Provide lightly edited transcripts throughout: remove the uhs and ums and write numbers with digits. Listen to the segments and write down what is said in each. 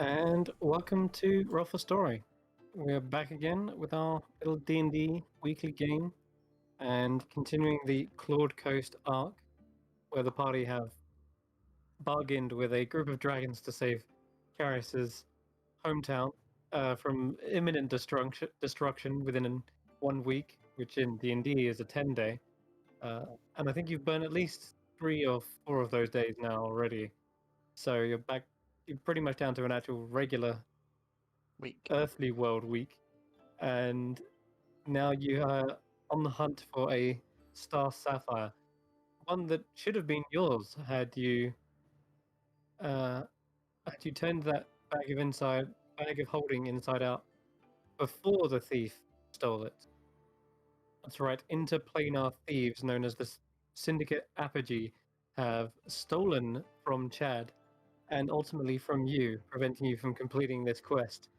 And welcome to Roll for Story. We're back again with our little D&D weekly game and continuing the Claude Coast arc, where the party have bargained with a group of dragons to save Carius's hometown from imminent destruction within 1 week, which in D&D is a 10-day. And I think you've burned at least 3 or 4 of those days now already. So you're pretty much down to an actual regular Week. earthly world week, and now you are on the hunt for a star sapphire, one that should have been yours uh, had you turned that bag of holding inside out before the thief stole it. That's right, interplanar thieves known as the Syndicate Apogee have stolen from Chad and ultimately from you, preventing you from completing this quest.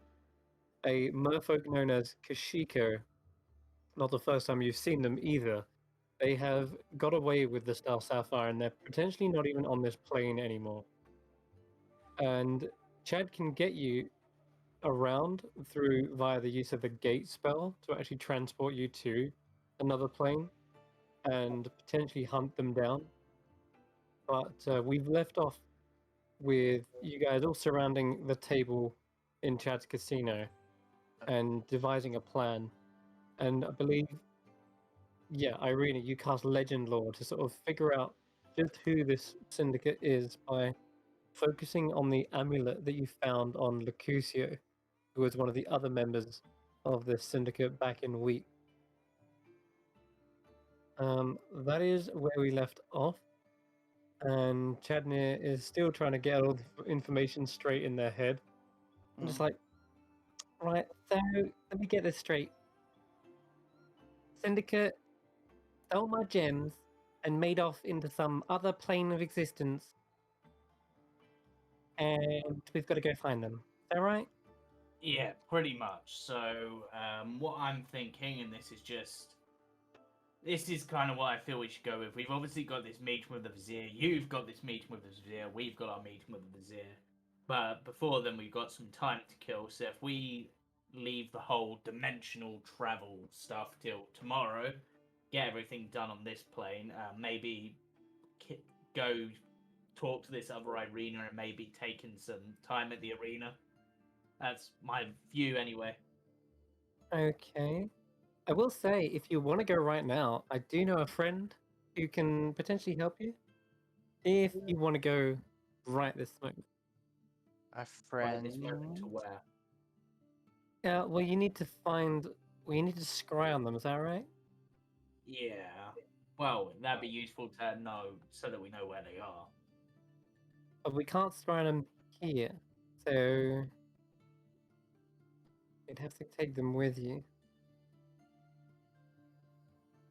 A merfolk known as Kashiko, not the first time you've seen them either. They have got away with the Star Sapphire and they're potentially not even on this plane anymore. And Chad can get you around via the use of the gate spell to actually transport you to another plane and potentially hunt them down. But we've left off with you guys all surrounding the table in Chad's casino and devising a plan. And I believe, yeah, Irina, you cast Legend Lore to sort of figure out just who this syndicate is by focusing on the amulet that you found on Lucucio, who was one of the other members of this syndicate back in Wheat. That is where we left off, and Chadnir is still trying to get all the information straight in their head. I'm just like, right, so let me get this straight. Syndicate stole my gems and made off into some other plane of existence. And we've got to go find them. Is that right? Yeah, pretty much. So, what I'm thinking, and this is kind of what I feel we should go with. We've obviously got this meeting with the Vizier. You've got this meeting with the Vizier. We've got our meeting with the Vizier. But before then, we've got some time to kill. So if we leave the whole dimensional travel stuff till tomorrow, get everything done on this plane, maybe go talk to this other Irina and maybe taking some time at the arena. That's my view anyway. Okay. I will say, if you want to go right now, I do know a friend who can potentially help you. If you want to go right this moment. A friend. Right this moment to where? Yeah, well, you need to scry on them, is that right? Yeah. Well, that'd be useful to know so that we know where they are. But we can't scry on them here, so you'd have to take them with you.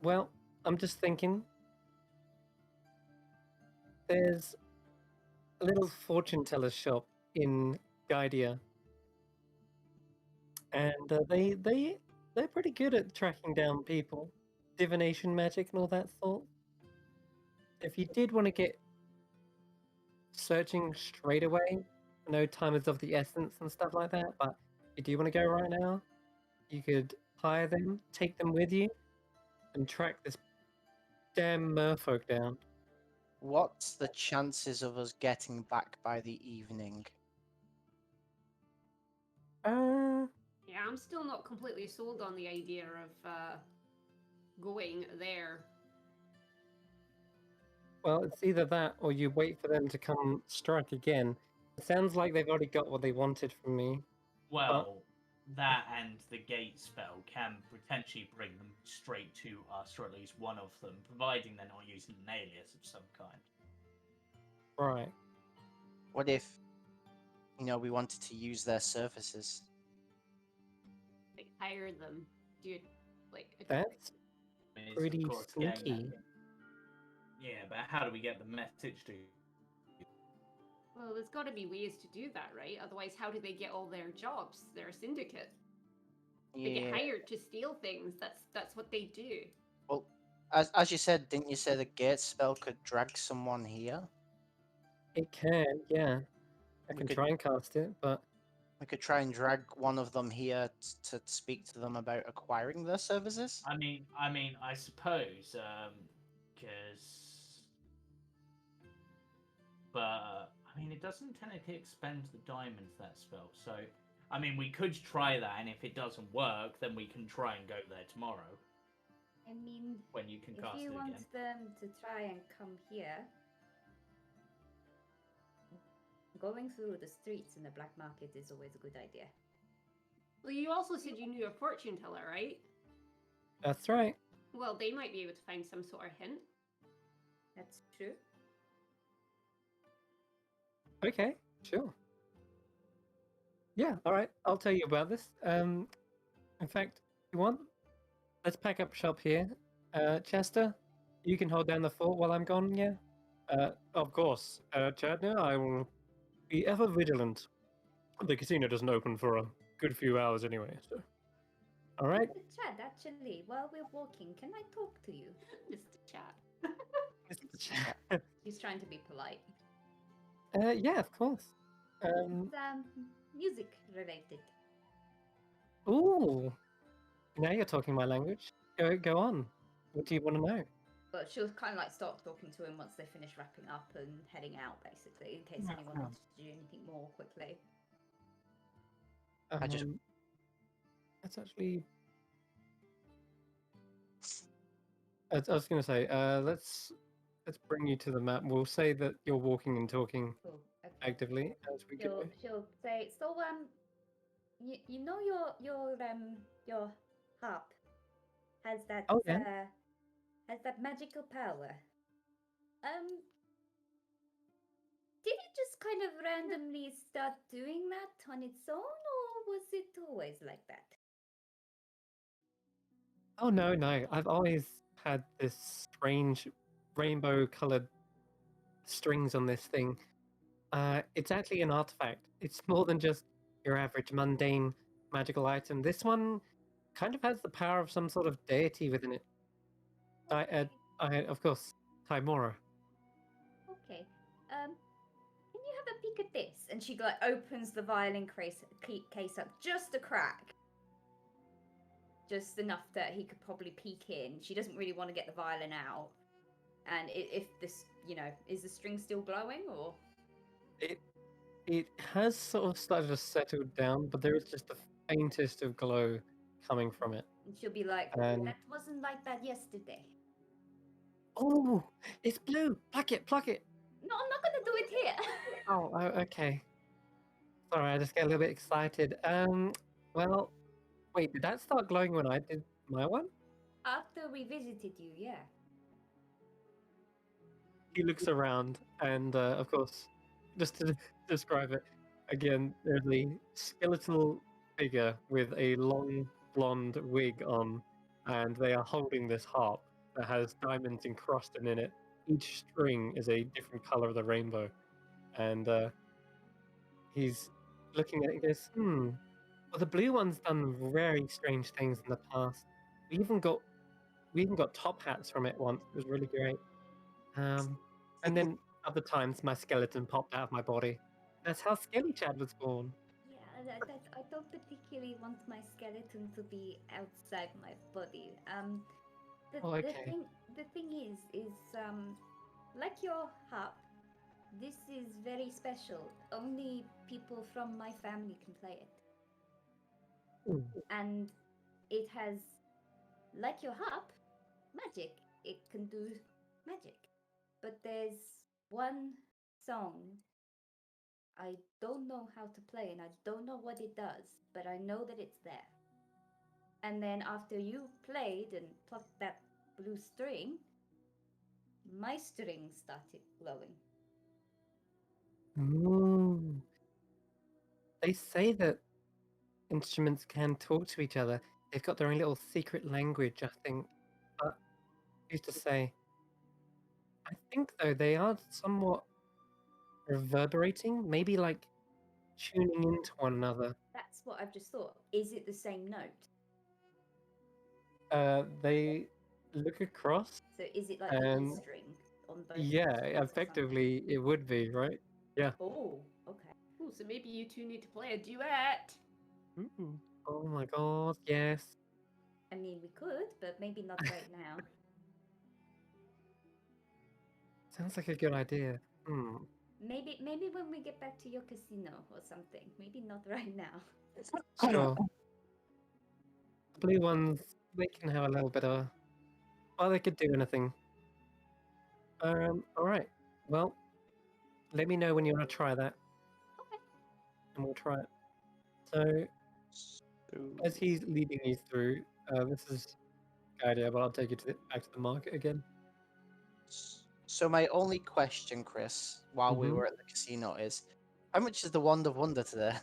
Well, I'm just thinking. There's a little fortune teller shop in Gaidia, and they're pretty good at tracking down people, divination magic and all that sort. If you did want to get searching straight away, I know time is of the essence and stuff like that, but if you do want to go right now, you could hire them, take them with you, and track this damn merfolk down. What's the chances of us getting back by the evening? Yeah, I'm still not completely sold on the idea of going there. Well, it's either that or you wait for them to come strike again. It sounds like they've already got what they wanted from me. Well, that and the gate spell can potentially bring them straight to us, or at least one of them, providing they're not using an alias of some kind. Right. What if, we wanted to use their services? Like, hire them. Dude, That's I mean, it's, pretty of course, sneaky. Yeah, but how do we get the message to? Well, there's got to be ways to do that, right? Otherwise, how do they get all their jobs? They're a syndicate. They get hired to steal things. That's what they do. Well, as you said, didn't you say the gate spell could drag someone here? It can, yeah. I can try and cast it, but We could try and drag one of them here to speak to them about acquiring their services. I suppose, because, but I mean, it doesn't technically expend the diamonds that spell. So, I mean, we could try that, and if it doesn't work, then we can try and go there tomorrow I mean, when you can if cast it you again. want them to try and come here, going through the streets in the black market is always a good idea. Well, you also said you knew a fortune teller, right? That's right. Well, they might be able to find some sort of hint. That's true. Okay, sure. Yeah, all right. I'll tell you about this. In fact, you want? Let's pack up shop here. Chester, you can hold down the fort while I'm gone. Yeah. Of course. Chadner, I will be ever vigilant. The casino doesn't open for a good few hours anyway. So, all right. Chad, actually, while we're walking, can I talk to you? Mr. Chat. He's trying to be polite. Yeah, of course. It's music related. Ooh. Now you're talking my language. Go on. What do you want to know? But she'll kind of like start talking to him once they finish wrapping up and heading out, basically, in case anyone wants to do anything more quickly. I just- That's actually. I was going to say, let's bring you to the map. We'll say that you're walking and talking Cool. Okay. actively as we go. She'll say, so you know your harp has that Oh, yeah. has that magical power. Did it just kind of randomly start doing that on its own, or was it always like that? Oh no, no! I've always had this strange rainbow-colored strings on this thing. It's actually an artifact. It's more than just your average mundane magical item. This one kind of has the power of some sort of deity within it. Of course, Timora. Okay. Can you have a peek at this? And she like opens the violin case up just a crack. Just enough that he could probably peek in. She doesn't really want to get the violin out. And if this, is the string still glowing or? It has sort of started to settle down, but there is just the faintest of glow coming from it. And she'll be like, And that wasn't like that yesterday. oh, it's blue! Pluck it! Pluck it! No, I'm not gonna do it here. Oh, okay. Sorry, I just get a little bit excited. Well, wait, did that start glowing when I did my one? After we visited you, yeah. He looks around, and of course, just to describe it again, there's a skeletal figure with a long blonde wig on, and they are holding this harp that has diamonds encrusted in it. Each string is a different color of the rainbow, and he's looking at it and goes, well, the blue one's done very strange things in the past. We even got top hats from it once. It was really great. And then other times my skeleton popped out of my body. That's how Skelly Chad was born. Yeah, I don't particularly want my skeleton to be outside my body. Oh, okay. The thing is, like your harp, this is very special. Only people from my family can play it. Ooh. And it has, like your harp, magic. It can do magic. But there's one song I don't know how to play and I don't know what it does, but I know that it's there. And then after you played and plucked that blue string, my string started glowing. Ooh. They say that instruments can talk to each other. They've got their own little secret language, I think. But used to say, I think though they are somewhat reverberating, maybe like tuning into one another. That's what I've just thought. Is it the same note? They look across. So is it like an E string on both? Yeah, strings or something? effectively it would be, right? Yeah. Oh, okay. Ooh, so maybe you two need to play a duet. Ooh. Oh my god, yes. I mean, we could, but maybe not right now. Sounds like a good idea. Hmm. Maybe when we get back to your casino or something. Maybe not right now. Sure. The blue ones, they can have a little bit of. Well, they could do anything. Alright. Well, let me know when you want to try that, Okay. and we'll try it. So, as he's leading you through, this is a good idea, but I'll take you back to the market again. So my only question, Chris, while we Mhm. were at the casino is, how much is the Wand of Wonder today?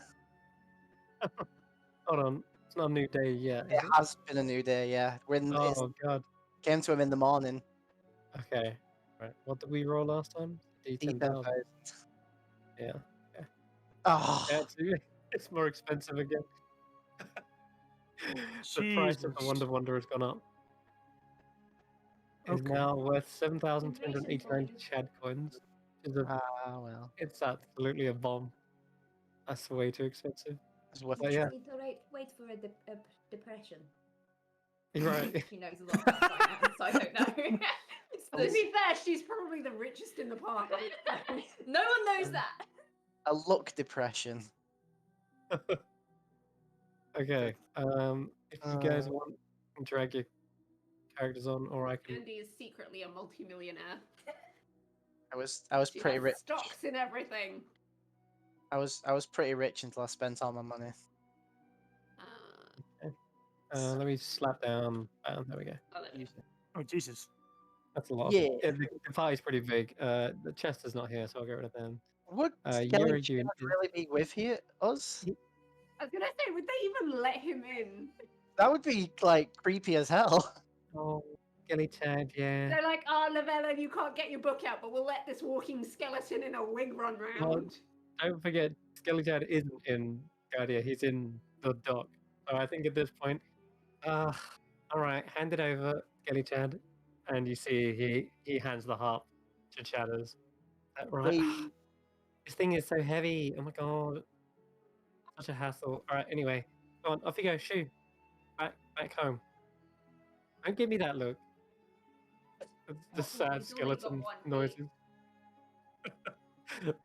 Hold on. It's not a new day yet, It is it? has been a new day, yeah. It's Oh, God. came to him in the morning. Okay. Right. What did we roll last time? D10,000. D10,000. Yeah. Oh, Yeah, it's more expensive again. The price of the Jesus. Wonder Wonder has gone up. It's Okay. now worth 7,289 Inflation Chad coins. well, It's absolutely a bomb. That's way too expensive. it's worth But a yeah, try. It's alright. Wait for a depression. you're right. She knows a lot about finance. I don't know. To be fair, she's probably the richest in the party. No one knows that. A luck depression. Okay. If you guys Uh, want, I can drag your characters on, or I can. Andy is secretly a multimillionaire. I was She pretty has rich. stocks in everything. I was pretty rich until I spent all my money. Let me slap down. There we go. Oh, there we go. Oh Jesus. That's a lot. Yeah. The party's pretty big. The Chester's not here, so I'll get rid of them. Would Your Skellington unit is. really be with us? I was gonna say, would they even let him in? That would be like creepy as hell. Oh, Skelly Chad, yeah. They're like, oh, Lavella, you can't get your book out, but we'll let this walking skeleton in a wig run round. Don't forget, Skelly Chad isn't in Guardia. He's in the dock. So I think at this point, all right, hand it over, Skelly Chad, and you see he hands the harp to Chatters. Right. Wait. This thing is so heavy. Oh my god, such a hassle. All right, anyway, go on, off you go. Shoo, back home. Don't give me that look. The sad He's only got skeleton one feet. noises.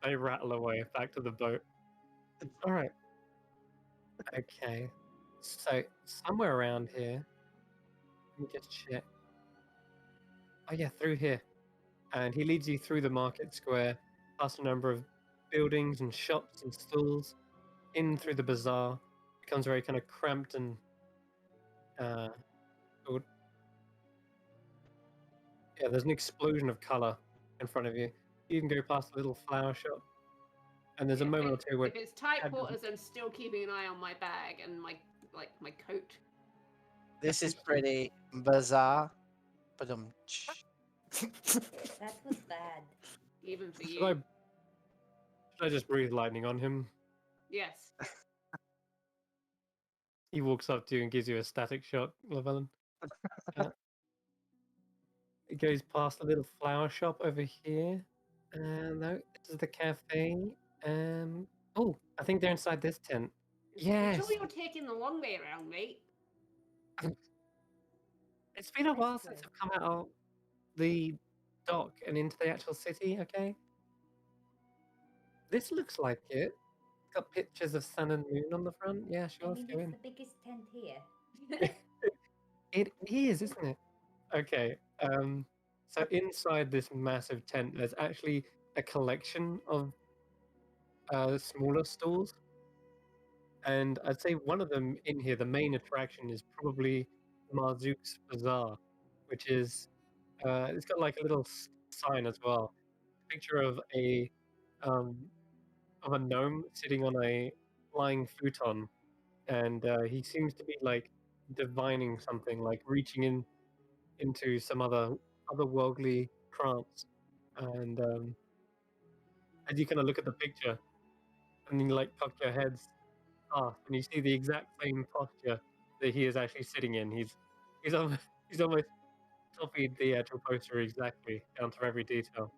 They rattle away back to the boat. All right. Okay. So somewhere around here, let me just check. Oh yeah, through here. And he leads you through the market square, past a number of buildings and shops and stalls, in through the bazaar. Becomes very kind of cramped and sort- yeah. There's an explosion of color in front of you. You can go past a little flower shop, and there's a Yeah, moment or two where if it's tight Chad doesn't- quarters, I'm still keeping an eye on my bag and my coat. This is pretty bizarre. But That was bad. Even for should you. I just breathe lightning on him? Yes. He walks up to you and gives you a static shock, Llewellyn. It goes past a little flower shop over here. No, this is the cafe. Oh, I think they're inside this tent. Yes. Sure you're taking the long way around, mate. It's been a This while since way. I've come out of the dock and into the actual city, okay? This looks like it. It's got pictures of sun and moon on the front. Yeah, I sure, let's mean, go it's in. the biggest tent here. It is, isn't it? Okay. So inside this massive tent, there's actually a collection of smaller stalls, and I'd say one of them in here, the main attraction, is probably Marzook's Bazaar, which is it's got like a little sign as well, picture um, of a gnome sitting on a flying futon, and he seems to be like divining something, like reaching into some otherworldly trance. And as you kind of look at the picture, and you like cock your heads past, and you see the exact same posture that he is actually sitting in. He's almost copied the actual poster exactly down to every detail,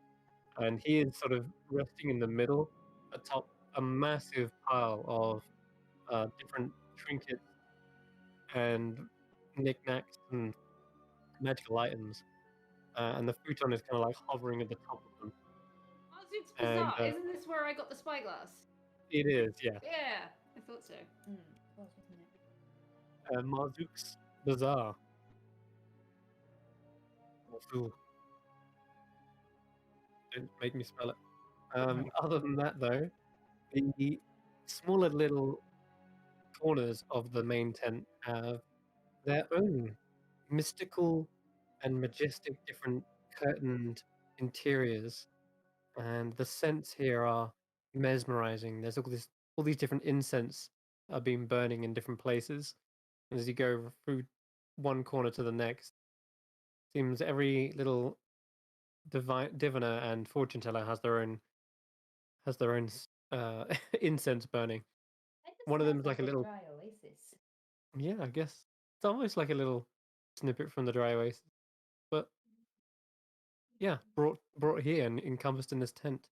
and he is sort of resting in the middle, atop a massive pile of different trinkets and knickknacks and magical items, and the futon is kind of like hovering at the top of them. Mazuk's And Bazaar. Isn't this where I got the spyglass? it is, yeah, Yeah, I thought so. Was, wasn't it? Marzuk's Bazaar. Ooh, don't make me spell it. Other than that, though, the smaller little corners of the main tent have their own mystical and majestic different curtained interiors, and the scents here are mesmerizing. There's all these different incense are being burning in different places. And as you go through one corner to the next, seems every little diviner and fortune teller has their own incense burning. Kind of One of smells them's like a a little, dry oasis. yeah, I guess it's almost like a little snippet from the dry oasis, but yeah, brought here and encompassed in this tent.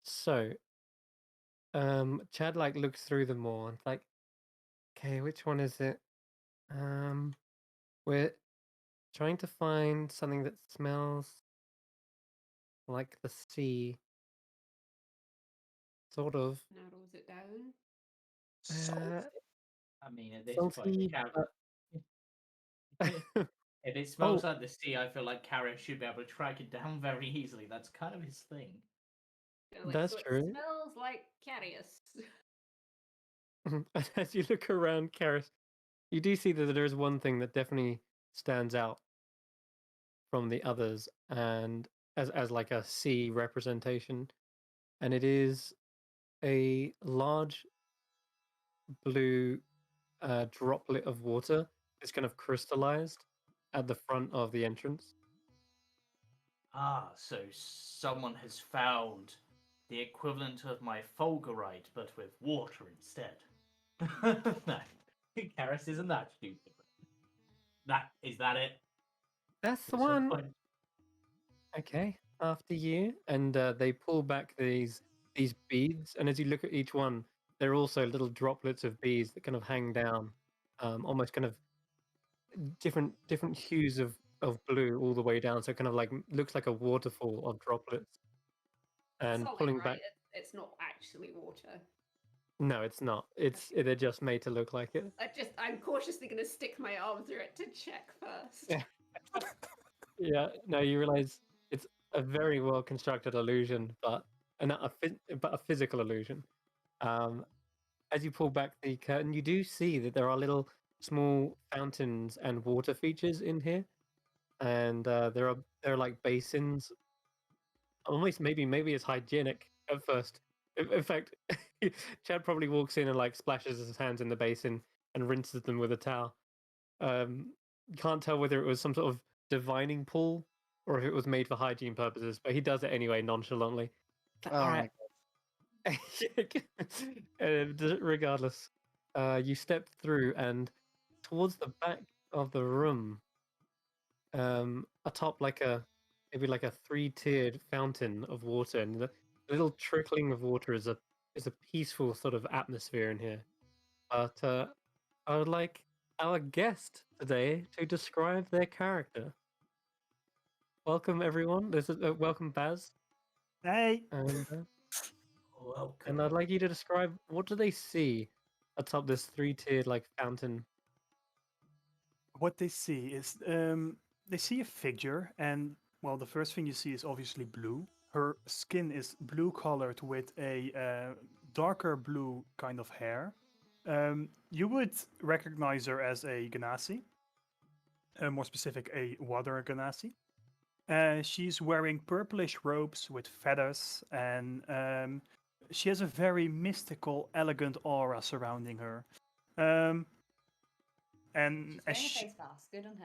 So, Chad like looks through them all and it's like, okay, which one is it? We're trying to find something that smells like the sea, sort of Narrows it down. uh, I mean, at this point, salty. if it Oh, smells like the sea, I feel like Kara should be able to track it down very easily. That's kind of his thing. Kinda like, that's so it true. smells like Carius. And as you look around, Karis, you do see that there is one thing that definitely stands out from the others, and as like a sea representation, and it is a large blue droplet of water. It's kind of crystallized at the front of the entrance. Ah, so someone has found the equivalent of my fulgurite, but with water instead. No, Karis isn't that stupid. Is that it? That's the At some one. point- Okay, after you, and they pull back these beads, and as you look at each one, they're also little droplets of beads that kind of hang down, almost kind of different hues of blue all the way down. So it kind of like looks like a waterfall of droplets. And Solid, pulling right? back, It's not actually water. no, it's not. They're just made to look like it. I'm cautiously gonna stick my arm through it to check first. Yeah. Yeah, no, you realize it's a very well constructed illusion, but a physical illusion. Um, as you pull back the curtain, you do see that there are little small fountains and water features in here, and there are like basins. Almost maybe it's hygienic at first. In fact, Chad probably walks in and like splashes his hands in the basin and rinses them with a towel. Can't tell whether it was some sort of divining pool or if it was made for hygiene purposes, but he does it anyway nonchalantly. Oh All my right. Regardless, you step through and towards the back of the room, atop like maybe like a three-tiered fountain of water, and the little trickling of water is a peaceful sort of atmosphere in here. But I would like our guest today to describe their character. Welcome, everyone. This is welcome, Baz, Hey, and Welcome. I'd like you to describe what do they see atop this three-tiered like fountain. what they see is they see a figure, and well, the first thing you see is obviously blue. Her skin is blue colored with a darker blue kind of hair. You would recognize her as a Ganassi, more specific, a water Ganassi. She's wearing purplish robes with feathers, and she has a very mystical, elegant aura surrounding her. And She's as wearing a she, face mask. Good on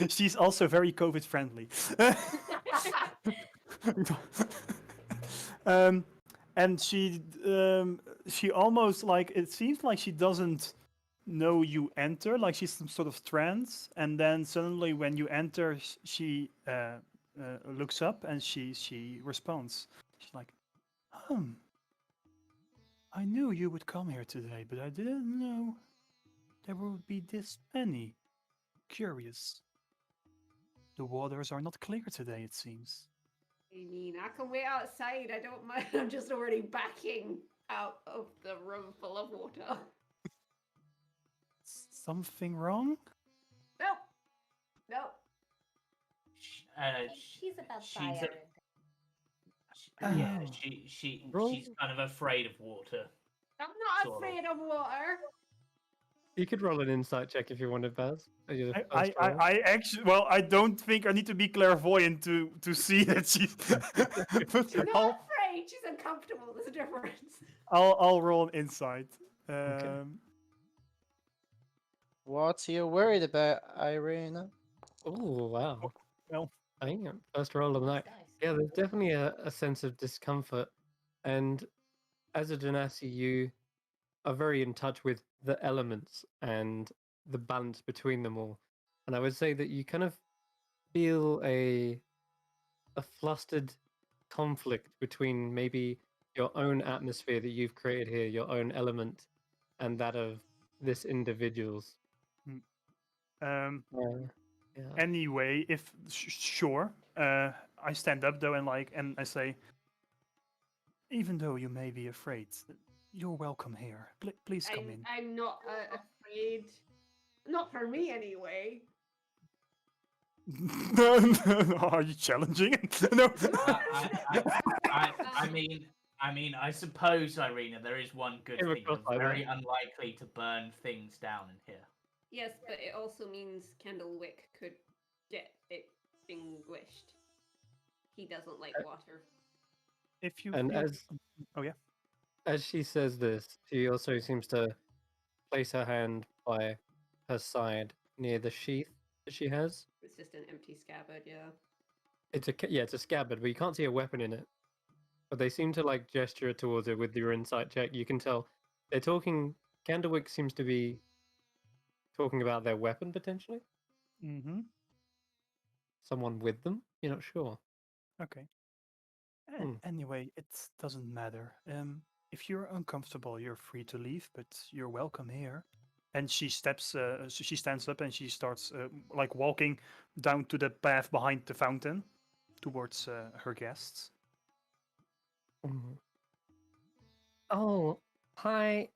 her. she's also very COVID friendly. um, and she almost like it seems like she doesn't know you enter, like she's some sort of trance, and then suddenly when you enter, she looks up and she responds. She's like, I knew you would come here today, but I didn't know there would be this many. Curious. The waters are not clear today, it seems. I mean, I can wait outside. I don't mind. I'm just already backing out of the room full of water. Something wrong? Nope. Nope. She's about she's fire. yeah, Oh. she's kind of afraid of water. I'm not Sort of. afraid of water. You could roll an insight check if you wanted, Baz. As your I, first I, roll. I actually, well, I don't think I need to be clairvoyant to see that she's. But She's not afraid. She's uncomfortable. There's a difference. I'll roll an insight. Okay. What are you worried about, Irina? Oh wow. Well, Damn. First roll of the night. Nice. Yeah, there's definitely a sense of discomfort. And as a Genasi, you are very in touch with the elements and the balance between them all. And I would say that you kind of feel a flustered conflict between maybe your own atmosphere that you've created here, your own element, and that of this individual's. um, Yeah. anyway, if sure, I stand up though and I say, even though you may be afraid, you're welcome here. Please come in. I'm not afraid. Not for me, anyway. No, are you challenging it? No. I mean, I suppose, Irina, there is one good Came thing. across You're like very that. unlikely to burn things down in here. Yes, but it also means Candlewick could get extinguished. He doesn't like water. If you And feel... Oh yeah. as she says this, she also seems to place her hand by her side near the sheath that she has. It's just an empty scabbard, yeah. It's a scabbard, but you can't see a weapon in it. But they seem to like gesture towards it with your insight check. You can tell they're talking. Candlewick seems to be talking about their weapon potentially. Mm-hmm. Someone with them. You're not sure. Okay. Hmm. Anyway, it doesn't matter. If you're uncomfortable, you're free to leave, but you're welcome here. And she steps. She stands up and she starts like walking down to the path behind the fountain, towards her guests. Mhm. Oh, hi.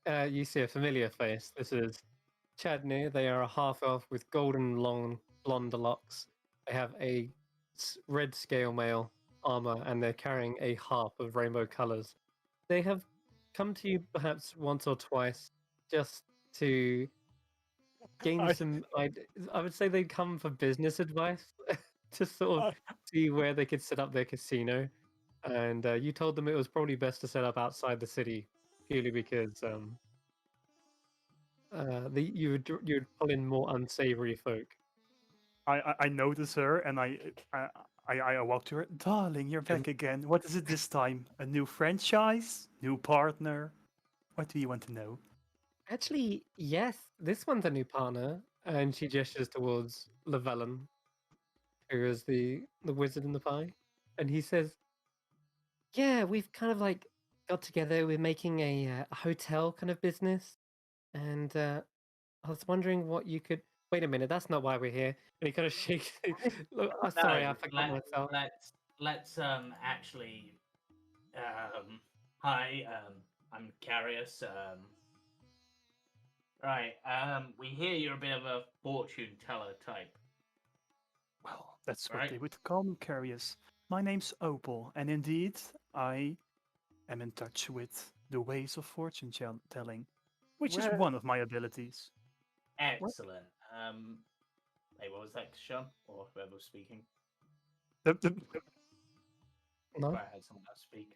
You see a familiar face. This is Chadney. They are a half elf with golden long blonde locks. They have a red scale mail armor and they're carrying a harp of rainbow colors. They have come to you perhaps once or twice just to gain I- some. I would say they come for business advice to sort of I- see where they could set up their casino. And you told them it was probably best to set up outside the city, purely because you'd pull in more unsavory folk. I notice her and I walk to her. Darling, you're back again. What is it this time? A new franchise? New partner? What do you want to know? Actually, yes, this one's a new partner, and she gestures towards Llewellyn, who is the wizard in the pie, and he says, "Yeah, we've kind of like got together. We're making a hotel kind of business, and I was wondering what you could. Wait a minute, that's not why we're here." And he kind of shakes. Look, sorry, I forgot myself. Let's actually hi, I'm Carius. Right, we hear you're a bit of a fortune teller type. Well, that's what Right. they would call me, Carius. My name's Opal, and indeed, I am in touch with the ways of fortune telling, which is Where- one of my abilities. Excellent. Hey, what was that, Sean? Or whoever was speaking? The- No, Right, I had someone else speak.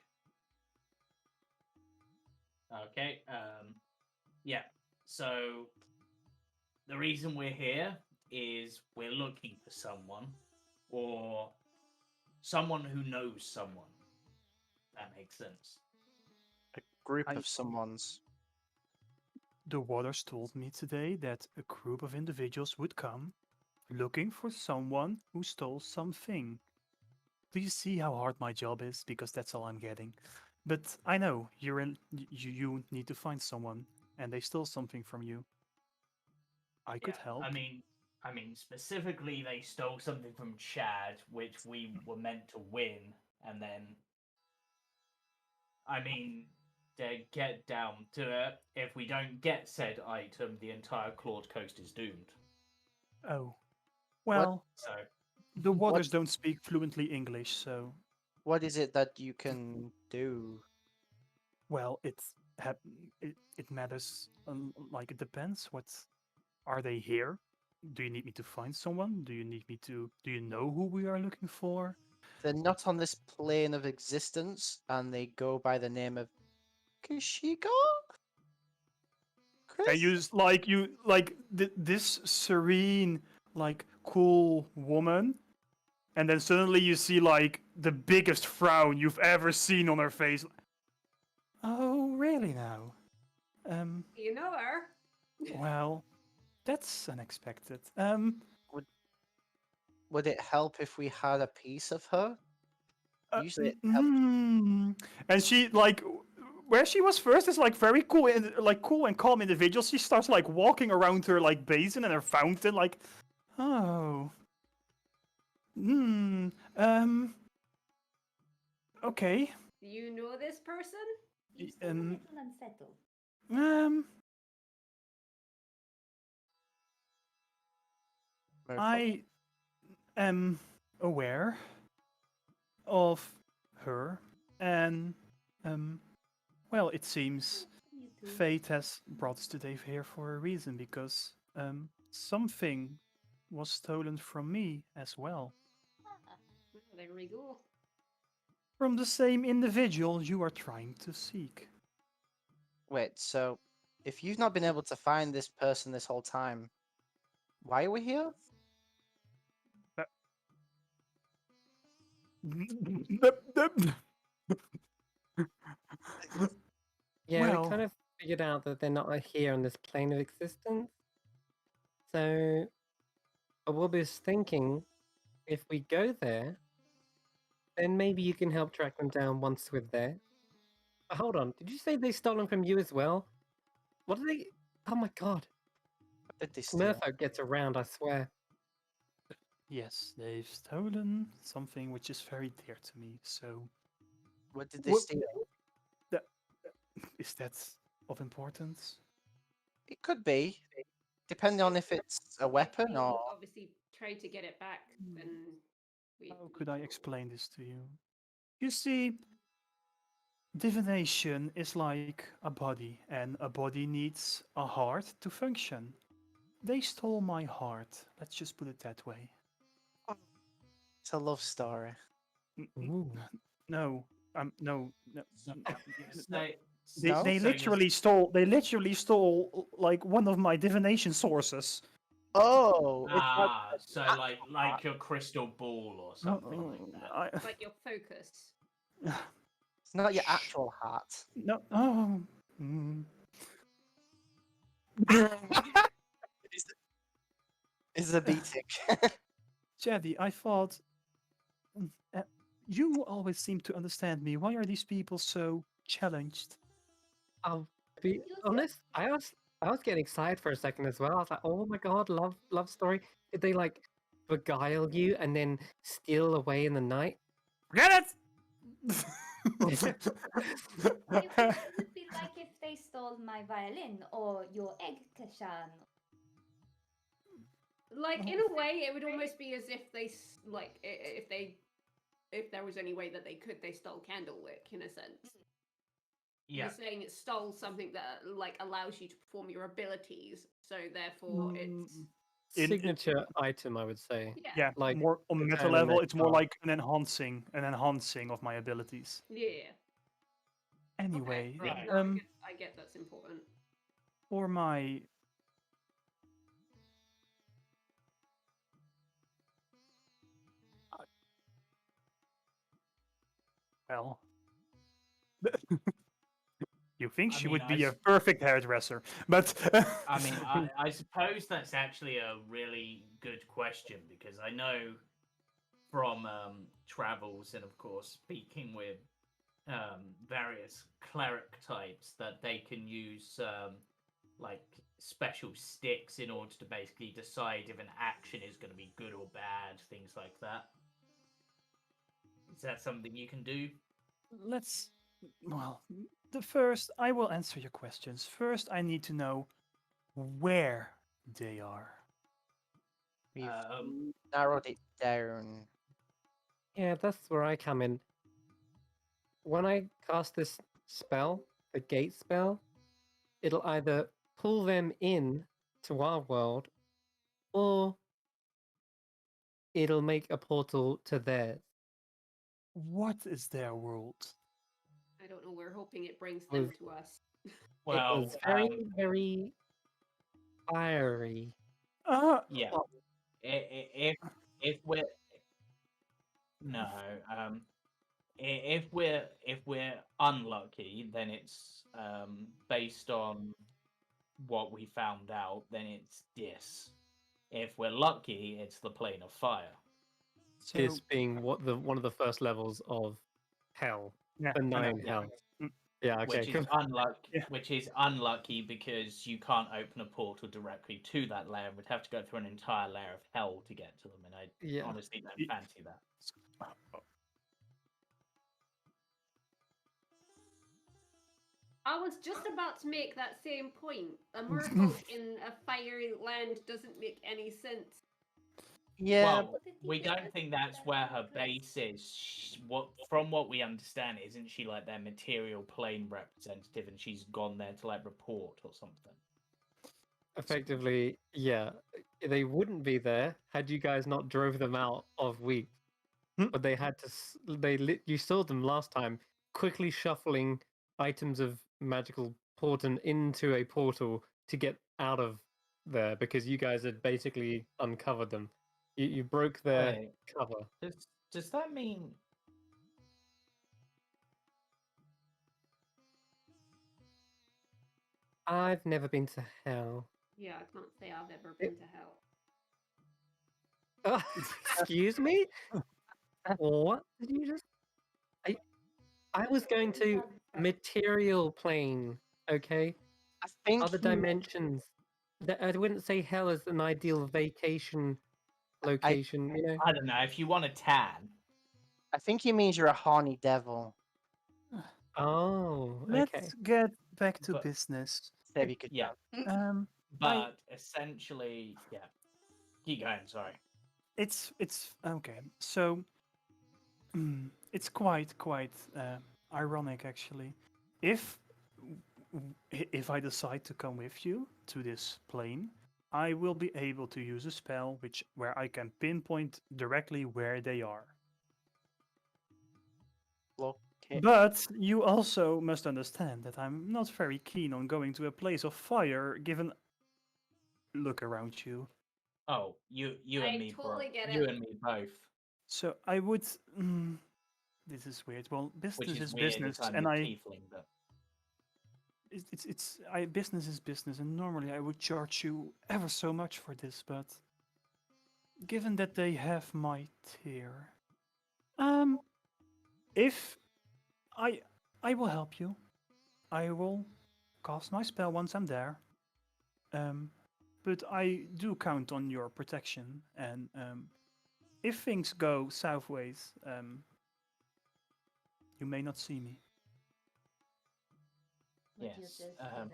Okay, yeah. So the reason we're here is we're looking for someone or someone who knows someone. That makes sense. A group I- of someone's. The waters told me today that a group of individuals would come looking for someone who stole something. Do you see how hard my job is? Because that's all I'm getting. But I know you're in. You need to find someone, and they stole something from you. I could help. I mean, specifically, they stole something from Chad, which we were meant to win, and then, I mean, to get down to it, if we don't get said item, the entire Clawed Coast is doomed. Oh, well, So, the waters What don't speak fluently English, so what is it that you can do? well, it matters. Like it depends. What are they here? Do you need me to find someone? Do you need me to? Do you know who we are looking for? They're not on this plane of existence, and they go by the name of Kishiko. And Chris? you like this serene, like cool woman, and then suddenly you see like the biggest frown you've ever seen on her face. Oh, really now? You know her. Well, that's unexpected. Would it help if we had a piece of her? Usually it helps. And she like where she was first is like very cool and like cool and calm individual. She starts like walking around her like basin and her fountain, like, oh, okay, Do you know this person? You seem a little unsettled. Miracle. I am aware of her, and well, it seems You too. fate has brought us today here for a reason because something was stolen from me as well. Ah, Oh, there we go. From the same individual you are trying to seek. Wait, so if you've not been able to find this person this whole time, why are we here? Yeah, Well- we kind of figured out that they're not here on this plane of existence. So I was thinking, if we go there, then maybe you can help track them down once we're there. But hold on, did you say they stole them from you as well? What did they? Oh my god, What did they steal? Smurfo gets around, I swear. Yes, they've stolen something which is very dear to me. So, What did they What- steal? is that of importance? It could be, depending on if it's a weapon We or. obviously tried to get it back, and we. How could I explain this to you? You see, divination is like a body, and a body needs a heart to function. They stole my heart. Let's just put it that way. It's a love story. Ooh. No, no, no. so, no. so- They, No? they so you're- literally stole. They literally stole like one of my divination sources. Oh, it's not- Ah, so like your crystal ball or something like that. Like your focus. it's not your actual heart. No. Oh. mm. It's a beating. Jaddy, I thought you always seem to understand me. Why are these people so challenged? I'll be You said- honest. I was getting excited for a second as well. I was like, oh my god, love story. Did they like beguile you and then steal away in the night? Get it? It would be like if they stole my violin or your egg, Kashan. Like in a way, it would almost be as if they like if there was any way that they stole Candlewick in a sense. Yeah. You're saying it stole something that like allows you to perform your abilities, so therefore it's In- Signature item, I would say. yeah. Yeah, Like, more on the meta tournament level, it's more card. like an enhancing of my abilities. Yeah. Anyway, Okay, Right. no, I get that's important. for my well, you think I she mean, would I be a s- perfect hairdresser, but I mean, I suppose that's actually a really good question because I know from travels and of course speaking with various cleric types that they can use like special sticks in order to basically decide if an action is going to be good or bad, things like that. Is that something you can do? Let's. Well, the first I will answer your questions. First, I need to know where they are. We've Um, narrowed it down. Yeah, that's where I come in. When I cast this spell, the gate spell, it'll either pull them in to our world or it'll make a portal to theirs. What is their world? I don't know. We're hoping it brings them Was- to us. It well, was very fiery. yeah. hot. If we're no, if we're unlucky, then it's based on what we found out. Then it's this. If we're lucky, it's the plane of fire. So, This being one of the first levels of hell, yeah, the I know. 9 hells. Yeah, okay, Which is cool. unlucky. Yeah. Which is unlucky because you can't open a portal directly to that layer. We'd have to go through an entire layer of hell to get to them, and I Yeah. honestly don't Y- fancy that. I was just about to make that same point. A merfolk in a fiery land doesn't make any sense. Yeah, Well, But the we thing is don't that think that's that's where not her great. base is. From what we understand, isn't she like their material plane representative, and she's gone there to like report or something? Effectively, yeah. They wouldn't be there had you guys not drove them out of week. But they had to. You saw them last time quickly shuffling items of magical portent into a portal to get out of there because you guys had basically uncovered them. You broke their Wait, cover. does that mean? I've never been to hell. Yeah, I can't say I've ever been to hell. Excuse me? What did you just? I was going to material plane. Okay, I think other he- dimensions. I wouldn't say hell is an ideal vacation location. You know. I don't know. If you want a tan, I think he means you're a horny devil. Oh, Let's okay. get back to But- business. Say if you could. yeah. Um, But essentially, yeah. Keep going. Sorry. it's okay. So, it's quite ironic actually. If I decide to come with you to this plane, I will be able to use a spell where I can pinpoint directly where they are. Okay. But you also must understand that I'm not very keen on going to a place of fire. Given, look around you. Oh, you I and me, totally bro. get You it. and me both. So I would. This is weird. Well, Which business is is weird. business, It's and a I tiefling, but business is business, and normally I would charge you ever so much for this, but given that they have my tier, if I will help you, I will cast my spell once I'm there. But I do count on your protection, and if things go southways, you may not see me. Would you Yes, just evaporate?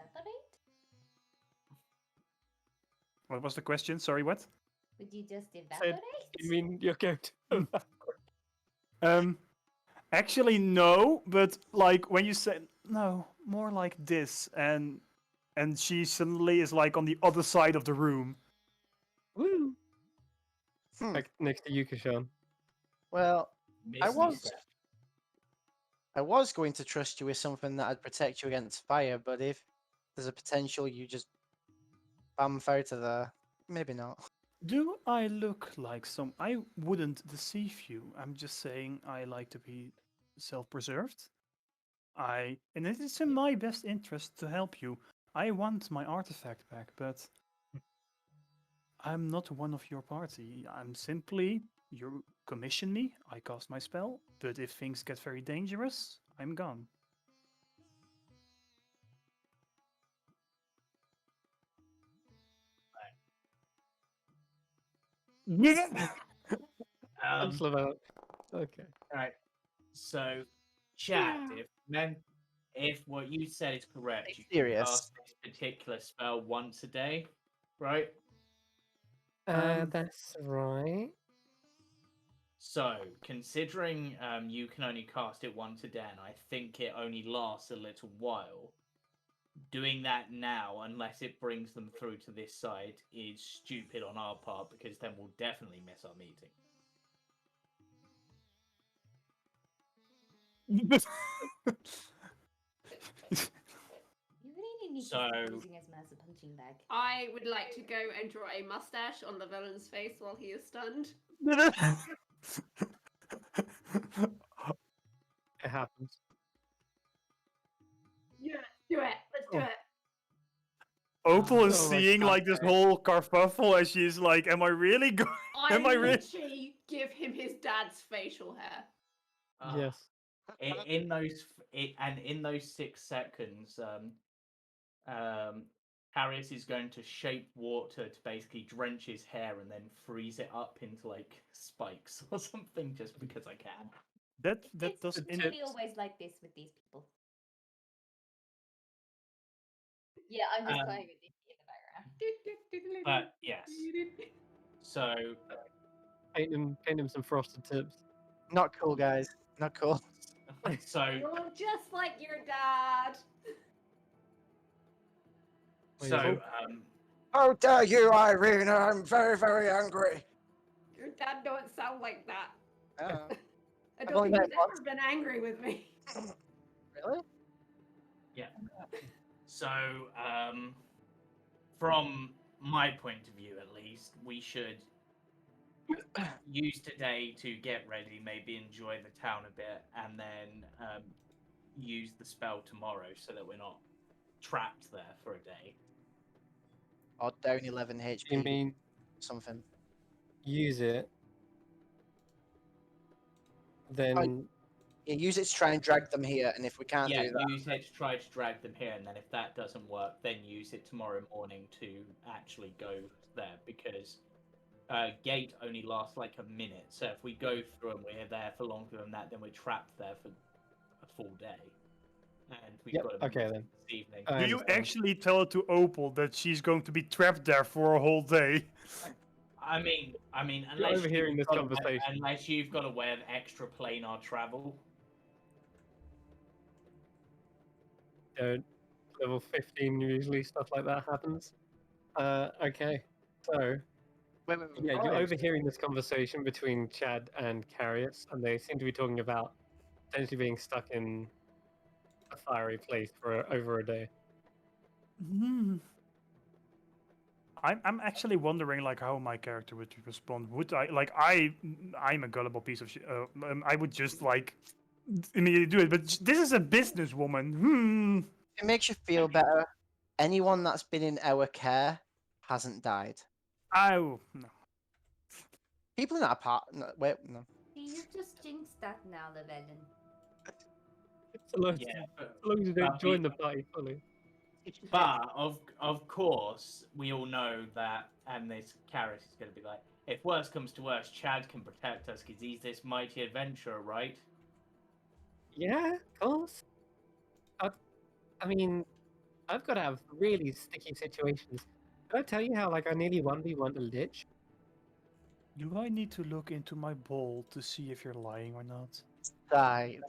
What was the question? Sorry, what? Would you just evaporate? You mean you're going to? Actually, no. But like when you say no, more like this, and she suddenly is like on the other side of the room. Woo! Hmm. Like next to Yukishan. Well, I Misty was Step. I was going to trust you with something that'd protect you against fire, but if there's a potential you just bamf out of there, maybe not. Do I look like some? I wouldn't deceive you. I'm just saying I like to be self-preserved. And it is in my best interest to help you. I want my artifact back, but I'm not one of your party. I'm simply commission me, I cast my spell. But if things get very dangerous, I'm gone. That's about. Okay. Right. So, Chad, if what you said is correct, Are you you can serious? cast this particular spell once a day, right? That's right. So, considering you can only cast it once a day, and I think it only lasts a little while, doing that now, unless it brings them through to this side, is stupid on our part because then we'll definitely miss our meeting. You really need to So- stop using his as a punching bag. I would like to go and draw a mustache on the villain's face while he is stunned. It happens. Yeah, do it. Let's do Oh. it. Opal is Oh my seeing God, like this Barry. whole kerfuffle, and she's like, "Am I really going? I Am I really?" literally give him his dad's facial hair. Yes. In those 6 seconds, Harris is going to shape water to basically drench his hair and then freeze it up into like spikes or something, just because I can. That It's does really always like this with these people. Yeah, I'm just playing with Nikki in the background. But yes, so Paint him some frosted tips. Not cool, guys. Not cool. so You're just like your dad. so How dare you, Irene? I'm very, very angry. Your dad don't sound like that. Oh, I I've don't only think met he's once. ever been angry with me. really? so from my point of view, at least, we should use today to get ready, maybe enjoy the town a bit, and then use the spell tomorrow so that we're not trapped there for a day. Or down 11 HP. You mean something? use it, then Yeah, use it to try and drag them here, and if we can't Yeah, do that, use it to try to drag them here, and then if that doesn't work, then use it tomorrow morning to actually go there, because gate only lasts like a minute. So if we go through and we're there for longer than that, then we're trapped there for a full day. And we've Yep, got a okay meeting then. this evening. I Do you understand. actually tell it to Opal that she's going to be trapped there for a whole day? I mean, You're unless overhearing this conversation. unless you've got a way of extra planar travel. Level 15 usually stuff like that happens. Okay. So wait, yeah, you're overhearing this conversation between Chad and Carius, and they seem to be talking about potentially being stuck in a fiery place for over a day. Hmm. I'm actually wondering like how my character would respond. Would I'm a gullible piece of shit. I would just like immediately do it. But this is a businesswoman. Hmm. If it makes you feel better, anyone that's been in our care hasn't died. Oh no. People in that apartment. No, wait, no. See, you've just jinxed that now, Llewellyn. So long, Yeah, as long as you don't but join the party fully. But of course, we all know that, and this Carrot is going to be like, if worse comes to worse, Chad can protect us because he's this mighty adventurer, right? Yeah, of course. I mean, I've got to have really sticky situations. Did I tell you how like I nearly 1v1 a lich? Do I need to look into my bowl to see if you're lying or not? Died.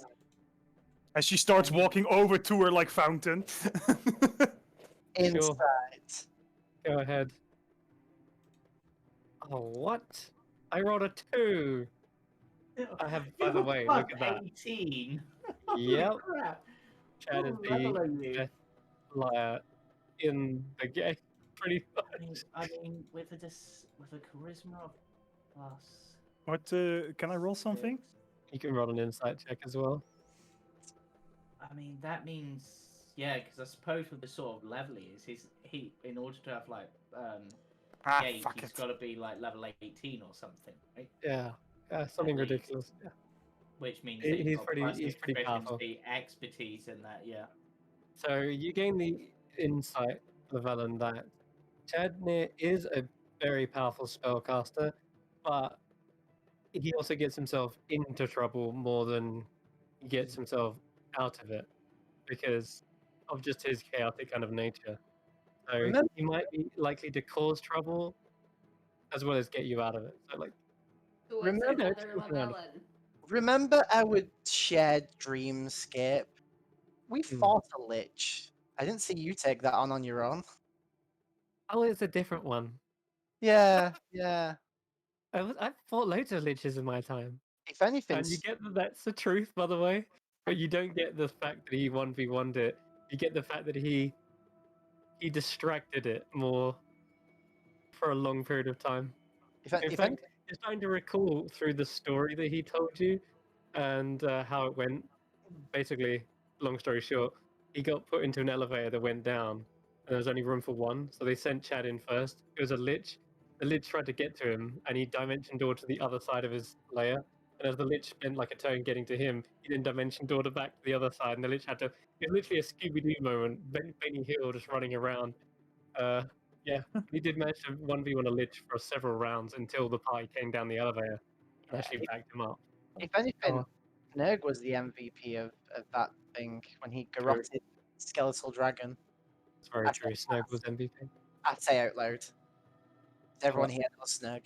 As she starts walking over to her like fountain. Inside. Go ahead. Oh, what? I rolled a 2. I have, by the way, look at that. 18. Yep. Holy crap. Chad is What level the are you? best liar in the game, pretty much. I mean, with a charisma of plus. What? Can I roll something? You can roll an insight check as well. I mean, that means because I suppose with the sort of level he in order to have like Ah, gate, fuck he's it. got to be like level 18 or something, right? Yeah. something least. ridiculous. Yeah. Which means He- that you've he's got pretty- plus he's pretty powerful. proficiency, expertise in that, yeah. So you gain the insight, Llewellyn, that Chadnir is a very powerful spellcaster, but he also gets himself into trouble more than he gets himself out of it because of just his chaotic kind of nature. So Remember- he might be likely to cause trouble as well as get you out of it. So like, So it's Remember- another It's around- Llewellyn. Remember our shared dreamscape? We Hmm. fought a lich. I didn't see you take that on your own. oh, it's a different one. Yeah, yeah. I've fought loads of liches in my time. If anything, And you get that that's the truth, by the way, but you don't get the fact that he 1v1'd it. You get the fact that he distracted it more for a long period of time. if, In if fact, anything, you're trying to recall through the story that he told you and how it went. Basically, long story short, he got put into an elevator that went down, and there was only room for one, so they sent Chad in first. It was a lich. The lich tried to get to him, and he dimension door to the other side of his layer. And as the lich spent like a turn getting to him, he then dimension door back to the other side, and the lich had to. It was literally a Scooby Doo moment. Benny Hill just running around. Yeah, he did manage to 1v1 a lich for several rounds until the party came down the elevator and actually backed him up. if anything, Oh. Nerg was the MVP of that thing when he True. garroted Skeletal Dragon. It's very That's true. Snoke was MVP. I'd say out loud. Everyone here knows Nerg.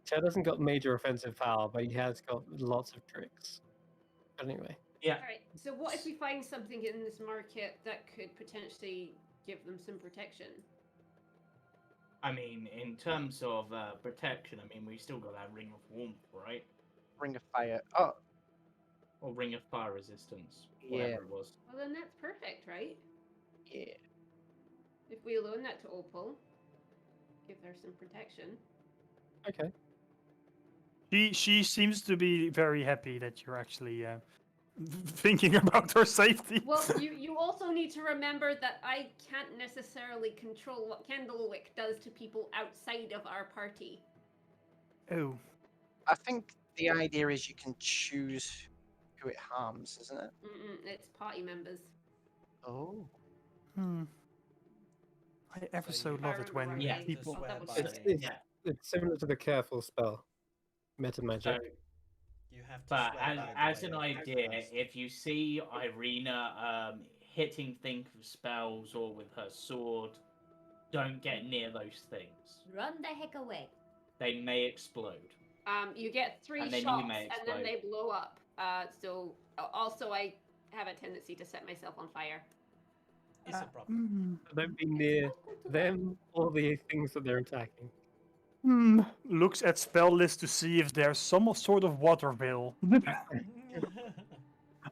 Chad hasn't got major offensive power, but he has got lots of tricks. Anyway, Yeah. All right. So what if we find something in this market that could potentially give them some protection? I mean, in terms of protection, I mean, we've still got that Ring of Warmth, right? Ring of Fire. Oh, Or Ring of Fire Resistance, Yeah. whatever it was. Well, then that's perfect, right? yeah. If we loan that to Opal, give her some protection. okay. She seems to be very happy that you're actually thinking about her safety. Well, you also need to remember that I can't necessarily control what Candlewick does to people outside of our party. Oh, I think the idea is you can choose who it harms, isn't it? It's party members. Oh. hmm. I ever So so you love I it when remember Yeah. rightly, people. I'll double Swear check. by- It's, Yeah. it's similar to the careful spell, meta So, magic. You have to but swear by the as an way of idea, Christ. if you see Irina hitting things with spells or with her sword, don't get near those things. Run the heck away. They may explode. You get 3 And then you shots, may and then explode. they blow up. So also I have a tendency to set myself on fire. It's a problem. Don't be near them or the things that they're attacking. Looks at spell list to see if there's some sort of water bill.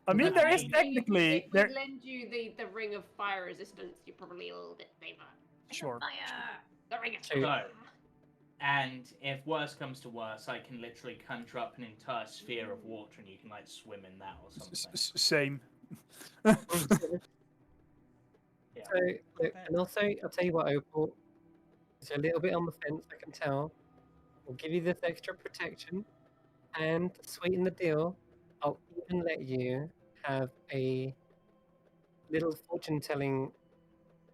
I mean, there is If we- technically If we there. lend you the ring of fire resistance, you're probably a little bit safer. Sure. Fire! The ring of So- fire! And if worse comes to worse, I can literally conjure up an entire sphere of water and you can like swim in that or something. Same. Yeah. So, look, and I'll tell you what, Opal. It's a little bit on the fence, I can tell. We'll give you this extra protection, and to sweeten the deal, I'll even let you have a little fortune-telling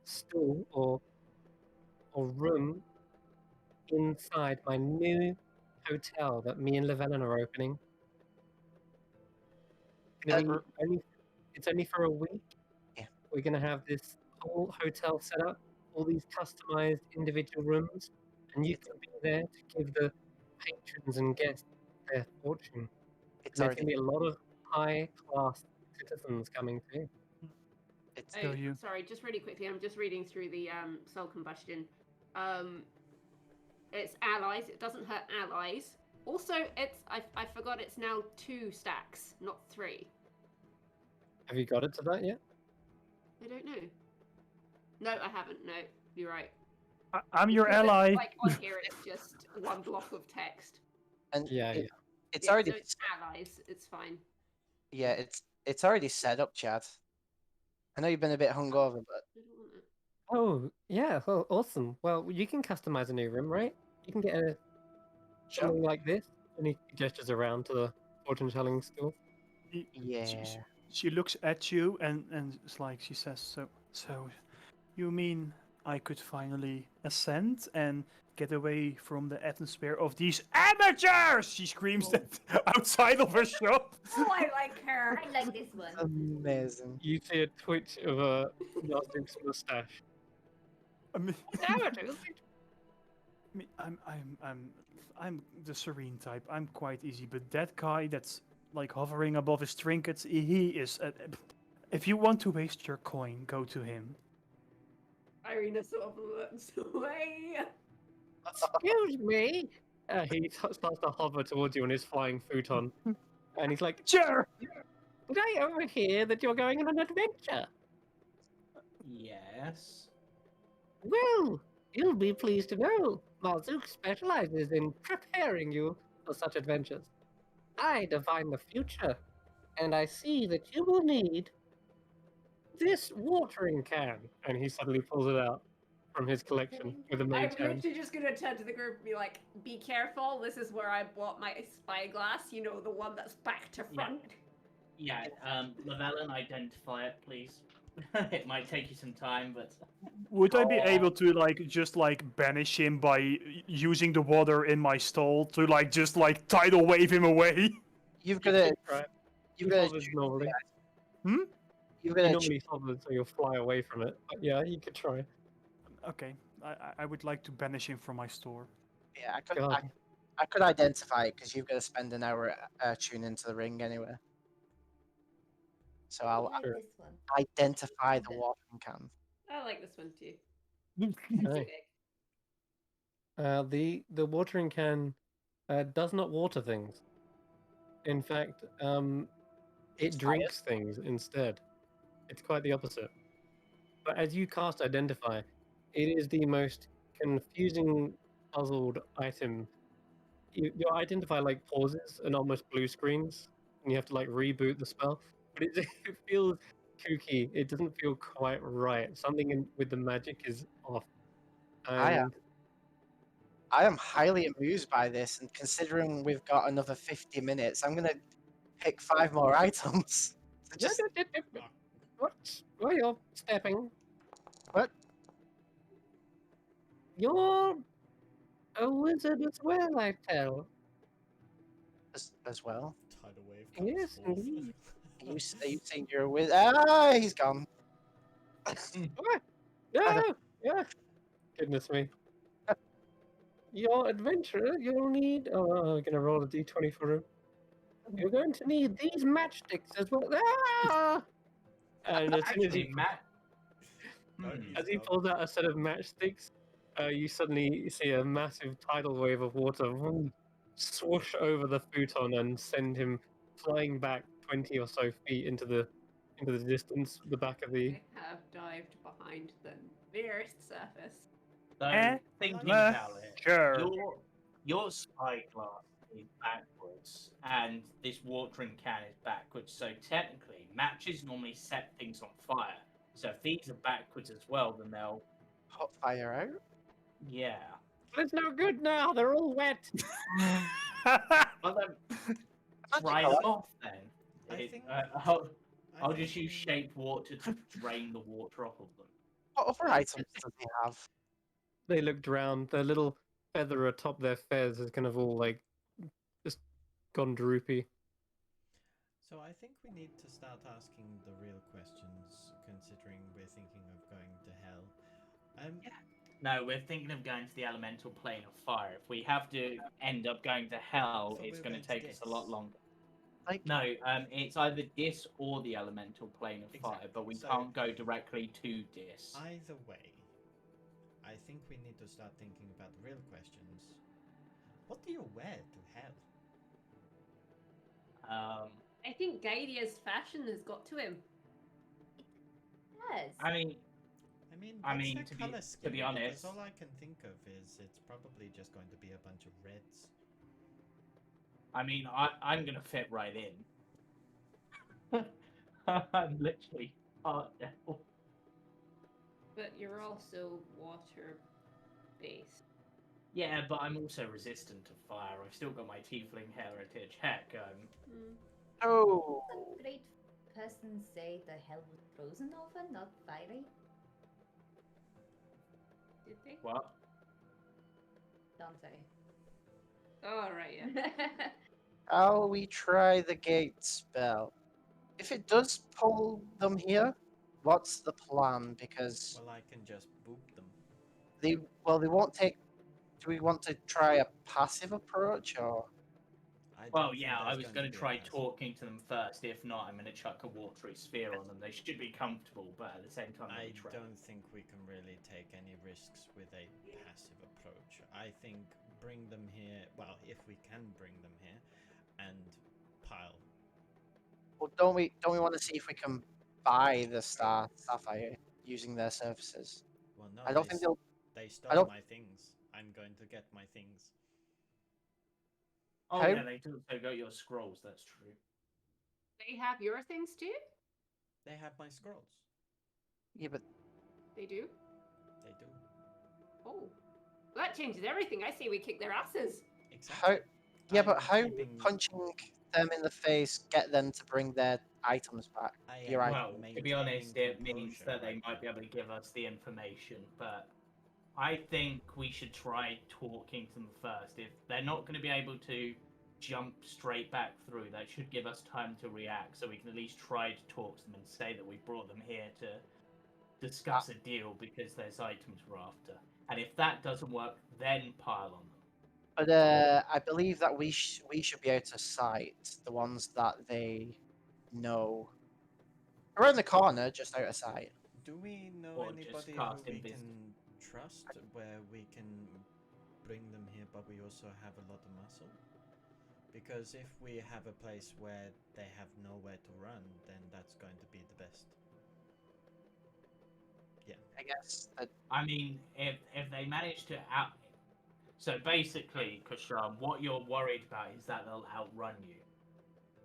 stool or room inside my new hotel that me and Llewellyn are opening. It's only for a week. Yeah. We're gonna have this whole hotel set up, all these customized individual rooms, and you can be there to give the patrons and guests their fortune. It's And there's gonna already. be a lot of high-class citizens coming too. It's Tell you. Sorry, just really quickly, I'm just reading through the soul combustion. It's allies. It doesn't hurt allies. Also, I forgot it's now 2 stacks, not 3. Have you got it to that yet? I don't know. No, I haven't. No, you're right. I'm your Because it's, ally. Like on here, it's just one block of text. and Yeah, it- yeah. It's Yeah, already. so it's allies. It's fine. Yeah, it's already set up, Chad. I know you've been a bit hungover, but I don't want it. Oh, yeah. Oh, awesome. Well, you can customize a new room, right? You can get something like this. And he gestures around to the fortune-telling stool. Yeah. She looks at you and it's like she says, so you mean I could finally ascend and get away from the atmosphere of these amateurs? She screams that outside of her shop. Oh, I like her. I like this one. Amazing. You see a twitch of Nazik's mustache. I mean, Amateurs? I mean, I'm the serene type. I'm quite easy, but that guy that's like hovering above his trinkets, he is. If you want to waste your coin, go to him. Irina sort of looks away. Excuse me. He starts to hover towards you on his flying futon. And he's like, Sure. did I overhear that you're going on an adventure? Yes. Well, you'll be pleased to know Malzook specializes in preparing you for such adventures. I divine the future, and I see that you will need this watering can. And he suddenly pulls it out from his collection with a I'm mage hand. literally just gonna turn to the group and be like, be careful, this is where I bought my spyglass, you know, the one that's back to Yeah. front. Yeah, Llewellyn, identify it, please. It might take you some time, but Would I be Oh. able to just banish him by using the water in my stall to just tidal wave him away? You've got to. Right. You've He got hovers to. normally. Hmm? You've He got to. normally hovers, so you'll fly away from it. But yeah, you could try. Okay, I would like to banish him from my store. Yeah, God. I could identify it because you've got to spend an hour tuning into the ring anyway. So I I'll like Sure. this one. identify the Okay. watering can. I like this one too. It's too Okay. big. The watering can does not water things. In fact, it It's drinks things instead. It's quite the opposite. But as you cast Identify, it is the most confusing, puzzled item. Your Identify pauses and almost blue screens, and you have to reboot the spell. But it, it feels kooky. It doesn't feel quite right. Something with the magic is off. I And am highly amused by this, and considering we've got another 50 minutes, I'm gonna pick 5 more items. So just what? Where you're stepping? what? You're a wizard as well, I tell. As well. Tidal wave comes Yes, forth. indeed. Are you saying you're a wizard? Ah, he's gone. What? No! Yeah. Goodness me. Your adventurer, you'll need. Oh, I'm gonna roll a d20 for him. You're going to need these matchsticks as well. Ah! And as soon as actually, he, Matt. No, Hmm. he's as he gone. pulls out a set of matchsticks, you suddenly see a massive tidal wave of water swoosh over the futon and send him flying back 20 or so feet into the distance, the back of the. I have dived behind the nearest surface. So Eh? thinking Meh. about it, Sure. your spyglass is backwards, and this watering can is backwards. So technically, matches normally set things on fire. So if these are backwards as well, then they'll Hot fire out. yeah. It's no good now. They're all wet. Well then, Magic dry I them like. off then. I It- think- I'll I just think use we- shaped water to drain the water off of them. What other items does he have? They looked around. The little feather atop their fez is kind of all just gone droopy. So I think we need to start asking the real questions, considering we're thinking of going to hell. No, we're thinking of going to the elemental plane of fire. If we have to end up going to hell, thought we it's were going to going to take us a lot this. longer. Like, No, it's either this or the elemental plane of fire, Exactly. but we So- can't go directly to this. Either way, I think we need to start thinking about the real questions. What do you wear to hell? I think Gaidia's fashion has got to him. Yes. I mean, What's mean, their to be- color to scheme? be Because honest- all I can think of is it's probably just going to be a bunch of reds. I'm going to fit right in. I'm literally part devil. But you're also water based. Yeah, but I'm also resistant to fire. I've still got my tiefling heritage. Heck, Mm. Oh, Doesn't great person say the hell was frozen over, not fiery? Did they? what? Dante. Oh, right, yeah. shall we try the gate spell? If it does pull them here, what's the plan? Because Well, I can just boop them. they won't take. Do we want to try a passive approach or? I Well, don't think yeah, I there's was going going to to be a try passive. talking to them first. If not, I'm going to chuck a watery sphere on them. They should be comfortable, but at the same time, I they'll be trapped. don't think we can really take any risks with a passive approach. I think bring them here. Well, if we can bring them here, and pile. Well, don't we want to see if we can buy the sapphire using their services? Well, no, I don't think they'll. they I stole don't. my things. I'm going to get my things. Oh, How- yeah, they also got your scrolls. That's true. They have your things too? They have my scrolls. Yeah, but They do? They do. Oh. Well, that changes everything. I say we kick their asses. how? Exactly. Yeah, I'm but how keeping- punching them in the face get them to bring their items back? I You're am right. Well, to be maintaining honest, it means composure that they right might be now. able to give us the information, but I think we should try talking to them first. If they're not going to be able to jump straight back through, that should give us time to react, so we can at least try to talk to them and say that we brought them here to discuss a deal because there's items we're after. And if that doesn't work, then pile on them. But I believe that we should be able to sight the ones that they know. Around the corner, just out of sight. Do we know Or just anybody who cast we invisible. can trust, where we can bring them here, but we also have a lot of muscle? Because if we have a place where they have nowhere to run, then that's going to be the best. I guess that I mean, if they manage to out. So basically, Kushram, what you're worried about is that they'll outrun you.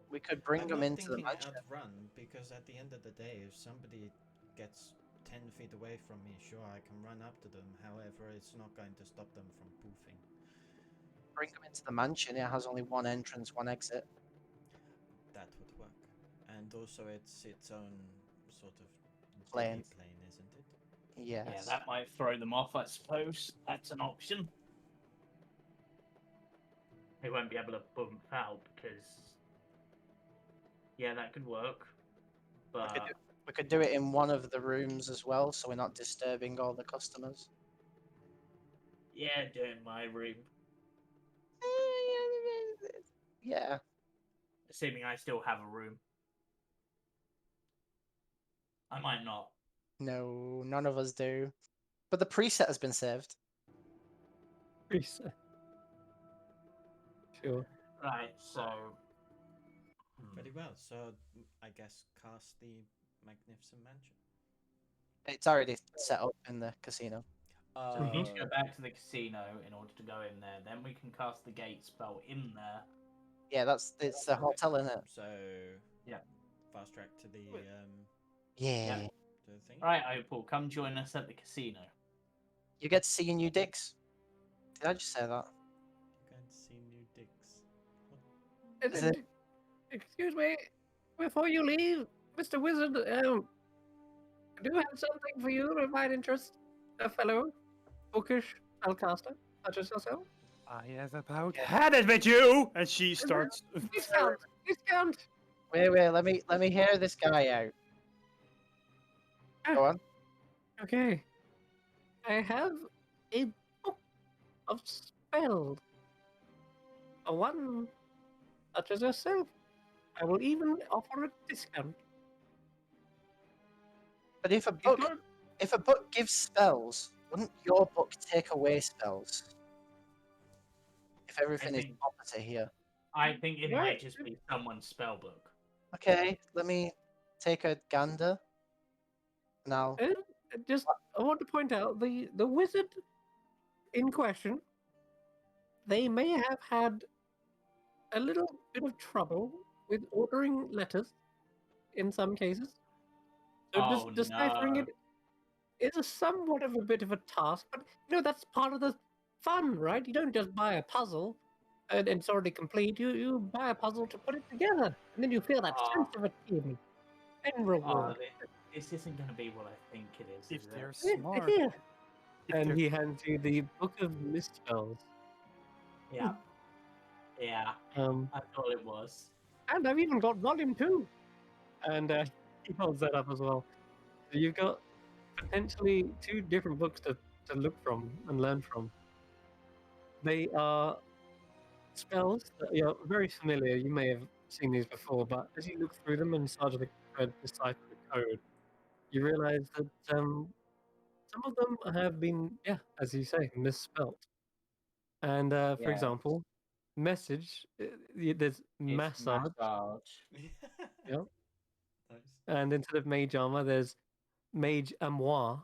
we could bring I'm them not into the thinking mansion. outrun, because at the end of the day, if somebody gets 10 feet away from me, sure, I can run up to them. However, it's not going to stop them from poofing. Bring them into the mansion. It has only one entrance, one exit. That would work. And also, it's its own sort of Plane. day plane, isn't it? Yes. Yeah, that might throw them off, I suppose. That's an option. They won't be able to bump out because. Yeah, that could work. But We could do it in one of the rooms as well, so we're not disturbing all the customers. yeah, do it in my room. Yeah. Assuming I still have a room. I might not. No, none of us do. But the preset has been saved. Reset. Sure. Right, so. Very well. So, I guess cast the Magnificent Mansion. It's already set up in the casino. So we need to go back to the casino in order to go in there. Then we can cast the gate spell in there. Yeah, it's the hotel, isn't it? So, Yeah. fast track to the Yeah. Yeah. to the thing. Right, Opal, come join us at the casino. You get to see your new digs. Did I just say that? You can see new dicks. Is it- Excuse me, before you leave, Mr. Wizard, I do have something for you that might interest a fellow bookish spellcaster such as yourself. I have about had it with you, and she starts. Discount! Discount! Wait, let me hear this guy out. Go on. Okay. I have a book of spells. A one such as yourself. I will even offer a discount. But if a book gives spells, wouldn't your book take away spells? If everything is think- opposite here. I think it Right. might just be someone's spell book. Okay, let me take a gander. Now, And just, I want to point out the wizard in question. They may have had a little bit of trouble with ordering letters in some cases. So Oh, deciphering no. it is a somewhat of a bit of a task, but that's part of the fun, right? You don't just buy a puzzle and it's already complete. You buy a puzzle to put it together, and then you feel that Ah. sense of achievement and reward. This isn't going to be what I think it is If it? they're It smart, is. if And they're he hands you the Book of Misspells. Yeah. Yeah, Um, I thought it was. and I've even got volume 2. And he holds that up as well. So you've got potentially 2 different books to look from and learn from. They are spells that you're very familiar. You may have seen these before, but as you look through them and start to decipher the code, you realize that some of them have been, yeah, as you say, misspelt. And for Yeah. example, message, there's It's massage, massage. yeah, Nice. and instead of mage armor, there's mage armoire,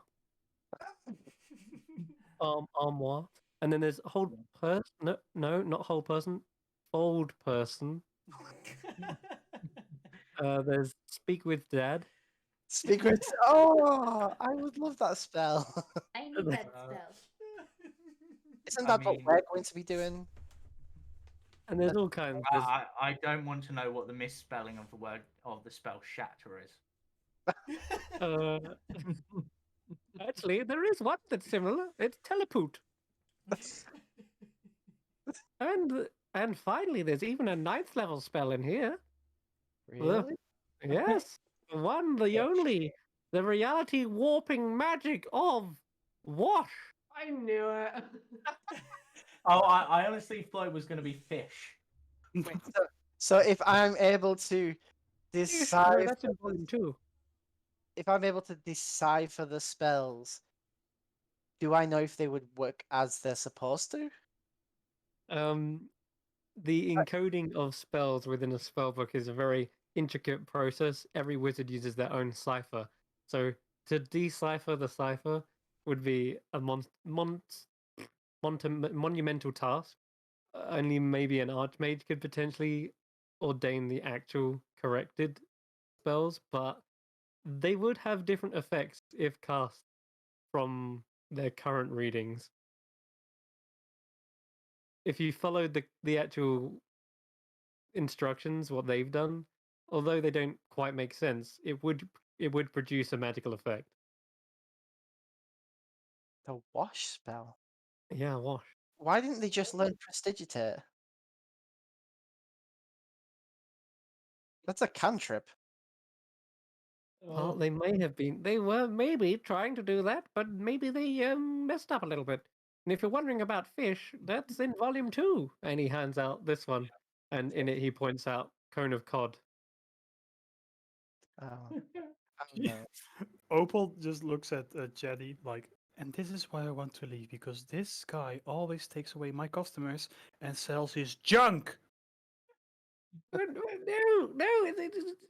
armoire, and then there's whole person. No, not whole person, fold person. There's speak with dad. Speak with. Oh, I would love that spell. I need that Wow. spell. Isn't I that what mean- we're going to be doing? And there's all kinds. There's, I don't want to know what the misspelling of the word of the spell shatter is. uh, actually, there is one that's similar. It's telepoot. And finally, there's even a 9th level spell in here. Really? Yes, the one, the only, the reality warping magic of wash. I knew it. Oh, I honestly thought it was going to be fish. Wait, so if I'm able to No, decipher, that's in volume 2. if I'm able to decipher the spells, do I know if they would work as they're supposed to? The encoding of spells within a spell book is a very intricate process. Every wizard uses their own cipher. So to decipher the cipher would be a monumental task. Only maybe an archmage could potentially ordain the actual corrected spells, but they would have different effects if cast from their current readings. If you followed the actual instructions, what they've done, although they don't quite make sense, it would produce a magical effect. The wash spell. Yeah, wash. Why didn't they just learn prestigitate? That's a cantrip. Well, they may have been. They were maybe trying to do that, but maybe they messed up a little bit. And if you're wondering about fish, that's in volume 2. And he hands out this one, and in it he points out cone of cod. Oh, no. Opal just looks at Jetty like, and this is why I want to leave, because this guy always takes away my customers and sells his junk. No,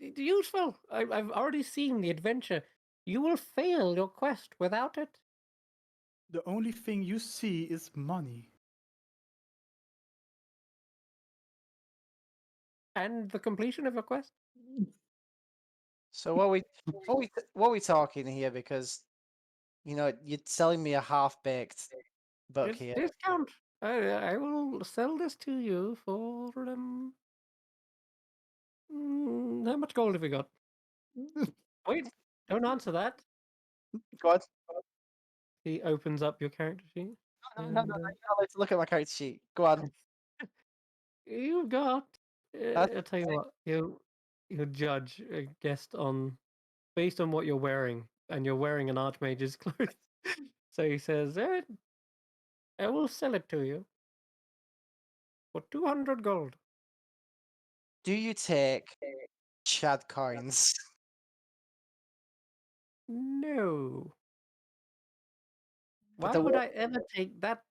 it's useful. I've already seen the adventure. You will fail your quest without it. The only thing you see is money. And the completion of your quest. So what we talking here? Because you're selling me a half baked book It's here. discount. I will sell this to you for how much gold have we got? Wait, don't answer that. Go on. He opens up your character sheet. No, And, you're not allowed to look at my character sheet. Go on. you've got. That's I'll tell you what. He'll judge a guest on based on what you're wearing, and you're wearing an archmage's clothes. So he says, "I will sell it to you for 200 gold." Do you take Chad coins? No. But Why the would wo- I ever take that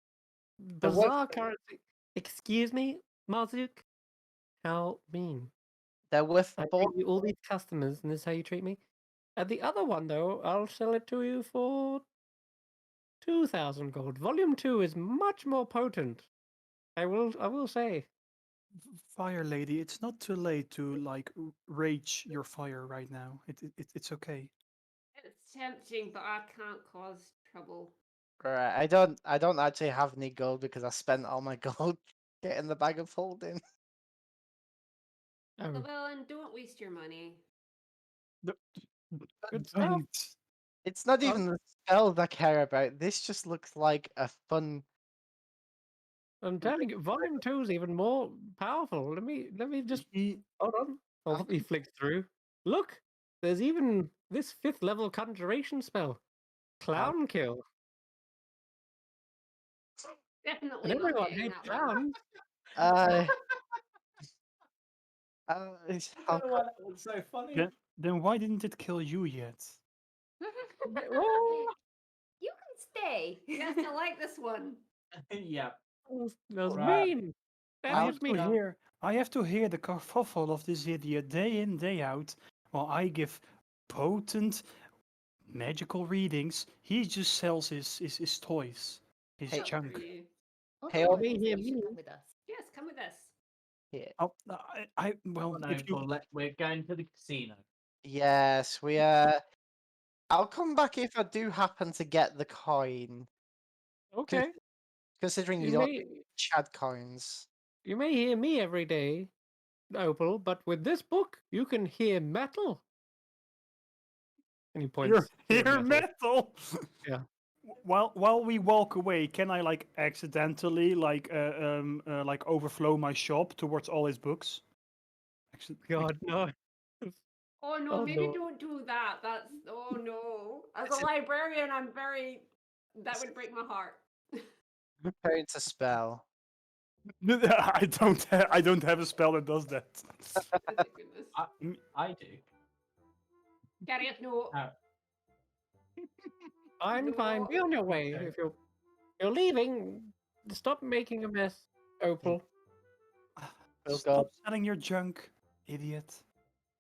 the wo- bizarre currency? Excuse me, Marzuk? How mean. They're worth I four. bring you all these customers, and this is how you treat me? At the other one, though, I'll sell it to you for 2,000 gold. Volume 2 is much more potent. I will say. Fire lady, it's not too late to like rage your fire right now. It's okay. It's tempting, but I can't cause trouble. Right. I don't actually have any gold because I spent all my gold getting the bag of holding. Oh, Llewellyn, don't waste your money. good stuff. Don't. It's not Oh. even the spells I care about. This just looks like a fun. I'm telling you, Volume 2 is even more powerful. Let me just hold on. I'll let me flick through. Look, there's even this 5th level conjuration spell, Clown Kill. Definitely And not everyone getting hates that one. clowns. Uh, how why that was so funny. Then why didn't it kill you yet? Oh, You can stay. Yes, I like this one. Yeah. that was Right. mean. That I was have to mean. hear. I have to hear the kerfuffle of this idiot day in, day out. While I give potent magical readings, he just sells his toys, his Hey. junk. Hey, Although oh, I think hear you should me. come with us. Yes, come with us. yeah. Oh, well, Come on, if you Opal, we're going to the casino. Yes, we I'll come back if I do happen to get the coin. Okay. Considering you You don't may Chad coins. you may hear me every day, Opal, but with this book, you can hear metal. And he points. hear Hear metal. Yeah. While we walk away, can I like accidentally like overflow my shop towards all his books? God no. Oh no, Oh, maybe no. don't do that. That's oh no. As a librarian, I'm very. That would break my heart. Preparing to spell. I don't have a spell that does that. Oh my goodness. I do. Gareth, no. Fine, fine. No. Be on your way. Okay. If you're leaving, stop making a mess, Opal. We'll Stop go. selling your junk, idiot.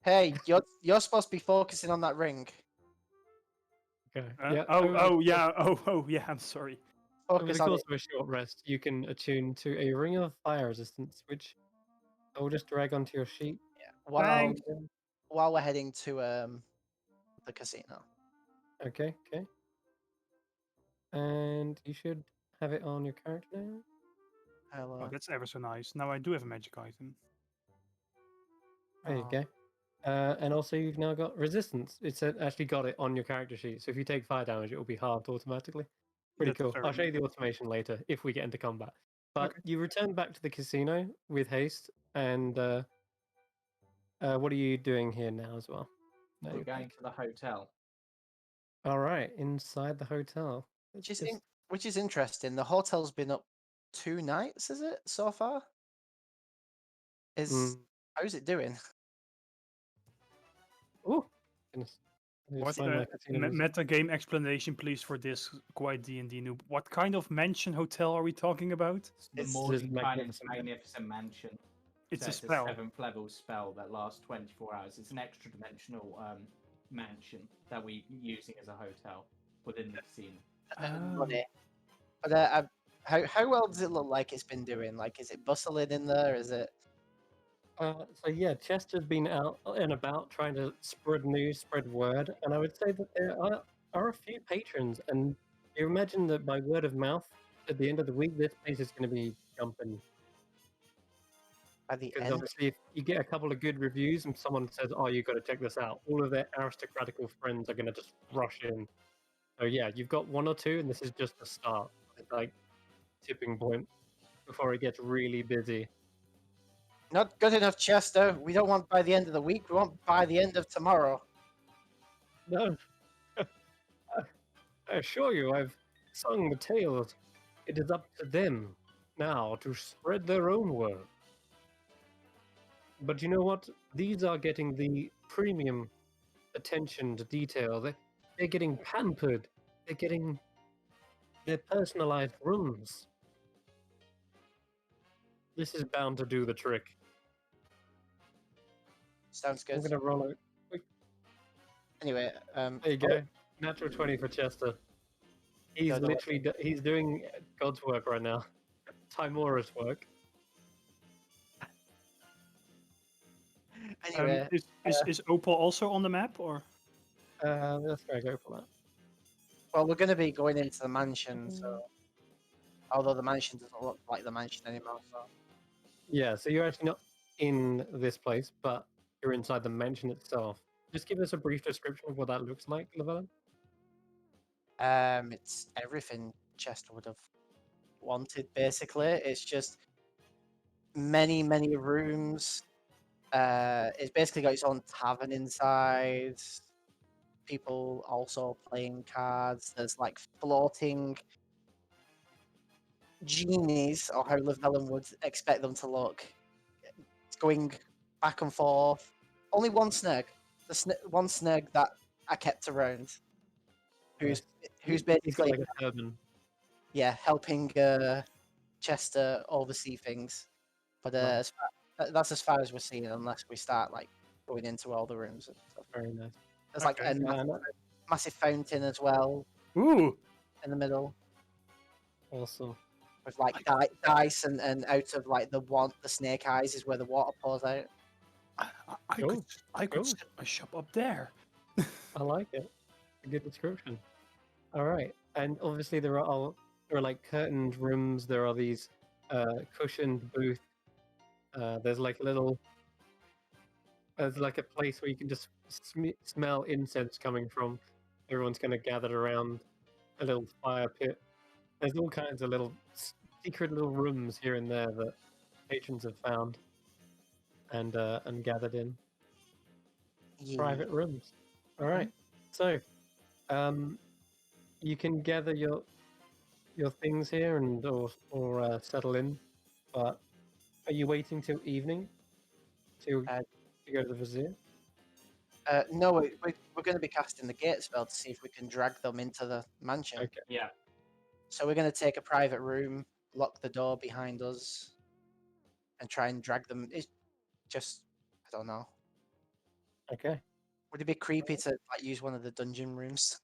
Hey, you're supposed to be focusing on that ring. Okay. Oh, yeah. I'm sorry. Over Focus the on course it. of a short rest, you can attune to a ring of fire resistance, which I will just drag onto your sheet. While Thanks. while we're heading to the casino. Okay, okay. And you should have it on your character now. I'll, Oh, that's ever so nice. Now I do have a magic item. There you Oh, go. And also, you've now got resistance. It's actually got it on your character sheet. So if you take fire damage, it will be halved automatically. Pretty that's cool. very I'll show you the nice. automation later if we get into combat. But Okay. you return back to the casino with haste. And what are you doing here now as well? No, We're you're going back. to the hotel. All right, inside the hotel. Let's just... which is interesting. The hotel's been up 2 nights, is it so far? Mm. How's it doing? Oh, goodness. Let me just What find my casino music. meta game explanation, please, for this quite D&D noob? What kind of mansion hotel are we talking about? It's the It's Morning magnificent. Magnificent Mansion. It's So a spell. 7th level spell that lasts 24 hours. It's an extra dimensional mansion that we're using as a hotel within the casino. Money. But how well does it look like it's been doing? Like, is it bustling in there? Is it? So yeah, Chester's been out and about trying to spread news, spread word, and I would say that there are a few patrons, and you imagine that by word of mouth, at the end of the week, this place is going to be jumping. By the Because end, obviously, if you get a couple of good reviews and someone says, "Oh, you got to check this out," all of their aristocratical friends are going to just rush in. So yeah, you've got one or two, and this is just the start. It's like tipping point before it gets really busy. not good enough, Chester. We don't want by the end of the week. We want by the end of tomorrow. No, I assure you, I've sung the tales. It is up to them now to spread their own word. But you know what? These are getting the premium attention to detail. They're getting pampered. They're getting their personalized rooms. This is bound to do the trick. Sounds I'm good. gonna roll it. Anyway, There you go. Natural 20 for Chester. He's Go to literally he's doing God's work right now. Timora's work. Anyway, Is Opal also on the map, or? That's where I go for that. Well, we're going to be going into the mansion, so although the mansion doesn't look like the mansion anymore, so Yeah, so you're actually not in this place, but you're inside the mansion itself. Just give us a brief description of what that looks like, Llewellyn. it's everything Chester would have wanted. Basically, it's just many rooms. It's basically got its own tavern inside. People also playing cards. There's like floating genies, or how Llewellyn would expect them to look. It's going back and forth. Only one snag. One snag that I kept around. Who's He's got basically like a turban. helping Chester oversee things. But Nice. that's as far as we're seeing, unless we start like going into all the rooms and stuff. Very nice. There's like Okay. a massive fountain as well Ooh, in the middle Awesome. with like dice and out of like the snake eyes is where the water pours out. I Cool. could Cool. set my shop up there. I like it. A good description. All right, and obviously there are like curtained rooms. There are these cushioned booths. There's like there's like a place where you can just smell incense coming from. Everyone's kind of gathered around a little fire pit. There's all kinds of little secret little rooms here and there that patrons have found and gathered in. Yeah. Private rooms. All right, so you can gather your things here and or settle in. But are you waiting till evening to Uh, to go to the vizier? No, we're going to be casting the gate spell to see if we can drag them into the mansion. Okay. Yeah. So we're going to take a private room, lock the door behind us, and try and drag them. It's just, I don't know. Okay. Would it be creepy to like use one of the dungeon rooms?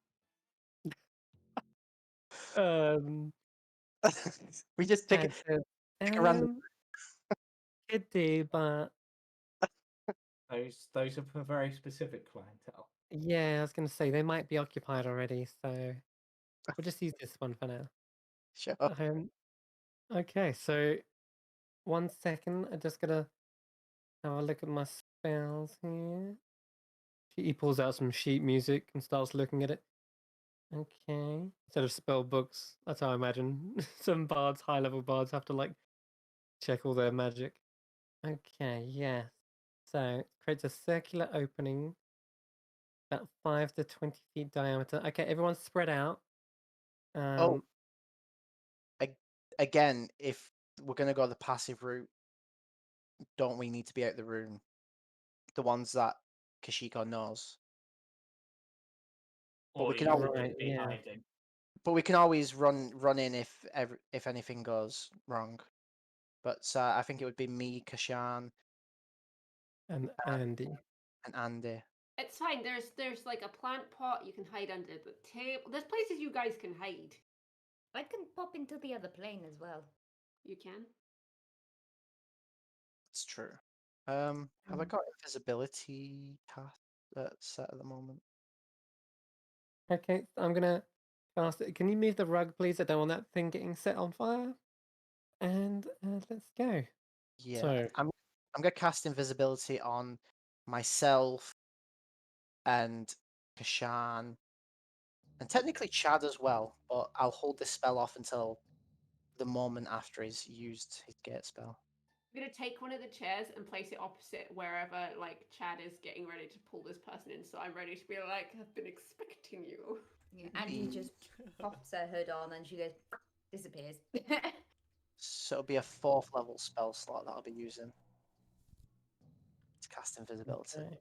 We just pick a random. Could do, but Those are for very specific clientele. yeah, I was gonna say they might be occupied already, so we'll just use this one for now. Sure. Okay, so 1 second, I just gotta have a look at my spells here. He pulls out some sheet music and starts looking at it. Okay. Instead of spell books, that's how I imagine some bards, high level bards, have to like check all their magic. Okay, yes. So it creates a circular opening about 5 to 20 feet diameter. Okay, everyone's spread out. Oh, again, if we're going to go the passive route, don't we need to be out the room? The ones that Kashiko knows. But we Or can you always, could Right, be yeah. hiding. but we can always run in if anything goes wrong. But I think it would be me, Kashan, And Andy. and Andy. It's fine. There's like a plant pot you can hide under the table. There's places you guys can hide. I can pop into the other plane as well. You can. It's true. Have I got invisibility set at the moment? Okay, I'm gonna cast it. Can you move the rug, please? I don't want that thing getting set on fire. And let's go. Yeah, So, I'm gonna cast invisibility on myself and Kashan, and technically Chad as well. But I'll hold this spell off until the moment after he's used his gate spell. I'm gonna take one of the chairs and place it opposite wherever like Chad is getting ready to pull this person in. So I'm ready to be like, I've been expecting you. Yeah, Andy just pops her hood on and she goes disappears. So it'll be a 4th level spell slot that I'll be using to cast invisibility. okay.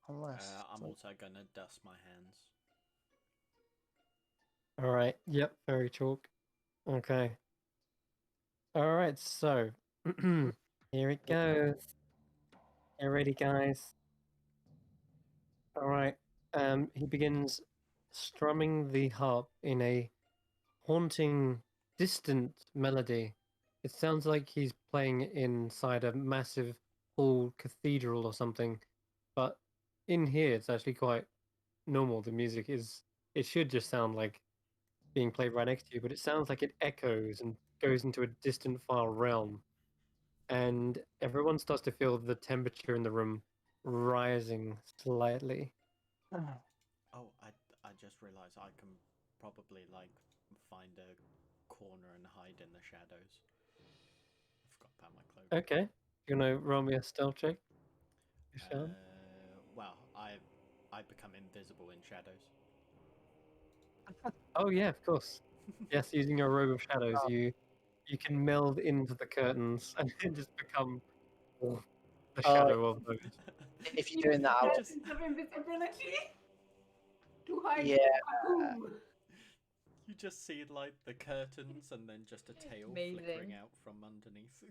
Unless I'm also gonna dust my hands. All right. Yep. Very chalk. Okay. All right. So here it goes. Get ready, guys. All right. He begins strumming the harp in a haunting, distant melody. It sounds like he's playing inside a massive hall cathedral or something, but in here it's actually quite normal. The music is it should just sound like being played right next to you, but it sounds like it echoes and goes into a distant far realm. And everyone starts to feel the temperature in the room rising slightly. Oh, I just realized I can probably like find a corner and hide in the shadows. I forgot about my cloak. Okay, you wanna roll me a stealth check? Sean? Well, I become invisible in shadows. Oh yeah, of course. Yes, using your robe of shadows, Oh. you can meld into the curtains and then just become the Oh, shadow of those. if you're doing that, I would, Just- Essence of invisibility. To hide Yeah. from whom? You just see like the curtains and then just a tail flickering Amazing. out from underneath.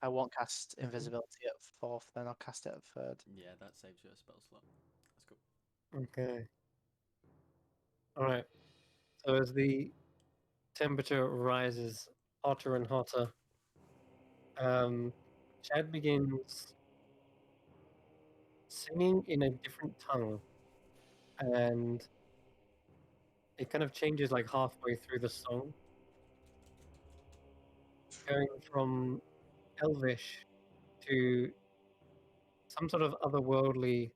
I won't cast invisibility at fourth, then I'll cast it at third. Yeah, that saves you a spell slot. That's cool. Okay. All right. So as the temperature rises hotter and hotter, Chad begins singing in a different tongue, and it kind of changes like halfway through the song, going from Elvish to some sort of otherworldly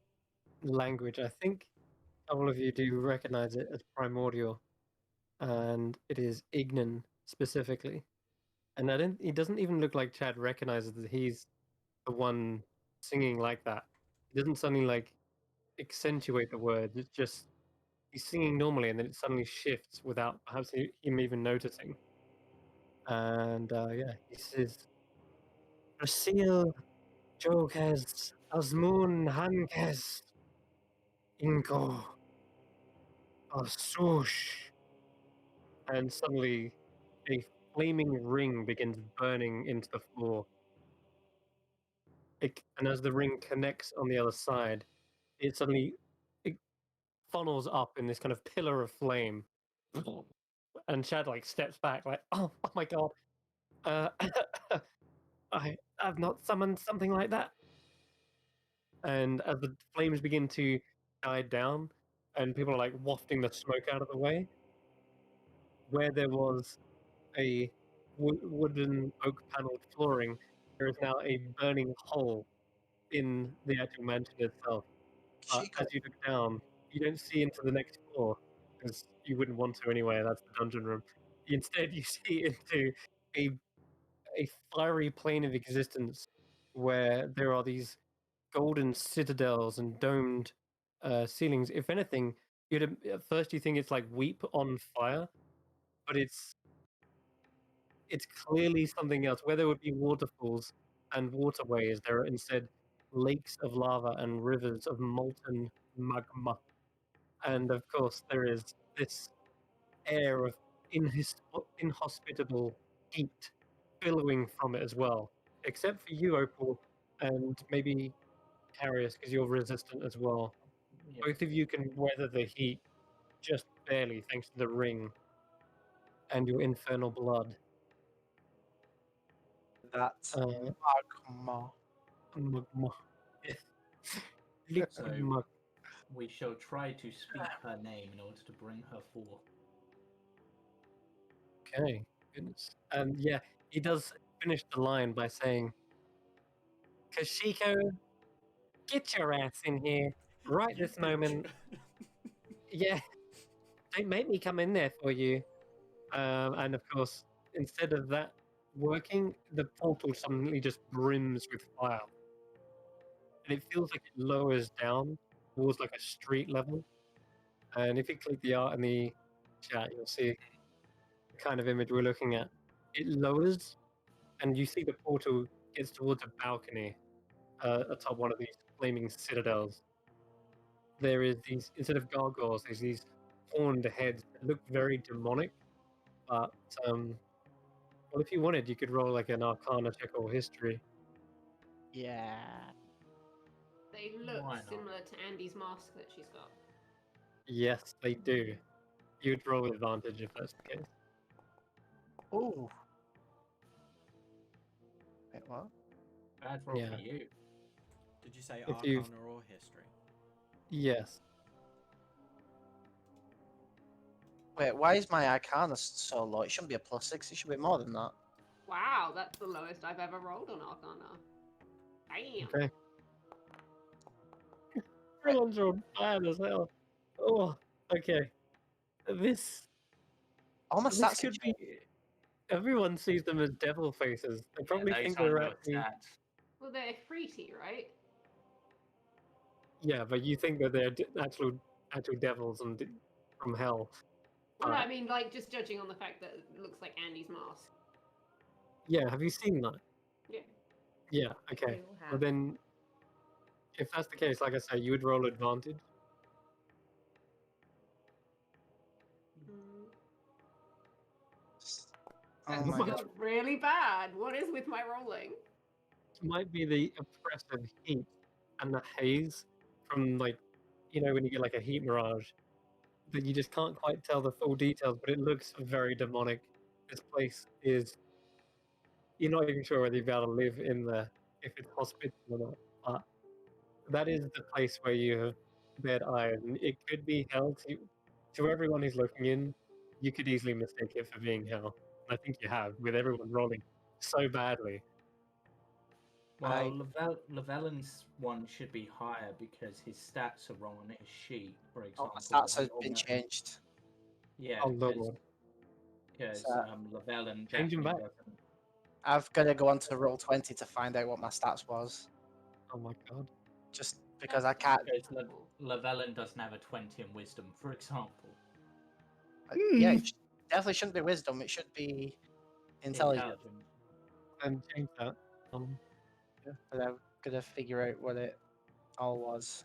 language. I think a couple of you do recognize it as primordial, and it is Ignan specifically. And I don't. He doesn't even look like Chad recognizes that he's the one singing like that. He doesn't suddenly like accentuate the words. It's just he's singing normally, and then it suddenly shifts without perhaps him even noticing. And yeah, he says, "Rasil Jokes Asmun Hankes Inko Asush," and suddenly a flaming ring begins burning into the floor. And as the ring connects on the other side, it suddenly it funnels up in this kind of pillar of flame. And Chad like steps back, like, oh my god, uh, I've not summoned something like that. And as the flames begin to die down, and people are like wafting the smoke out of the way, where there was a wooden oak paneled flooring, there is now a burning hole in the actual mansion itself. But Chico, as you look down, you don't see into the next floor because you wouldn't want to anyway. That's the dungeon room. Instead, you see into a a fiery plane of existence where there are these golden citadels and domed ceilings. If anything, at first you think it's like Weep on fire, but it's clearly something else. Where there would be waterfalls and waterways, there are instead lakes of lava and rivers of molten magma. And of course, there is this air of inhospitable heat billowing from it as well. Except for you, Opal, and maybe Carius, because you're resistant as well. Yeah. Both of you can weather the heat just barely thanks to the ring and your infernal blood. that's Uh, magma. magma. Liquid So magma. we shall try to speak her name in order to bring her forth. Okay, goodness. And yeah, he does finish the line by saying, Kashiko, get your ass in here right You this moment. bitch. Yeah, don't make me come in there for you. And of course, instead of that working, the portal suddenly just brims with fire. And it feels like it lowers down towards like a street level. And if you click the art in the chat, you'll see the kind of image we're looking at. It lowers, and you see the portal gets towards a balcony atop one of these flaming citadels. There is these, instead of gargoyles, there's these horned heads that look very demonic. But, well, if you wanted, you could roll like an Arcana check or history. Yeah. They look Why not? similar to Andy's mask that she's got. Yes, they do. You'd roll with advantage if that's the case. Ooh. Wait, what? Bad roll Yeah. for you. Did you say If you've- Arcana or History? Yes. Wait, why is my Arcana so low? It shouldn't be a +6. It should be more than that. Wow, that's the lowest I've ever rolled on Arcana. Damn. Okay. Everyone's on bad as hell. Oh, okay. This All my this stats. could be. Everyone sees them as devil faces. They probably those think aren't they're your actually. stats. Well, they're fruity, right? Yeah, but you think that they're actual devils and from hell. Well, no, Uh, I mean, like, just judging on the fact that it looks like Andy's mask. Yeah, have you seen that? Yeah. Yeah. Okay. We all Well have. then, if that's the case, like I say, you would roll advantage. Mm. Oh That my Much- god. feels really bad. What is with my rolling? Might be the oppressive heat and the haze from like, when you get like a heat mirage, that you just can't quite tell the full details, but it looks very demonic. This place is. You're not even sure whether you'll be able to live in there if it's hospitable or not. But that is the place where you have bad eye, and it could be hell to everyone who's looking in. You could easily mistake it for being hell. And I think you have, with everyone rolling so badly. Well, Llewellyn's one should be higher because his stats are wrong on his sheet, for Oh, example. my stats have and been all that. changed. Yeah, Oh lord, because So- Llewellyn Change 'em definitely back. doesn't. I've got to go on to Roll20 to find out what my stats was. oh my god. Just because I can't. Because Llewellyn doesn't have a 20 in wisdom, for example. Yeah, it definitely shouldn't be wisdom. It should be intelligence. And change that. But I've got to figure out what it all was.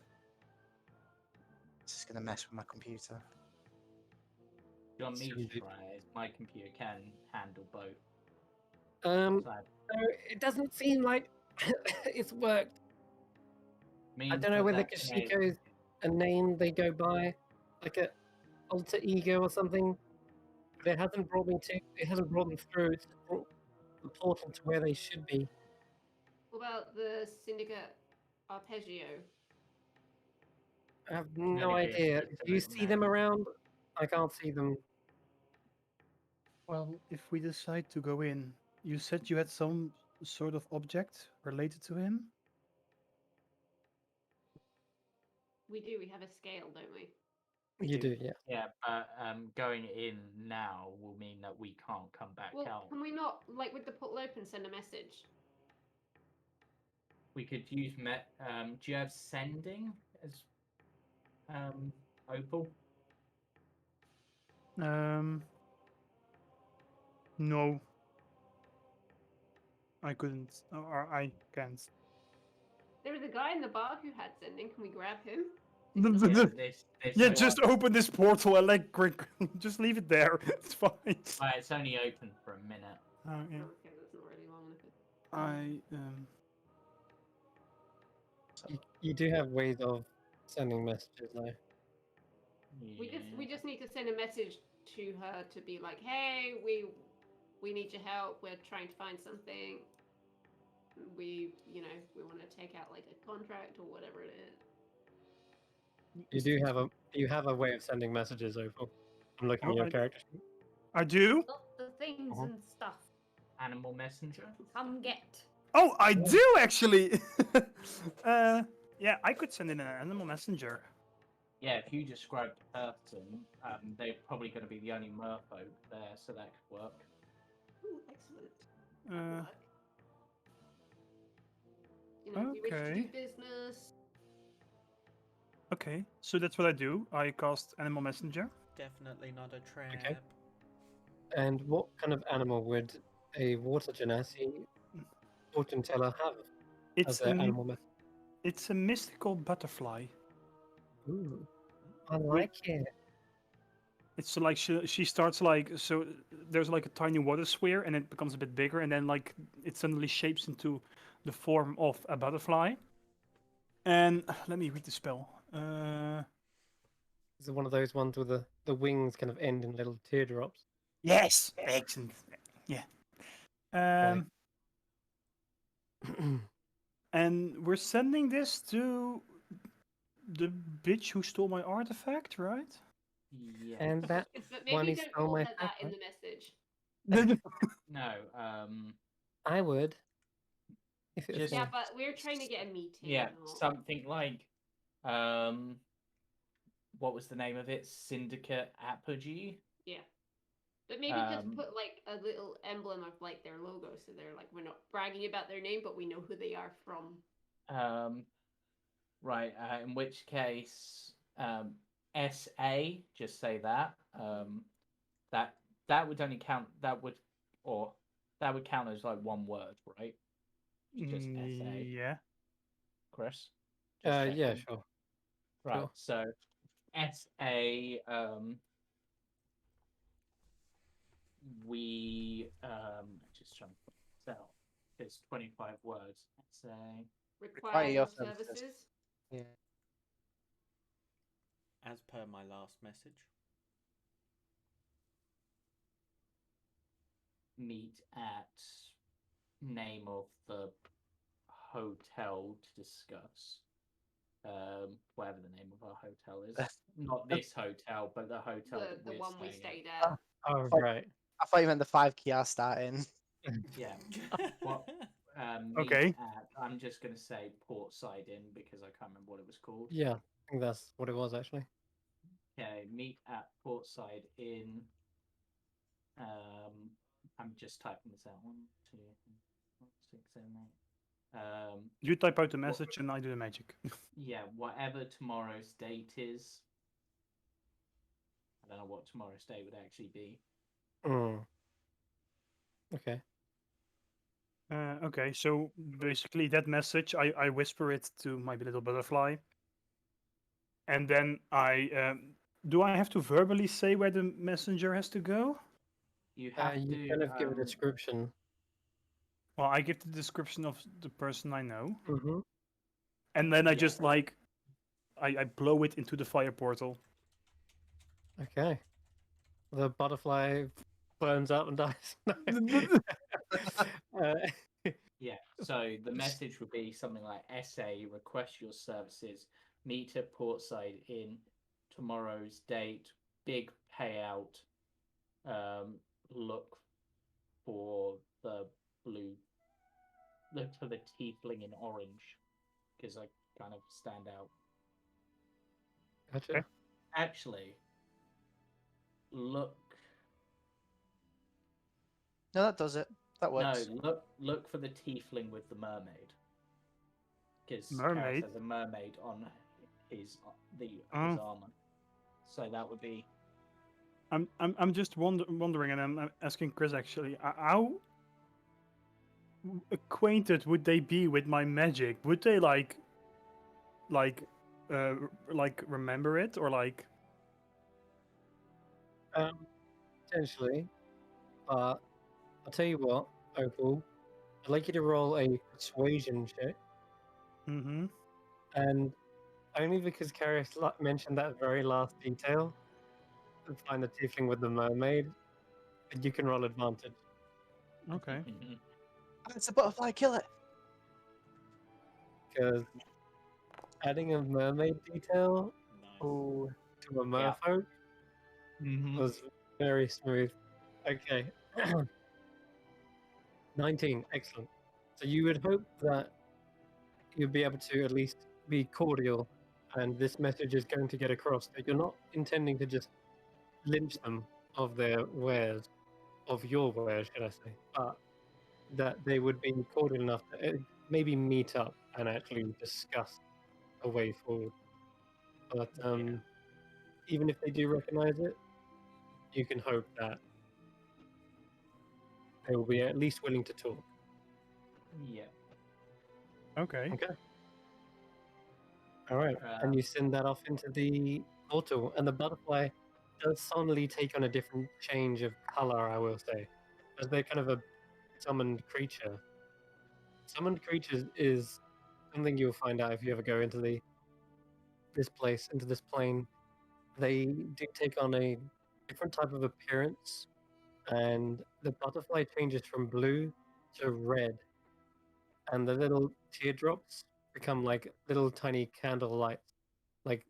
This is going to mess with my computer. You want me Shouldn't to be. try it? My computer can handle both. So So it doesn't seem like it's worked. I don't know whether Kashiko's a name they go by, like a alter ego or something. But it hasn't brought me to. It hasn't brought them through. It's brought the portal to where they should be. What about the Syndicate Arpeggio? I have no Communicate idea. with Do you them see them now. around? I can't see them. Well, if we decide to go in, you said you had some sort of object related to him? We do. We have a scale, don't we? You do, yeah. Yeah, but going in now will mean that we can't come back Well, out. can we not, like, with the portal open, send a message? We could use do you have sending as Opal? No. I couldn't, or I can't. There was a guy in the bar who had sending. Can we grab him? Yeah, this Yeah, only- just open this portal and like just leave it there. It's fine. it's only open for a minute. Yeah. Okay, that's not really long enough. You do have ways of sending messages though. We just need to send a message to her to be like, hey, we need your help. We're trying to find something. We want to take out like a contract or whatever it is. You have a way of sending messages, Opal. I'm looking at Oh, your character sheet. I do? Got the things Uh-huh. and stuff. Animal messenger. Come get. Oh, I do actually. Yeah, I could send in an animal messenger. Yeah, if you describe the person, they're probably going to be the only merfolk there, so that could work. Ooh, excellent. Uh, We wish to okay. do business. Okay, so that's what I do. I cast animal messenger. Definitely not a trap. And what kind of animal would a water genasi fortune teller have It's as their animal message? it's a mystical butterfly. Ooh, I like it. It's like she starts like, so there's like a tiny water sphere and it becomes a bit bigger and then like it suddenly shapes into the form of a butterfly. And let me read the spell. Is it one of those ones where the wings kind of end in little teardrops? Yes, excellent. Yeah. And we're sending this to the bitch who stole my artifact, right? Yeah. And that But one maybe is don't still call my her that in right? the message. No. I would. If it was Just Yeah, me. but we're trying to get a meeting. yeah, not- something like what was the name of it? Syndicate Apogee. Yeah. But maybe just Um, put like a little emblem of like their logo, so they're like we're not bragging about their name, but we know who they are from. Right. In which case, SA. Just say that. That that would only count. That would count as like one word, right? Just SA. Yeah. Chris. Just Yeah, checking. sure. Right. Sure. So SA. We just trying to put this out. It's 25 words. SA. Require your services. services. Yeah. As per my last message. Meet at name of the hotel to discuss. Whatever the name of our hotel is. Not this hotel, but the hotel that The we're one we staying stayed at. at. Oh, Fuck. right. I thought you meant the 5 key are starting. Yeah. What? Meet Okay. at. I'm just gonna say Portside Inn because I can't remember what it was called. Yeah, I think that's what it was actually. Okay. Meet at Portside Inn. I'm just typing this out. 1, 2, 3, 4, 6, 7, 8. You type out the message and I do the magic. Yeah, whatever tomorrow's date is. I don't know what tomorrow's date would actually be. Okay. Okay, so basically that message, I whisper it to my little butterfly. And then do I have to verbally say where the messenger has to go? You have You to. kind of give a description. Well, I give the description of the person I know. Mm-hmm. And then I Yeah. just I blow it into the fire portal. Okay. The butterfly burns up and dies. uh, Yeah. So the message would be something like SA, request your services, meet at Portside Inn, tomorrow's date, big payout, look for the blue, look for the tiefling in orange, because I kind of stand out. gotcha. Okay. Actually, look. No, that does it. That works. No, look for the tiefling with the mermaid. Because Mermaid? Karis has a mermaid on his Oh. armor. So that would be. I'm just wondering, and I'm asking Chris actually, how acquainted would they be with my magic? Would they like remember it or like? Potentially. But I'll tell you what, Opal. I'd like you to roll a persuasion check, Mm-hmm. and only because Karis mentioned that very last detail, to find the tiefling with the mermaid, and you can roll advantage. Okay. It's a butterfly, kill it! Because adding a mermaid detail Nice. to a Yeah. merfolk Mm-hmm. was very smooth. Okay. 19, excellent. So you would hope that you'd be able to at least be cordial, and this message is going to get across that you're not intending to just lynch them of their wares, of your wares, should I say, but that they would be cordial enough to maybe meet up and actually discuss a way forward. But even if they do recognize it, you can hope that they will be at least willing to talk. Yeah. Okay. Okay. All right. And you send that off into the portal, and the butterfly does suddenly take on a different change of color, I will say, as they're kind of a summoned creature. Summoned creatures is something you'll find out if you ever go into this place, into this plane. They do take on a different type of appearance, and the butterfly changes from blue to red, and the little teardrops become like little tiny candle lights, like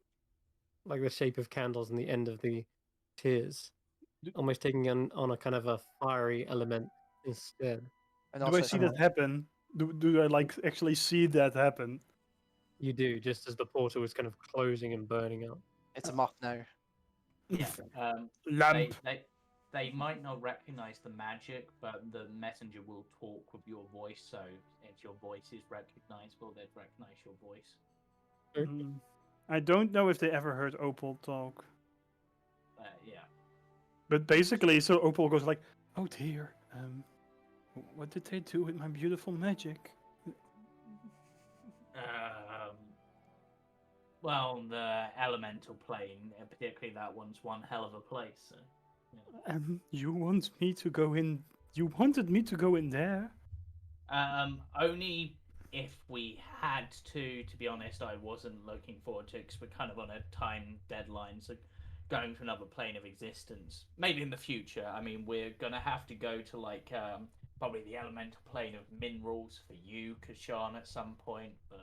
the shape of candles in the end of the tears, almost taking on a kind of a fiery element instead. And Do also I it's see a that happen? Do I like actually see that happen? You do, just as the portal is kind of closing and burning out. it's a moth now. Yeah. Lamp. They might not recognize the magic, but the messenger will talk with your voice. So if your voice is recognizable, they'd recognize your voice. Mm. I don't know if they ever heard Opal talk. Yeah. But basically, so Opal goes like, "Oh dear, what did they do with my beautiful magic?" Well, the elemental plane, particularly that one's one hell of a place. So, yeah. You want me to go in? You wanted me to go in there? Only if we had to. To be honest, I wasn't looking forward to it because we're kind of on a time deadline. So going to another plane of existence, maybe in the future. I mean, we're gonna have to go to like probably the elemental plane of minerals for you, Kashan, at some point. But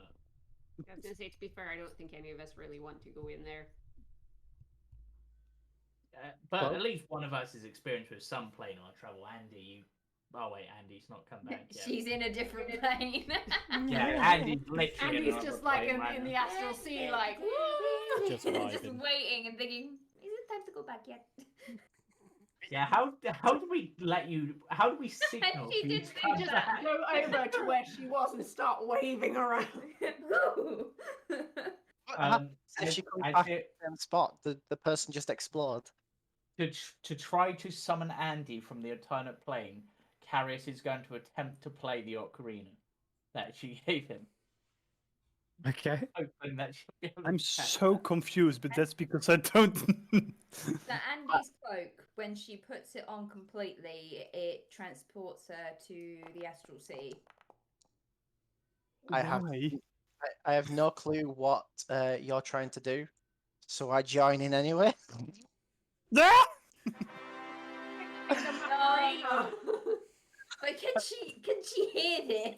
I was gonna say, to be fair, I don't think any of us really want to go in there. but Well- at least one of us is experienced with some planar travel. Andy, you. Oh wait, Andy's not come back yet. She's in a different plane. Yeah, Andy's literally. And in he's another just like plane right in now. the astral sea, like Just just vibing. waiting and thinking, is it time to go back yet? Yeah, how do we let you? How do we signal? She for you did to say come just back? go over to where she was and start waving around. Ooh. What happens if as- she comes as back it- at the same spot? The person just explored. to try to summon Andy from the alternate plane, Carius is going to attempt to play the ocarina that she gave him, Okay. hoping that she'll be able to I'm catch so that. confused, but that's because I don't. So Andy's cloak, when she puts it on completely, it transports her to the astral sea. I have Why? I have no clue what you're trying to do, so I join in anyway. Ah! No. But can she hear this?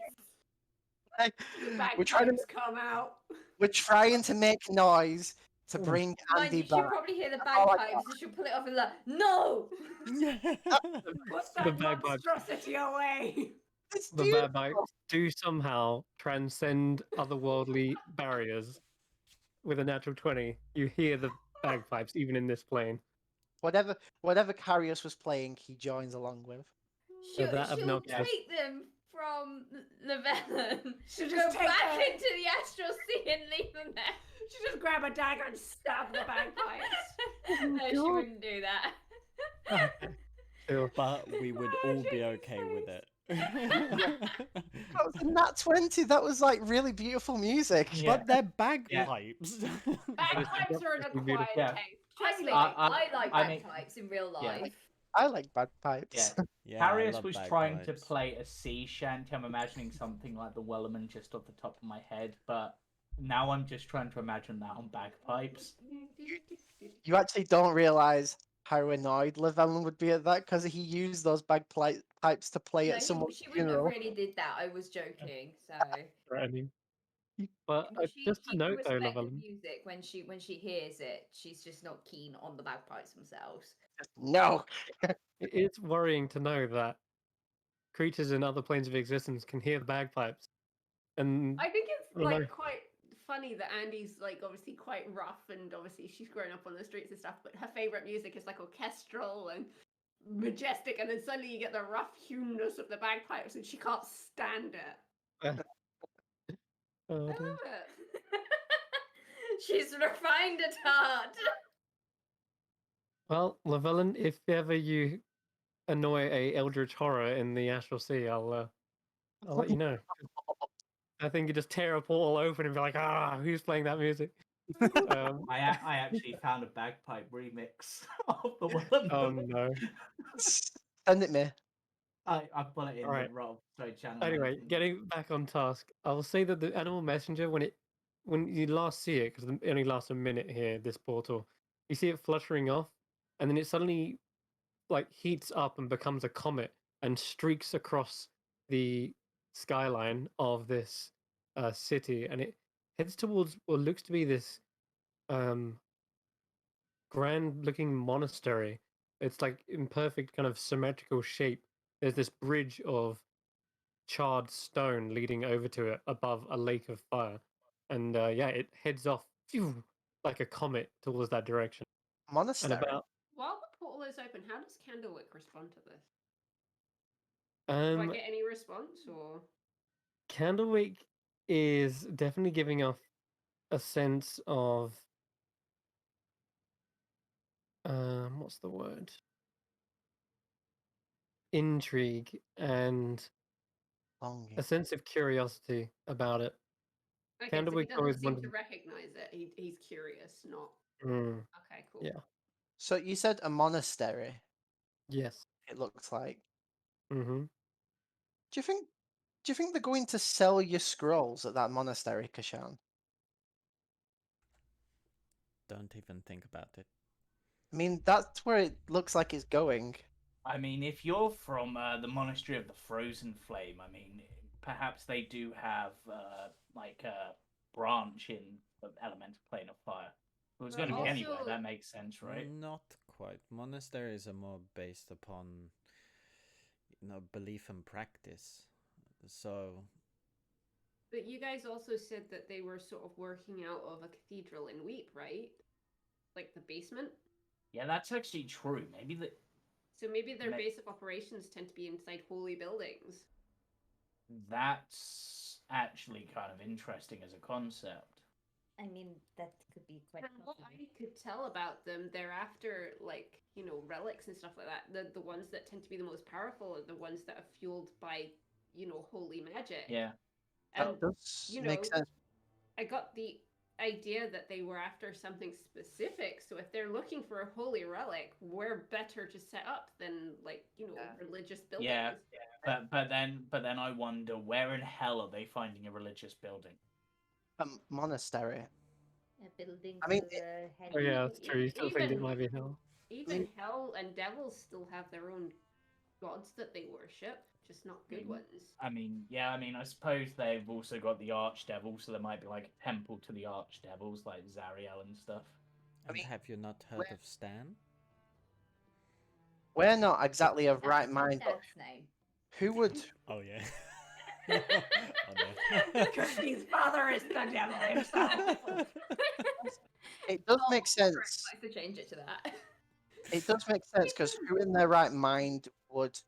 We're trying to Bagpipes come out. we're trying to make noise to bring Mind Andy you, she'll back. probably hear the all I bagpipes and she'll pull it off and like, no! Put that bagpipes. monstrosity away. It's The beautiful. bagpipes do somehow transcend otherworldly barriers. With a natural 20, you hear the bagpipes even in this plane. Whatever Carius was playing, he joins along with. So that She'll obnoxious- take them from Llewellyn, She'll go just take back her- into the astral sea and leave them there. She just grab a dagger and stab the bagpipes. No, she wouldn't do that. Still, But we would all be okay with it. That was a nat 20. That was like really beautiful music. Yeah. But they're bagpipes. Bagpipes are an acquired beautiful. Yeah. taste. Trust me, I- I like I mean- bagpipes in real Yeah. life. I like bagpipes. Yeah. Yeah, I Carius love was trying to bagpipes. play a sea shanty. I'm imagining something like the Wellerman just off the top of my head, but now I'm just trying to imagine that on bagpipes. You actually don't realize how annoyed Llewellyn would be at that because he used those bagpipes to play No, at someone's she wouldn't have funeral. really did that. I was joking. So threatening. But she, just she to can note though, respect the Llewellyn, music when she hears it. She's just not keen on the bagpipes themselves. No. it's worrying to know that creatures in other planes of existence can hear the bagpipes. And I think it's I don't know. like quite funny that Andy's like obviously quite rough and obviously she's grown up on the streets and stuff, but her favorite music is like orchestral and majestic, and then suddenly you get the rough hewness of the bagpipes and she can't stand it. Oh, I dear. love it. She's refined at heart. Well, Llewellyn, if ever you annoy a eldritch horror in the astral sea, I'll let you know. I think you just tear a portal open and be like, who's playing that music? I actually found a bagpipe remix of the Wellerman. Oh no. Send it me. I've put it in Alright. the roll. So channel. Anyway, mentioned. getting back on task, I'll say that the animal messenger, when you last see it, because it only lasts a minute here, this portal, you see it fluttering off, and then it suddenly like heats up and becomes a comet and streaks across the skyline of this city, and it heads towards what looks to be this um, grand-looking monastery. It's like in perfect kind of symmetrical shape. There's this bridge of charred stone leading over to it above a lake of fire, and yeah, it heads off like a comet towards that direction. And Monastery. about While the portal is open, how does Candlewick respond to this? Do I um, get any response or? Candlewick is definitely giving off a sense of what's the word? Intrigue and Longing. a sense of curiosity about it. Okay, so he Candlewick doesn't always seem to wanted. recognize it. He's curious, not. Mm, Okay, cool. yeah. So you said a monastery. Yes. It looks like. Mm-hmm. Do you think? Do you think they're going to sell your scrolls at that monastery, Kashan? Don't even think about it. I mean, that's where it looks like it's going. I mean, if you're from the Monastery of the Frozen Flame, I mean, perhaps they do have like a branch in the elemental plane of fire. If it was Well, going to be anywhere, also- that makes sense, right? Not quite. Monasteries are more based upon, belief and practice. So But you guys also said that they were sort of working out of a cathedral in Weep, right? Like the basement. Yeah, that's actually true. Maybe the So maybe their Ma- base of operations tend to be inside holy buildings. that's actually kind of interesting as a concept. I mean, that could be quite From what possible. I could tell about them, they're after like, relics and stuff like that. The ones that tend to be the most powerful are the ones that are fueled by, holy magic. Yeah. And That does you make know, sense. I got the idea that they were after something specific. So if they're looking for a holy relic, where better to set up than like, religious buildings? Yeah. But then I wonder, where in hell are they finding a religious building? A monastery. A building I mean, for Oh head- yeah, that's true. You still think it Even- might be hell? Even hell and devils still have their own gods that they worship, just not good ones. I mean, I suppose they've also got the Archdevil, so there might be like a temple to the Archdevils, like Zariel and stuff. And mean, have you not heard where- of Stan? We're not exactly of right That's mind, but Stan's name. who would? Oh yeah. Oh, no. Kirsty's father is the devil himself. It does Oh, make sense. I'd like to change it to that. It does make sense because who in their right mind would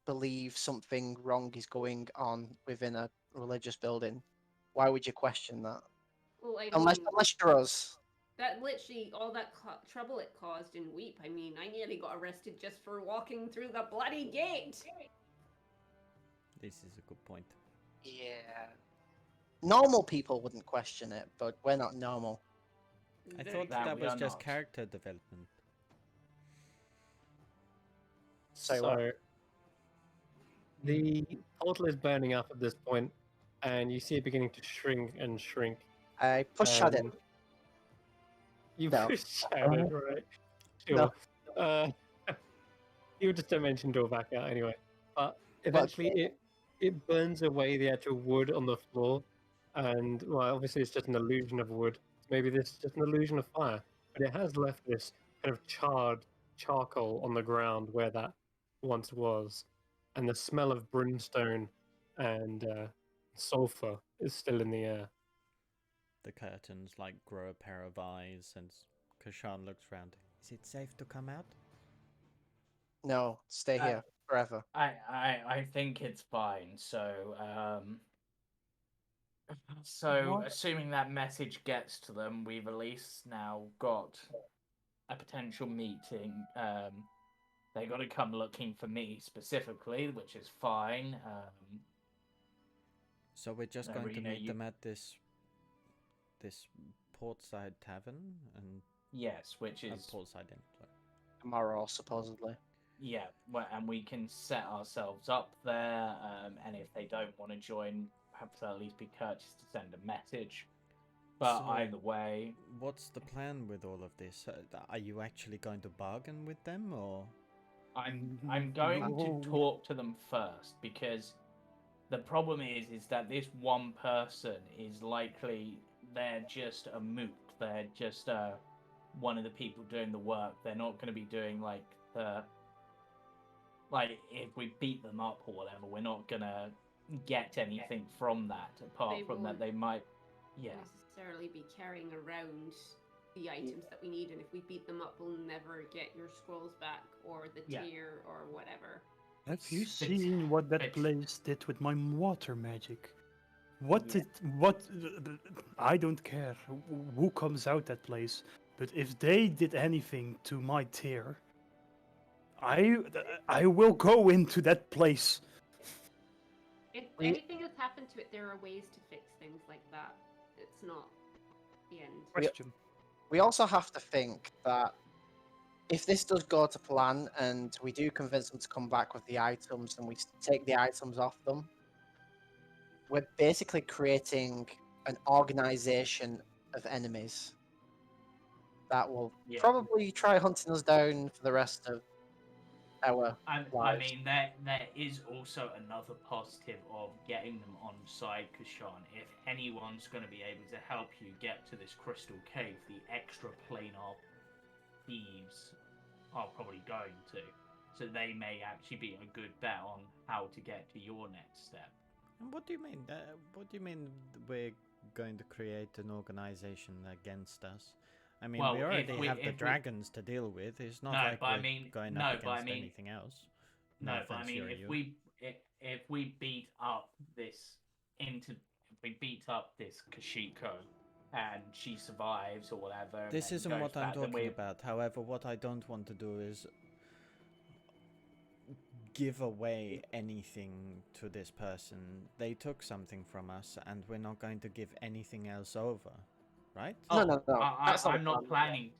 believe something wrong is going on within a religious building? Why would you question that? Well, I Unless, mean, unless you're us. that literally all that trouble it caused in Weep. I mean, I nearly got arrested just for walking through the bloody gate. This is a good point. Yeah. Normal people wouldn't question it, but we're not normal. I Very thought That that we was are just not. character development. Say what? So the portal is burning up at this point, and you see it beginning to shrink and shrink. I push at it. and You No. push at it, right? Sure. No. You just dimension door back out anyway. But eventually it burns away the actual wood on the floor, and well, obviously it's just an illusion of wood. Maybe this is just an illusion of fire, but it has left this kind of charred charcoal on the ground where that once was, and the smell of brimstone and sulfur is still in the air. The curtains grow a pair of eyes, and Kashan looks round. Is it safe to come out? No, stay here forever. I think it's fine. So What? assuming that message gets to them, we've at least now got a potential meeting. They got to come looking for me specifically, which is fine. So we're just No, going to Rena, meet you- them at this portside tavern and yes, which is portside inn. Sorry. Tomorrow, supposedly. yeah, and we can set ourselves up there. And if they don't want to join, have to at least be courteous to send a message. But So- either way, What's the plan with all of this? Are you actually going to bargain with them, or? I'm going to talk to them first because The problem is that this one person is likely they're just a moot. They're just one of the people doing the work. They're not going to be doing if we beat them up or whatever, we're not going to get anything from that. Apart They from that, won't they might, necessarily be carrying around the items that we need, and if we beat them up, we'll never get your scrolls back or the tier or whatever. Have you seen what that place did with my water magic? I don't care who comes out that place, but if they did anything to my tier, I will go into that place. If anything has happened to it, there are ways to fix things like that. It's not the end. Question. We also have to think that if this does go to plan and we do convince them to come back with the items and we take the items off them, we're basically creating an organization of enemies that will probably try hunting us down for the rest of our I lives. mean, there is also another positive of getting them on side, Kashan. If anyone's going to be able to help you get to this crystal cave, the extra planar thieves are probably going to. So they may actually be a good bet on how to get to your next step. And what do you mean? What do you mean we're going to create an organization against us? I mean, we already have the dragons to deal with. It's not like we're going up against anything else. If we beat up this Kashiko and she survives or whatever. This isn't what I'm talking about. However, what I don't want to do is give away anything to this person. They took something from us, and we're not going to give anything else over, right? No. I'm not planning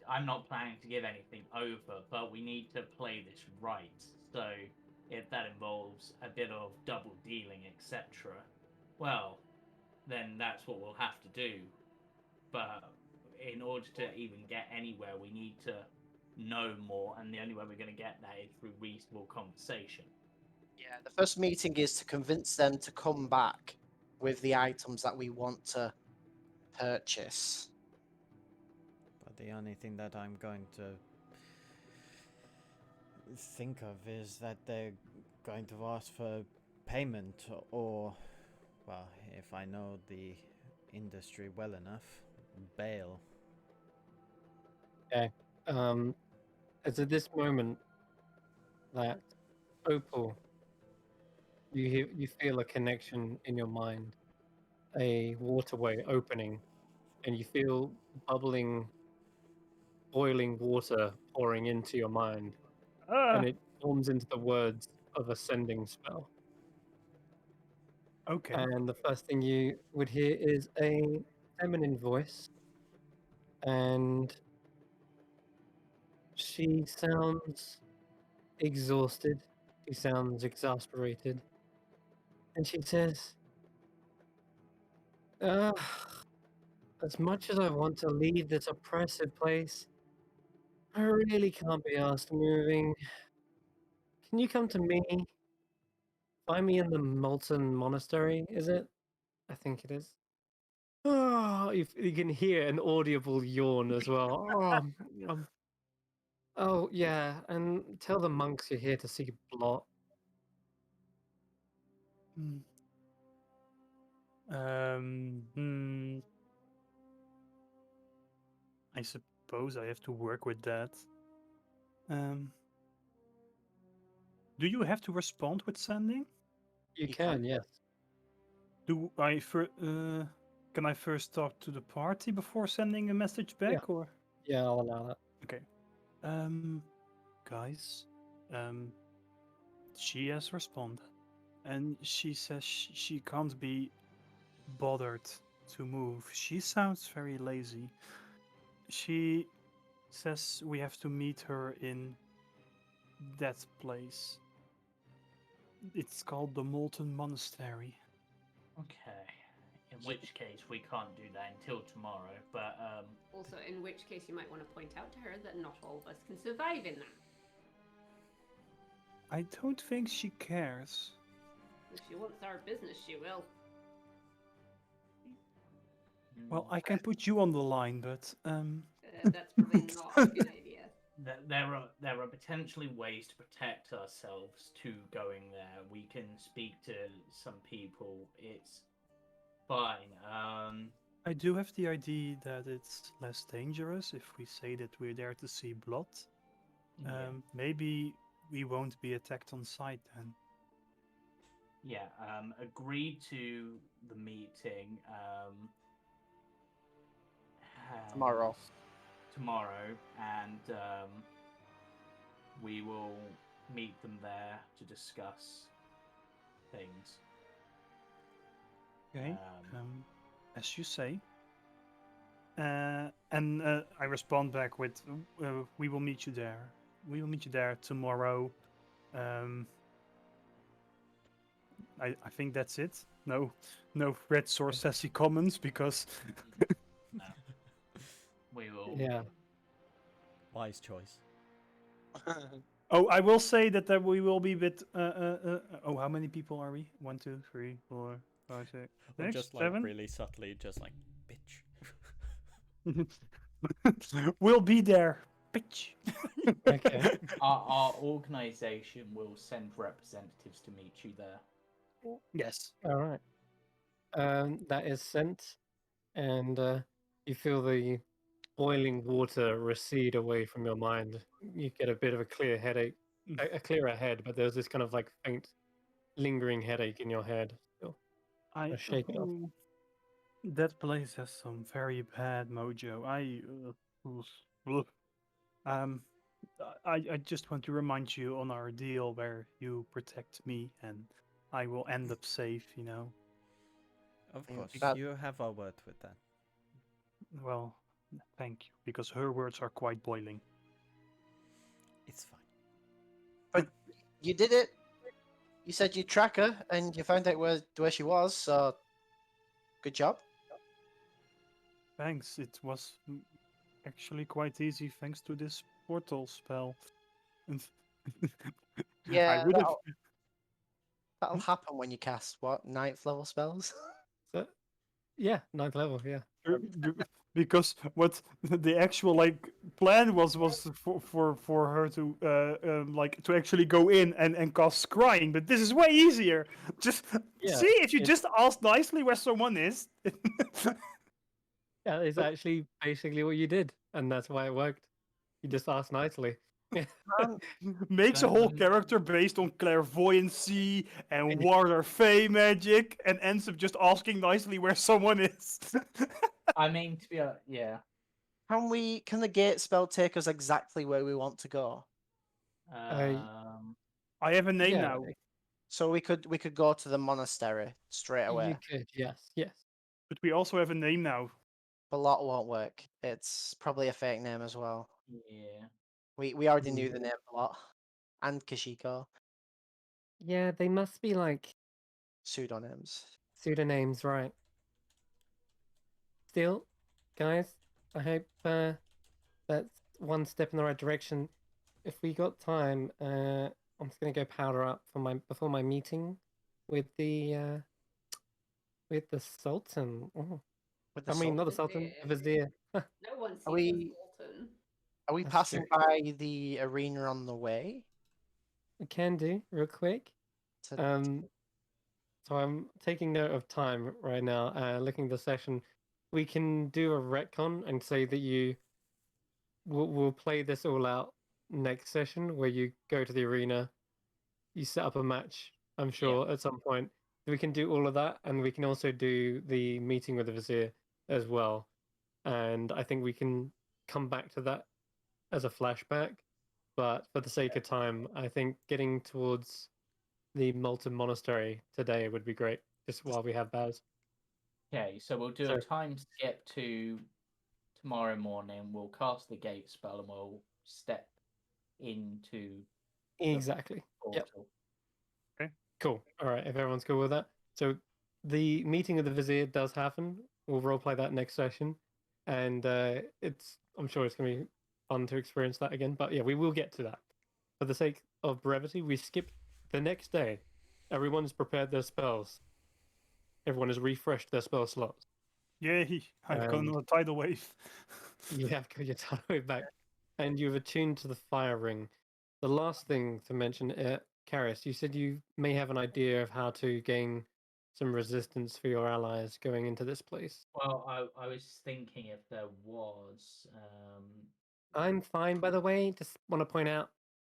to give anything over, but we need to play this right. So if that involves a bit of double dealing, etc., well, then that's what we'll have to do. But in order to even get anywhere, we need to know more, and the only way we're going to get that is through reasonable conversation. Yeah, the first meeting is to convince them to come back with the items that we want to purchase. But the only thing that I'm going to think of is that they're going to ask for payment, or, well, if I know the industry well enough, bail. Okay. It's at this moment that Opal, you feel a connection in your mind, a waterway opening, and you feel bubbling, boiling water pouring into your mind, and it forms into the words of a sending spell. Okay. And the first thing you would hear is a feminine voice, and she sounds exhausted. She sounds exasperated. And she says, as much as I want to leave this oppressive place, I really can't be asked moving. Can you come to me? Find me in the Molten Monastery, is it? I think it is. Oh, you can hear an audible yawn as well. Oh, yeah, and tell the monks you're here to see Blot. I suppose I have to work with that. Do you have to respond with sending? You can, yes. Do I can I first talk to the party before sending a message back, Yeah. or? Yeah, I'll allow that. Okay. Guys, she has responded, and she says she can't be bothered to move. She sounds very lazy. She says we have to meet her in that place. It's called the Molten Monastery. Okay. In which case, we can't do that until tomorrow, but Also, in which case, you might want to point out to her that not all of us can survive in that. I don't think she cares. If she wants our business, she will. Well, I can put you on the line, but That's probably not a good idea. There are potentially ways to protect ourselves to going there. We can speak to some people. It's fine. I do have the idea that it's less dangerous if we say that we're there to see blood. Yeah. Maybe we won't be attacked on sight then. Yeah, agree to the meeting Tomorrow. Tomorrow, and we will meet them there to discuss things. Okay, as you say. And I respond back with, "We will meet you there. We will meet you there tomorrow." I think that's it. No red source sassy comments because We will. Yeah. Wise choice. oh, I will say that we will be with oh, how many people are we? 1, 2, 3, 4, 5, 6, Or 6, just like 7. really subtly, just like bitch. We'll be there, bitch. Okay. Our organization will send representatives to meet you there. Yes. All right. That is sent, and you feel the boiling water recede away from your mind. You get a bit of a clear headache, a clearer head, but there's this kind of like faint, lingering headache in your head. Still, shake it off. That place has some very bad mojo. I just want to remind you on our deal where you protect me and I will end up safe, you know. Of Mm, course, that- you have our word with that. Well, thank you, because her words are quite boiling. It's fine. But you did it. You said you'd track her, and you found out where she was. So, good job. Thanks. It was actually quite easy thanks to this portal spell. And Yeah, I would have. that'll happen when you cast what 9th level spells. So, yeah, 9th level. Yeah. Because what the actual like plan was for her to like to actually go in and cast scrying, but this is way easier. Just Yeah, see if you it's- just ask nicely where someone is. Yeah, it's But- actually basically what you did, and that's why it worked. You just asked nicely. Makes a Don't whole even- character based on clairvoyancy and water fey magic, and ends up just asking nicely where someone is. I mean, to be yeah. Can the gate spell take us exactly where we want to go? I have a name Yeah, now. So we could go to the monastery straight away. you could. Yes. But we also have a name now. Balot won't work. It's probably a fake name as well. Yeah. We already knew the name Balot and Kashiko. Yeah, they must be like Pseudonyms. pseudonyms, right? Still, guys, I hope that's one step in the right direction. If we got time, I'm just gonna go powder up for before my meeting with the Sultan. Oh, With the I mean, not the Sultan. Sultan, the Vizier. No one sees Are we- the Sultan. Are we That's passing true. by the arena on the way? We can do real quick. To, So I'm taking note of time right now. Looking at the session, we can do a retcon and say that we'll play this all out next session, where you go to the arena, you set up a match. I'm sure at some point we can do all of that, and we can also do the meeting with the Vizier as well. And I think we can come back to that as a flashback. But for the sake of time, I think getting towards the Molten Monastery today would be great, just while we have Baz. Okay, so we'll do So- a time skip to tomorrow morning. We'll cast the gate spell and we'll step into Exactly. Yep. portal. Cool. All right. If everyone's cool with that. So the meeting of the Vizier does happen. We'll roleplay that next session. And I'm sure it's going to be fun to experience that again. But yeah, we will get to that. For the sake of brevity, we skip the next day Everyone's prepared their spells. Everyone has refreshed their spell slots. Yay! I've got And another tidal wave. you have got your time back. And you've attuned to the fire ring. The last thing to mention, Karis, you said you may have an idea of how to gain some resistance for your allies going into this place. Well, I was thinking if there was. I'm fine, by the way. Just want to point out,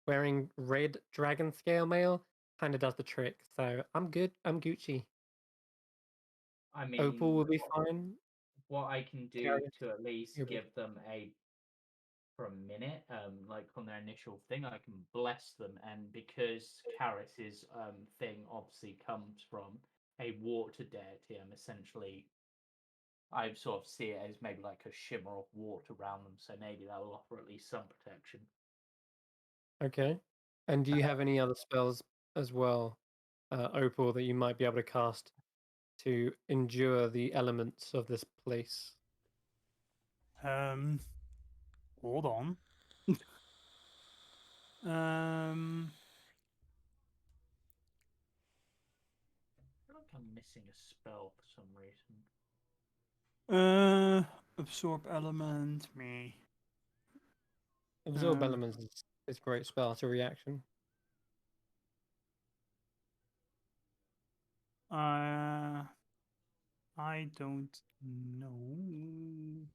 wearing red dragon scale mail kind of does the trick. So I'm good. I'm Gucci. I Opal mean, will be fine. what I can do Karis, to at least you'll be give them for a minute, like on their initial thing, I can bless them, and because Karis's thing obviously comes from a water deity, I'm essentially I sort of see it as maybe like a shimmer of water around them, so maybe that will offer at least some protection. okay. And do you have any other spells as well, Opal, that you might be able to cast to endure the elements of this place? Hold on. um, I feel like I'm missing a spell for some reason. absorb element. Me. Absorb elements is a great spell to reaction. I don't know.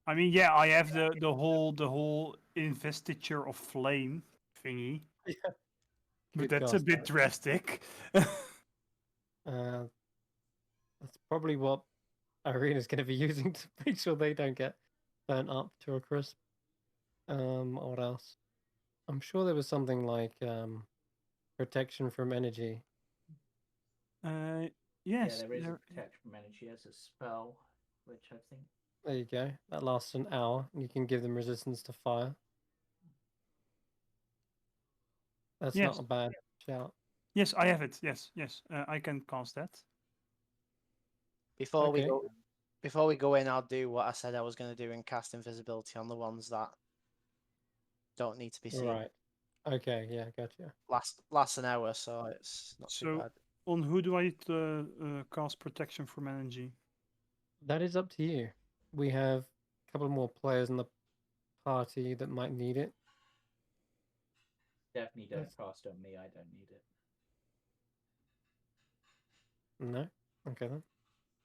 I mean, yeah, I have the whole investiture of flame thingy, but Could that's a cast bit that. drastic. That's probably what Irena's going to be using to make sure they don't get burnt up to a crisp. What else? I'm sure there was something like protection from energy. Yes, Yeah, there is a there- protection from energy as a spell, which I think. There you go. That lasts an hour, and you can give them resistance to fire. That's yes, not a bad shout. yes, I have it. Yes, yes, I can cast that. Before we Okay. go, before we go in, I'll do what I said I was going to do and cast invisibility on the ones that don't need to be seen. Right. Okay. Yeah. Gotcha. Lasts an hour, so it's not too So, bad. on who do I cast protection from energy? That is up to you. We have a couple more players in the party that might need it. Definitely don't Let's- cast on me, I don't need it. No. Okay then.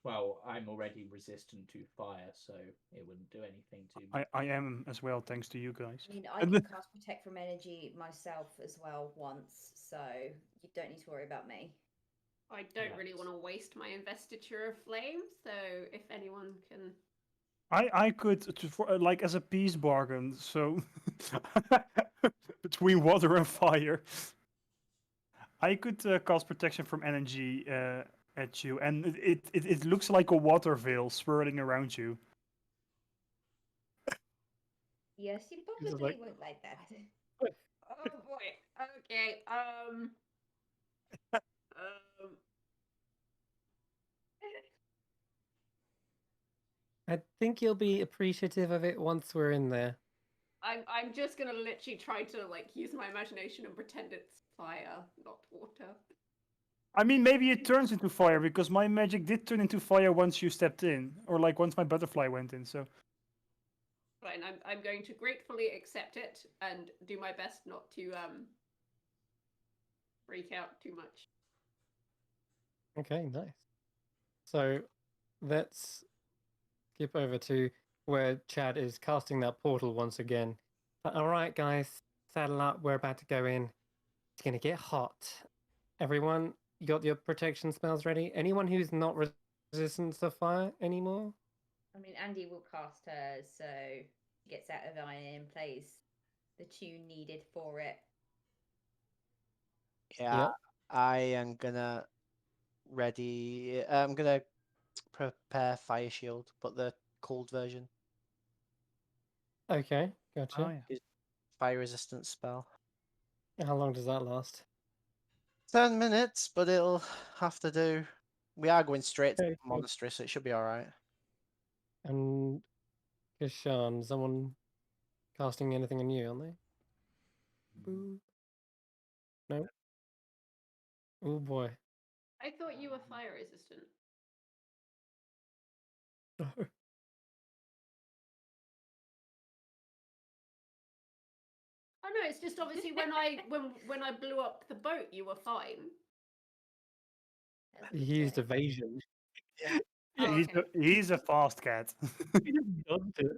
Well, I'm already resistant to fire, so it wouldn't do anything to me. I am as well, thanks to you guys. I mean, I can cast Protect from Energy myself as well once, so you don't need to worry about me. I don't really Nice. want to waste my investiture of flame, so if anyone can. I could like as a peace bargain. So between water and fire, I could cast protection from energy at you, and it looks like a water veil swirling around you. Yes, you This is probably like- won't like that. Oh boy. Okay. I think you'll be appreciative of it once we're in there. I'm just gonna literally try to like use my imagination and pretend it's fire, not water. I mean, maybe it turns into fire because my magic did turn into fire once you stepped in, or like once my butterfly went in. So Fine. I'm going to gratefully accept it and do my best not to freak out too much. Okay, nice. So let's skip over to where Chad is casting that portal once again. All right, guys, saddle up. We're about to go in. It's gonna get hot. Everyone, you got your protection spells ready? Anyone who's not resistant to fire anymore? I mean, Andy will cast hers, so she gets out of iron and plays the tune needed for it. Yeah, Yep. I am gonna ready. I'm gonna prepare fire shield, but the cold version, Okay, gotcha. oh yeah. fire resistance spell. How long does that last? 10 minutes, but it'll have to do. We are going straight to Okay, the cool. monastery, so it should be all right. And Kishan, someone casting anything on you, aren't they? Boo. No. Oh boy. I thought you were fire resistant. Oh no, it's just obviously when I blew up the boat, you were fine. That's He good to used know. evasion. Yeah. Oh, he's, okay. he's a fast cat. He just dodged it.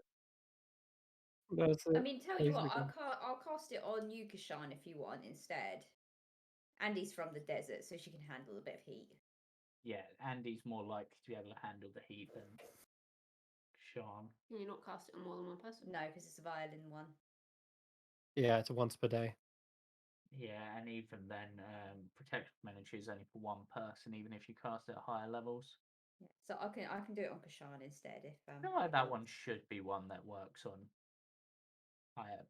That's it. I mean, tell you what, basically. I'll cast it on you, Kashan, if you want instead. Andy's from the desert, so she can handle a bit of heat. Yeah, Andy's more likely to be able to handle the heat than Sean. Can you not cast it on more than one person? No, because it's a violin one. Yeah, it's once per day. Yeah, and even then, protective miniature is only for one person, even if you cast it at higher levels. Yeah. So I can do it on Kashan instead if I feel like if you that want. one should be one that works on higher.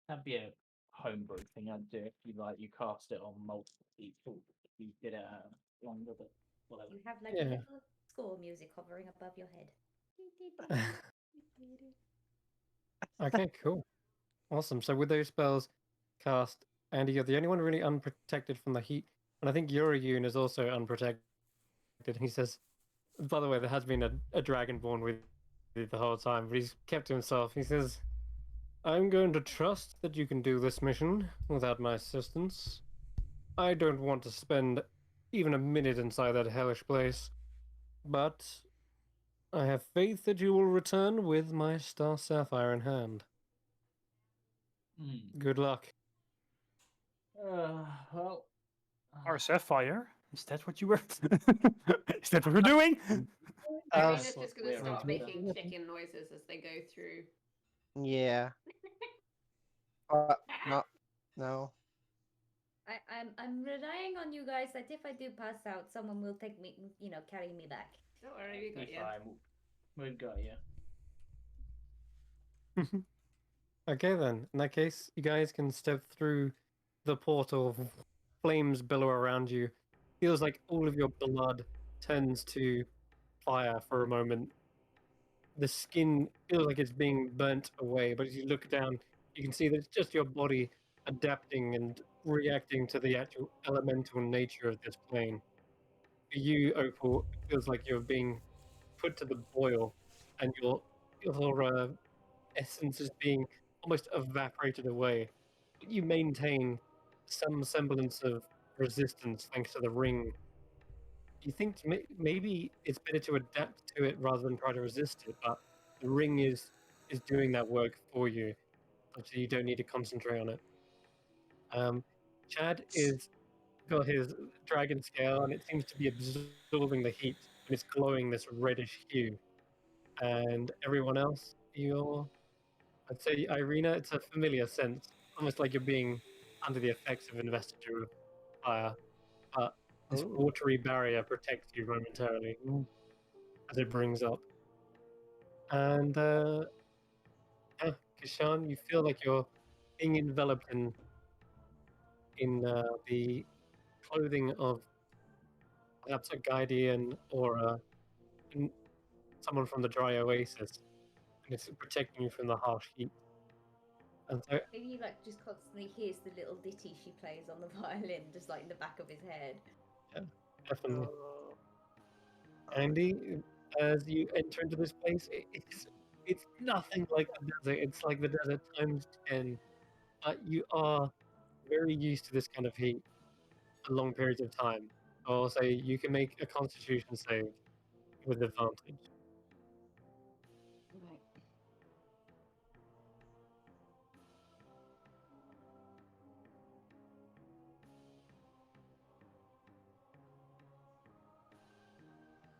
That'd be a homebrew thing I'd do if you cast it on multiple people. You did it longer, but whatever. You have like Yeah. a little score music hovering above your head. Okay, cool. Awesome. So with those spells cast, Andy, you're the only one really unprotected from the heat. And I think Yuriyun is also unprotected. He says, by the way, there has been a dragonborn with you the whole time, but he's kept to himself. He says, I'm going to trust that you can do this mission without my assistance. I don't want to spend even a minute inside that hellish place, but I have faith that you will return with my star sapphire in hand. Good luck. Well, Our sapphire? Is that what you were? Is that what we're doing? Irina's what just gonna we're start after. making chicken noises as they go through. Yeah. No. I'm relying on you guys that if I do pass out, someone will take me, carry me back. Don't worry, we got Be you. fine. We've got you. Okay, then. In that case, you guys can step through the portal. Flames billow around you. Feels like all of your blood turns to fire for a moment. The skin feels like it's being burnt away, but as you look down, you can see that it's just your body adapting and reacting to the actual elemental nature of this plane. For you, Opal, it feels like you're being put to the boil, and your essence is being almost evaporated away. But you maintain some semblance of resistance thanks to the ring. You think maybe it's better to adapt to it rather than try to resist it, but the ring is doing that work for you, such that you don't need to concentrate on it. Chad is got his dragon scale, and it seems to be absorbing the heat, and it's glowing this reddish hue. And everyone else, I'd say Irina, it's a familiar sense, almost like you're being under the effects of investiture of fire, but this Ooh. watery barrier protects you momentarily as it brings up. And yeah, Kishan, you feel like you're being enveloped in the clothing of perhaps a guardian or someone from the dry oasis, and it's protecting you from the harsh heat. And so, Maybe he just constantly hears the little ditty she plays on the violin, just like in the back of his head. definitely, Oh. Andy, as you enter into this place, it's nothing like the desert. It's like the desert times 10. You are very used to this kind of heat for long periods of time. I'll say you can make a Constitution save with advantage. Right.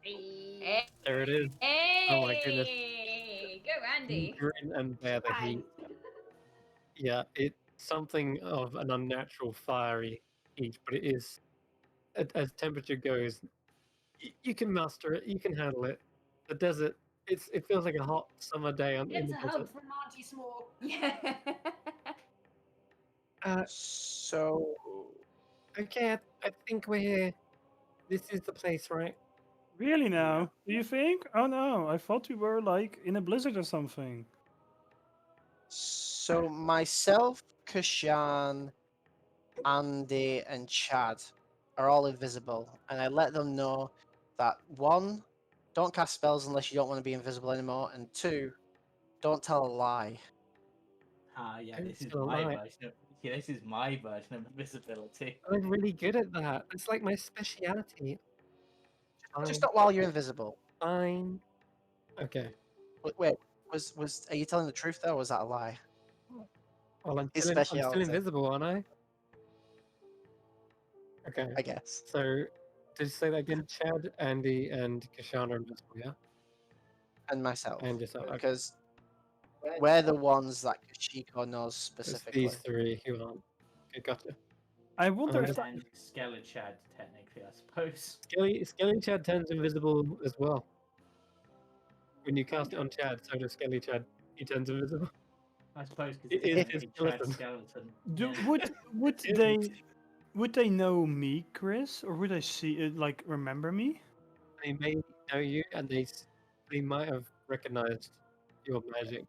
Hey, There it is. Oh my goodness. Go, Andy. Grin and bear the heat. fine. Yeah, it's something of an unnatural fiery heat, but it is, as temperature goes, you can master it, you can handle it. The desert, it feels like a hot summer day in It's the a desert. hug from Auntie Small. Yeah. So Okay, I think we're here. This is the place, right? Really now? Do you think? Oh no, I thought we were like in a blizzard or something. myself, Kashan, Andy, and Chad are all invisible, and I let them know that 1, don't cast spells unless you don't want to be invisible anymore, and 2, don't tell a lie. Yeah, Don't this is tell a my lie. version of this is my version of invisibility. I'm really good at that. It's like my speciality. Just Fine, not while you're invisible. fine. Okay. Wait, was are you telling the truth though, or was that a lie? Well, I'm His still speciality, invisible, aren't I? Okay. I guess. So, did you say that again? Chad, Andy, and Kashana are invisible, yeah? And myself. And yourself. Okay. Because we're the ones that Kashiko knows It's specifically. these three who aren't. Okay, gotcha. I wonder if Understand. that, And Skelechad, technically, I suppose. Skelly Chad turns invisible as well. When you cast it on Chad, so does Skelly Chad. He turns invisible. I suppose because It it's is technically his Chad's skeleton. skeleton. Yeah. would It they is. would they know me, Chris, or would they see it like remember me? They may know you, and they might have recognized your magic.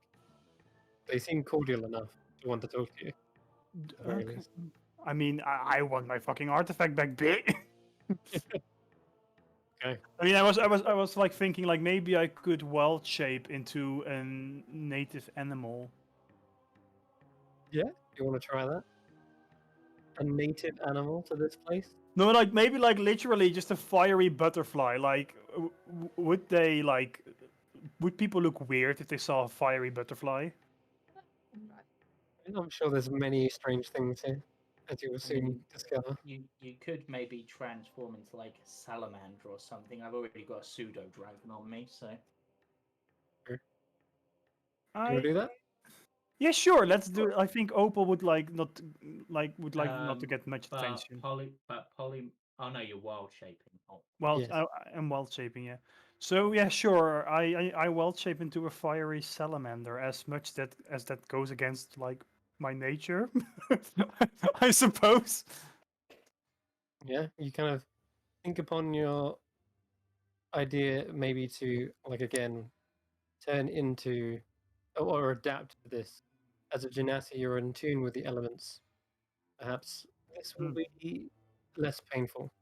They seem cordial enough to want to talk to you. D- At the very Okay. least. I mean, I want my fucking artifact back, bitch. Okay. I mean, I was like thinking like maybe I could wild shape into a native animal. Yeah, you want to try that? A native animal to this place? No, like maybe like literally just a fiery butterfly. Like, would they like? Would people look weird if they saw a fiery butterfly? I'm sure there's many strange things here, as you will soon mean, discover. You could maybe transform into like a salamander or something. I've already got a pseudo dragon on me, so You want to do that? Yeah, sure. Let's do it. I think Opal would like not not to get much but attention. poly. Oh no, you're wild shaping. Oh, Well, Yes. I'm wild shaping, yeah. So yeah, sure. I wild shape into a fiery salamander as much as that goes against like my nature, I suppose. Yeah, you kind of think upon your idea maybe to, like, again, turn into or adapt to this. As a genasi, you're in tune with the elements. Perhaps this will Hmm. be less painful.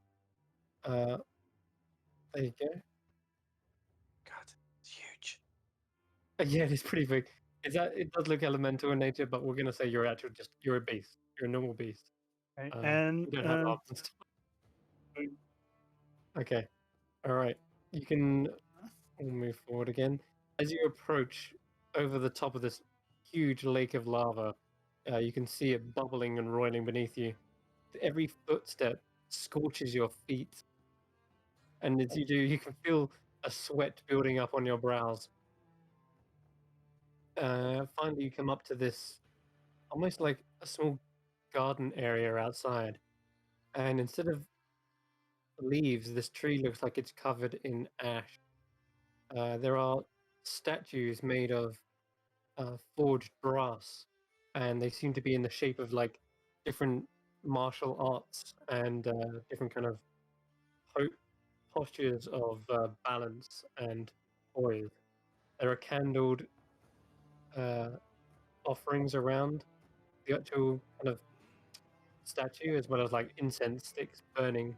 Uh, there you go. God, it's huge. Yeah, it is pretty big. It does look elemental in nature, but we're gonna say you're actually you're a beast. You're a normal beast. Okay, You don't have arms and stuff. Okay. All right. You can move forward again. As you approach over the top of this huge lake of lava, you can see it bubbling and roiling beneath you. Every footstep scorches your feet, and as you do, you can feel a sweat building up on your brows. Finally, you come up to this almost like a small garden area outside, and instead of leaves, this tree looks like it's covered in ash. There are statues made of forged brass, and they seem to be in the shape of like different martial arts and different kind of postures of balance and poise. There are candled uh, offerings around the actual kind of statue, as well as like incense sticks burning,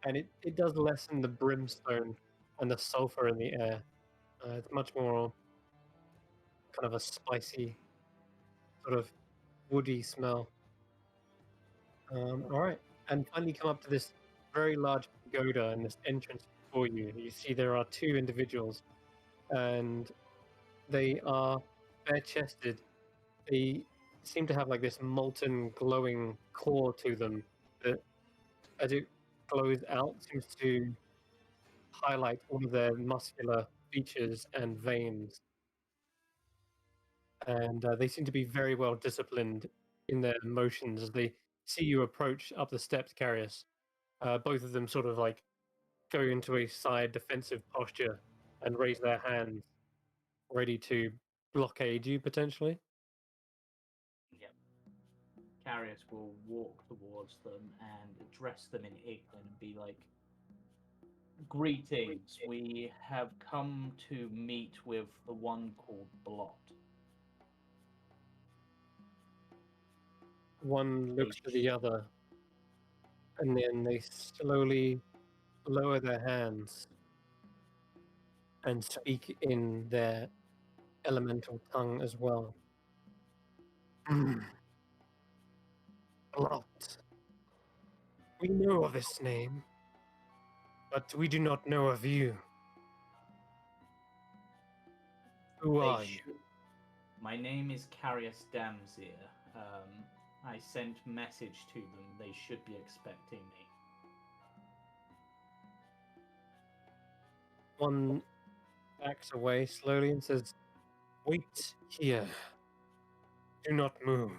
and it does lessen the brimstone and the sulfur in the air. It's much more kind of a spicy, sort of woody smell. All right, and finally come up to this very large pagoda and this entrance before you. You see there are two individuals, and they are bare-chested. They seem to have like this molten, glowing core to them that, as it glows out, seems to highlight all of their muscular features and veins. And they seem to be very well disciplined in their motions as they see you approach up the steps, Carius. Both of them sort of like go into a side defensive posture and raise their hands, ready to blockade you potentially. yep. Carius will walk towards them and address them in Ignan and be like, "Greetings. We have come to meet with the one called Blot." One looks to the other, and then they slowly lower their hands and speak in their elemental tongue as well. Lot. We know of this name, but we do not know of you. Who They are you? should- My name is Carius Damsir. I sent message to them. They should be expecting me. One backs away slowly and says, "Wait here. Do not move."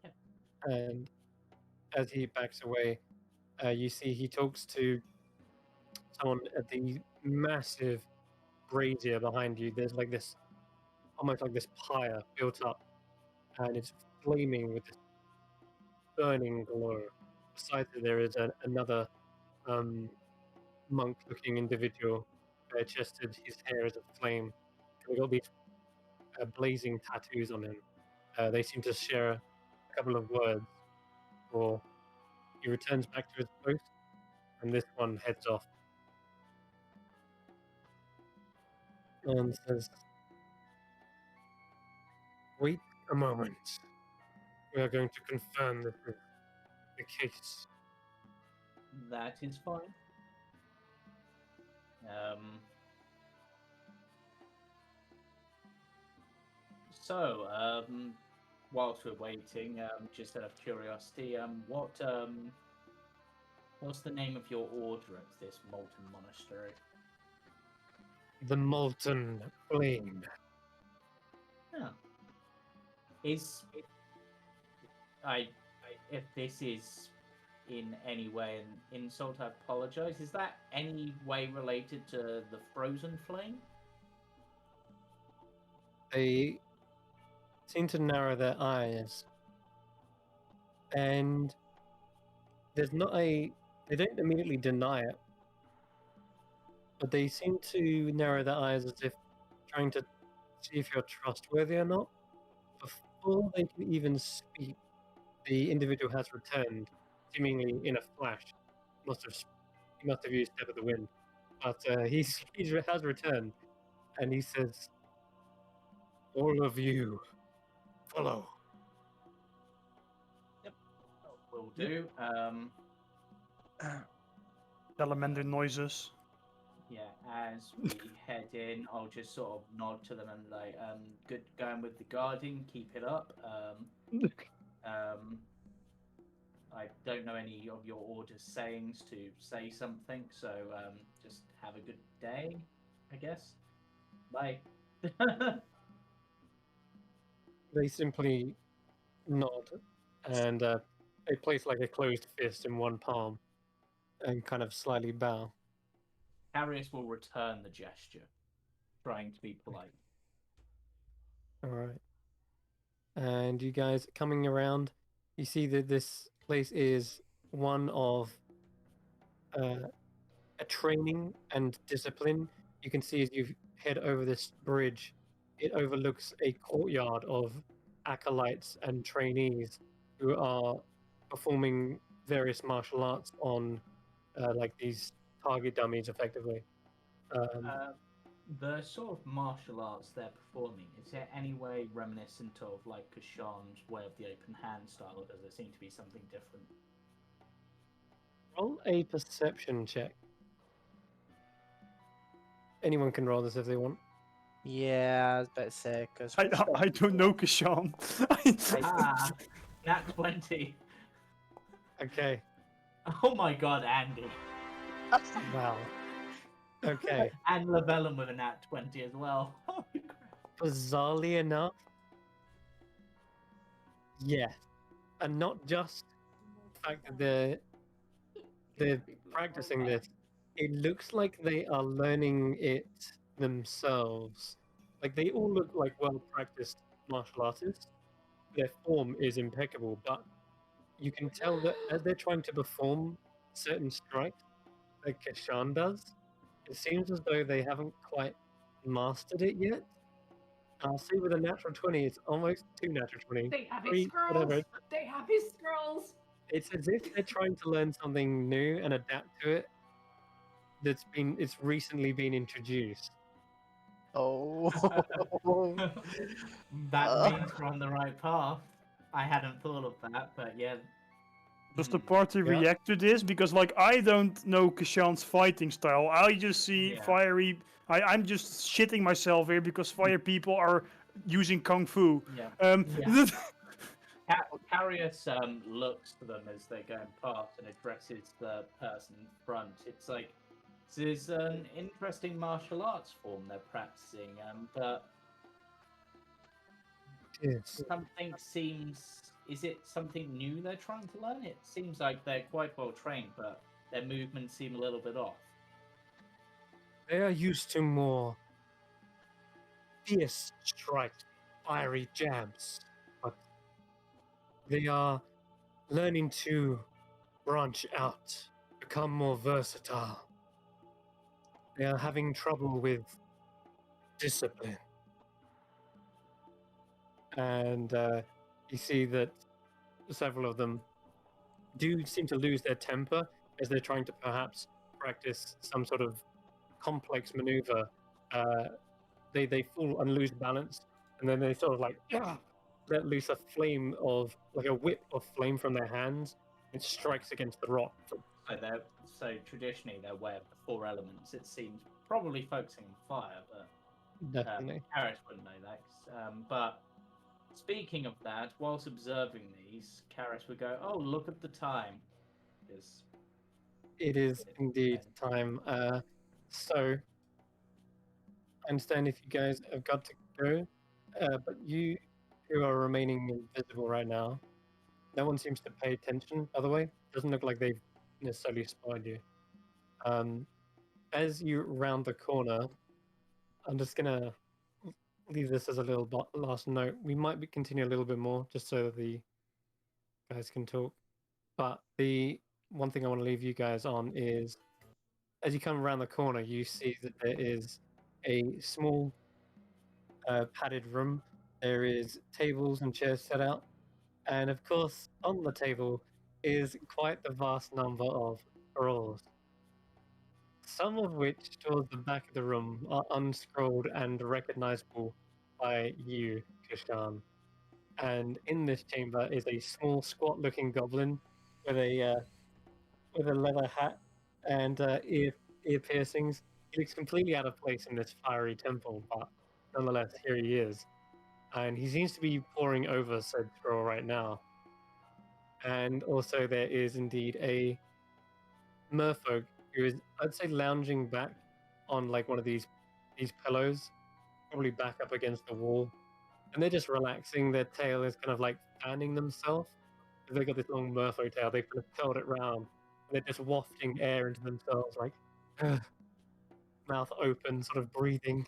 Yep. And as he backs away, you see he talks to someone at the massive brazier behind you. There's like this, almost like this pyre built up, and it's flaming with this burning glow. Beside it, there is another monk-looking individual, bare-chested. His hair is aflame. He's got these blazing tattoos on him. They seem to share a couple of words, or he returns back to his post, and this one heads off and says, "Wait a moment. We are going to confirm this is the case." That is fine. So, whilst we're waiting, just out of curiosity, what's the name of your order at this molten monastery? The molten flame. Yeah. If this is in any way an insult, I apologize. Is that any way related to the frozen flame? They seem to narrow their eyes, and there's not a. They don't immediately deny it, but they seem to narrow their eyes as if trying to see if you're trustworthy or not. Before they can even speak, the individual has returned, seemingly in a flash. He must have used Step of the Wind, but he has returned, and he says, "All of you, follow." Will do. Salamander noises. Yeah, as we head in, I'll just sort of nod to them and like, good going with the guarding, keep it up. I don't know any of your order's sayings to say something, so just have a good day, I guess. Bye. They simply nod, and they place like a closed fist in one palm, and kind of slightly bow. Carius will return the gesture, trying to be polite. All right. And you guys coming around, you see that this place is one of a training and discipline. You can see as you head over this bridge, it overlooks a courtyard of acolytes and trainees who are performing various martial arts on like these target dummies, effectively. The sort of martial arts they're performing, is there any way reminiscent of like Kashan's way of the open hand style, or does there seem to be something different? Roll a perception check. Anyone can roll this if they want. Yeah, I was about to say, because I don't know, Kashan. Ah, nat 20. Okay. Oh my god, Andy. Wow. Okay. And Labellum with a nat 20 as well. Holy crap. Bizarrely enough, yes. And not just the fact that they're practicing this. It looks like they are learning it themselves. Like they all look like well-practiced martial artists. Their form is impeccable, but you can tell that as they're trying to perform certain strikes, like Kashan does, it seems as though they haven't quite mastered it yet. I'll see with a natural 20, it's almost 2 natural 20. They have his 3, scrolls. whatever. They have his scrolls. It's as if they're trying to learn something new and adapt to it. It's recently been introduced. Oh. That means we're on the right path. I hadn't thought of that, but yeah. Does the Hmm. party Yeah. react to this? Because like I don't know Kashan's fighting style. I just see Yeah. fiery. I'm just shitting myself here because fire people are using kung fu. Yeah. Yeah. Carius looks to them as they're going past and addresses the person in front. It's like this is an interesting martial arts form they're practicing, but Yes. something seems. Is it something new they're trying to learn? It seems like they're quite well trained, but their movements seem a little bit off. They are used to more fierce strikes, fiery jabs, but they are learning to branch out, become more versatile. They are having trouble with discipline. And you see that several of them do seem to lose their temper as they're trying to perhaps practice some sort of complex maneuver. They fall and lose balance, and then they sort of like let loose a flame of like a whip of flame from their hands. It strikes against the rock. So traditionally their way of the 4 elements, it seems probably focusing on fire, but Definitely. Karis wouldn't know that. But speaking of that, whilst observing these, Karis would go, "Oh, look at the time." Because It is indeed time. So I understand if you guys have got to go, but you who are remaining invisible right now, no one seems to pay attention. By the way, doesn't look like they've necessarily spied you. As you round the corner, I'm just gonna leave this as a little last note. We might be continue a little bit more just so that the guys can talk. But the one thing I want to leave you guys on is as you come around the corner, you see that there is a small padded room. There is tables and chairs set out, and of course, on the table is quite the vast number of scrolls. Some of which, towards the back of the room, are unscrolled and recognizable by you, Kashan. And in this chamber is a small, squat-looking goblin with a leather hat and ear piercings. He looks completely out of place in this fiery temple, but nonetheless, here he is. And he seems to be poring over said scroll right now. And also, there is indeed a merfolk who is, I'd say, lounging back on like one of these pillows, probably back up against the wall, and they're just relaxing. Their tail is kind of like fanning themselves. They've got this long merfolk tail. They've kind of curled it round. They're just wafting air into themselves, like mouth open, sort of breathing.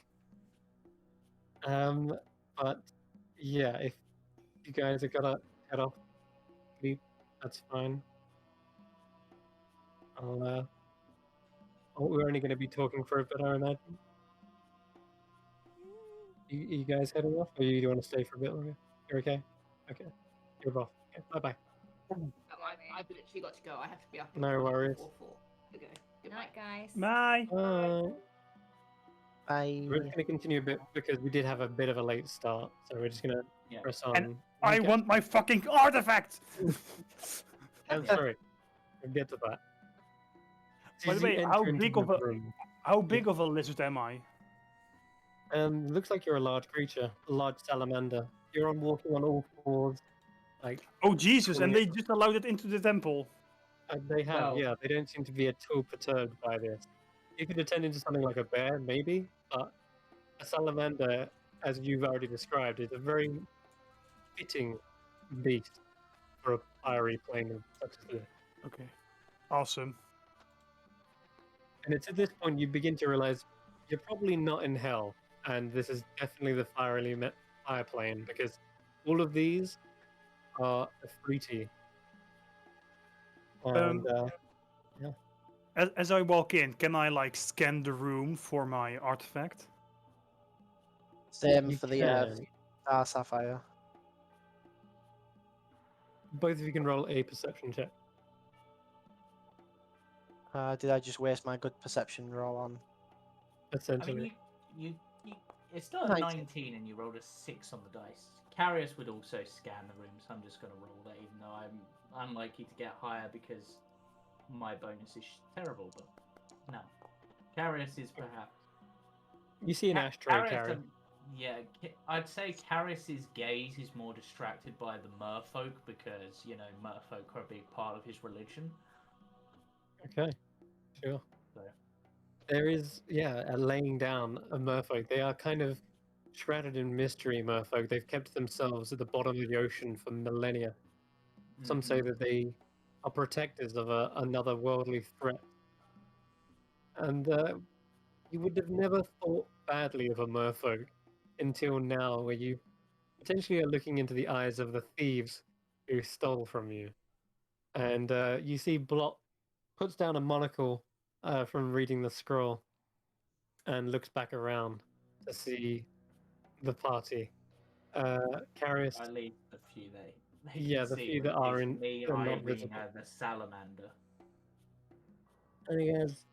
But yeah, if you guys are gonna head off, sleep, that's fine. We're only going to be talking for a bit, I imagine. You guys heading off, or you want to stay for a bit longer? You're okay? Okay. You're off. Okay, bye-bye. I've literally got to go. I have to be up. No worries. 4:04. Okay. Goodbay. Night, guys. Bye. I We're just going to continue a bit because we did have a bit of a late start, so we're just going to press on. And I want my fucking artifact. I'm sorry. We'll get to that. By the way, how big of a lizard am I? Looks like you're a large creature, a large salamander. You're on walking on all fours, like. Oh Jesus! And they just allowed it into the temple. They have, yeah. They don't seem to be at all perturbed by this. You could turn into something like a bear, maybe, but a salamander, as you've already described, is a very fitting beast for a fiery plane such as this. Okay, awesome. And it's at this point you begin to realize you're probably not in hell, and this is definitely the fire plane, because all of these are fruity. And yeah. As I walk in, can I like scan the room for my artifact? Same You for the can. Star Sapphire. Both of you can roll a perception check. Did I just waste my good perception roll on? I Essentially. mean, you it's not a 19. 19 and you rolled a 6 on the dice. Carius would also scan the room, so I'm just going to roll that, even though I'm unlikely to get higher because my bonus is terrible. But no, Carius is perhaps. You see an ashtray carry. Yeah, I'd say Carius's gaze is more distracted by the merfolk because, you know, merfolk are a big part of his religion. Okay, sure. So. There is, a laying down of merfolk. They are kind of shrouded in mystery, merfolk. They've kept themselves at the bottom of the ocean for millennia. Some say that they are protectors of another worldly threat. And you would have never thought badly of a merfolk until now, where you potentially are looking into the eyes of the thieves who stole from you. And you see Blot puts down a monocle from reading the scroll and looks back around to see the party. Carius, At least the few they yeah, can the see, few which that are is in, me, they're not Irene, visible. the salamander. And he goes,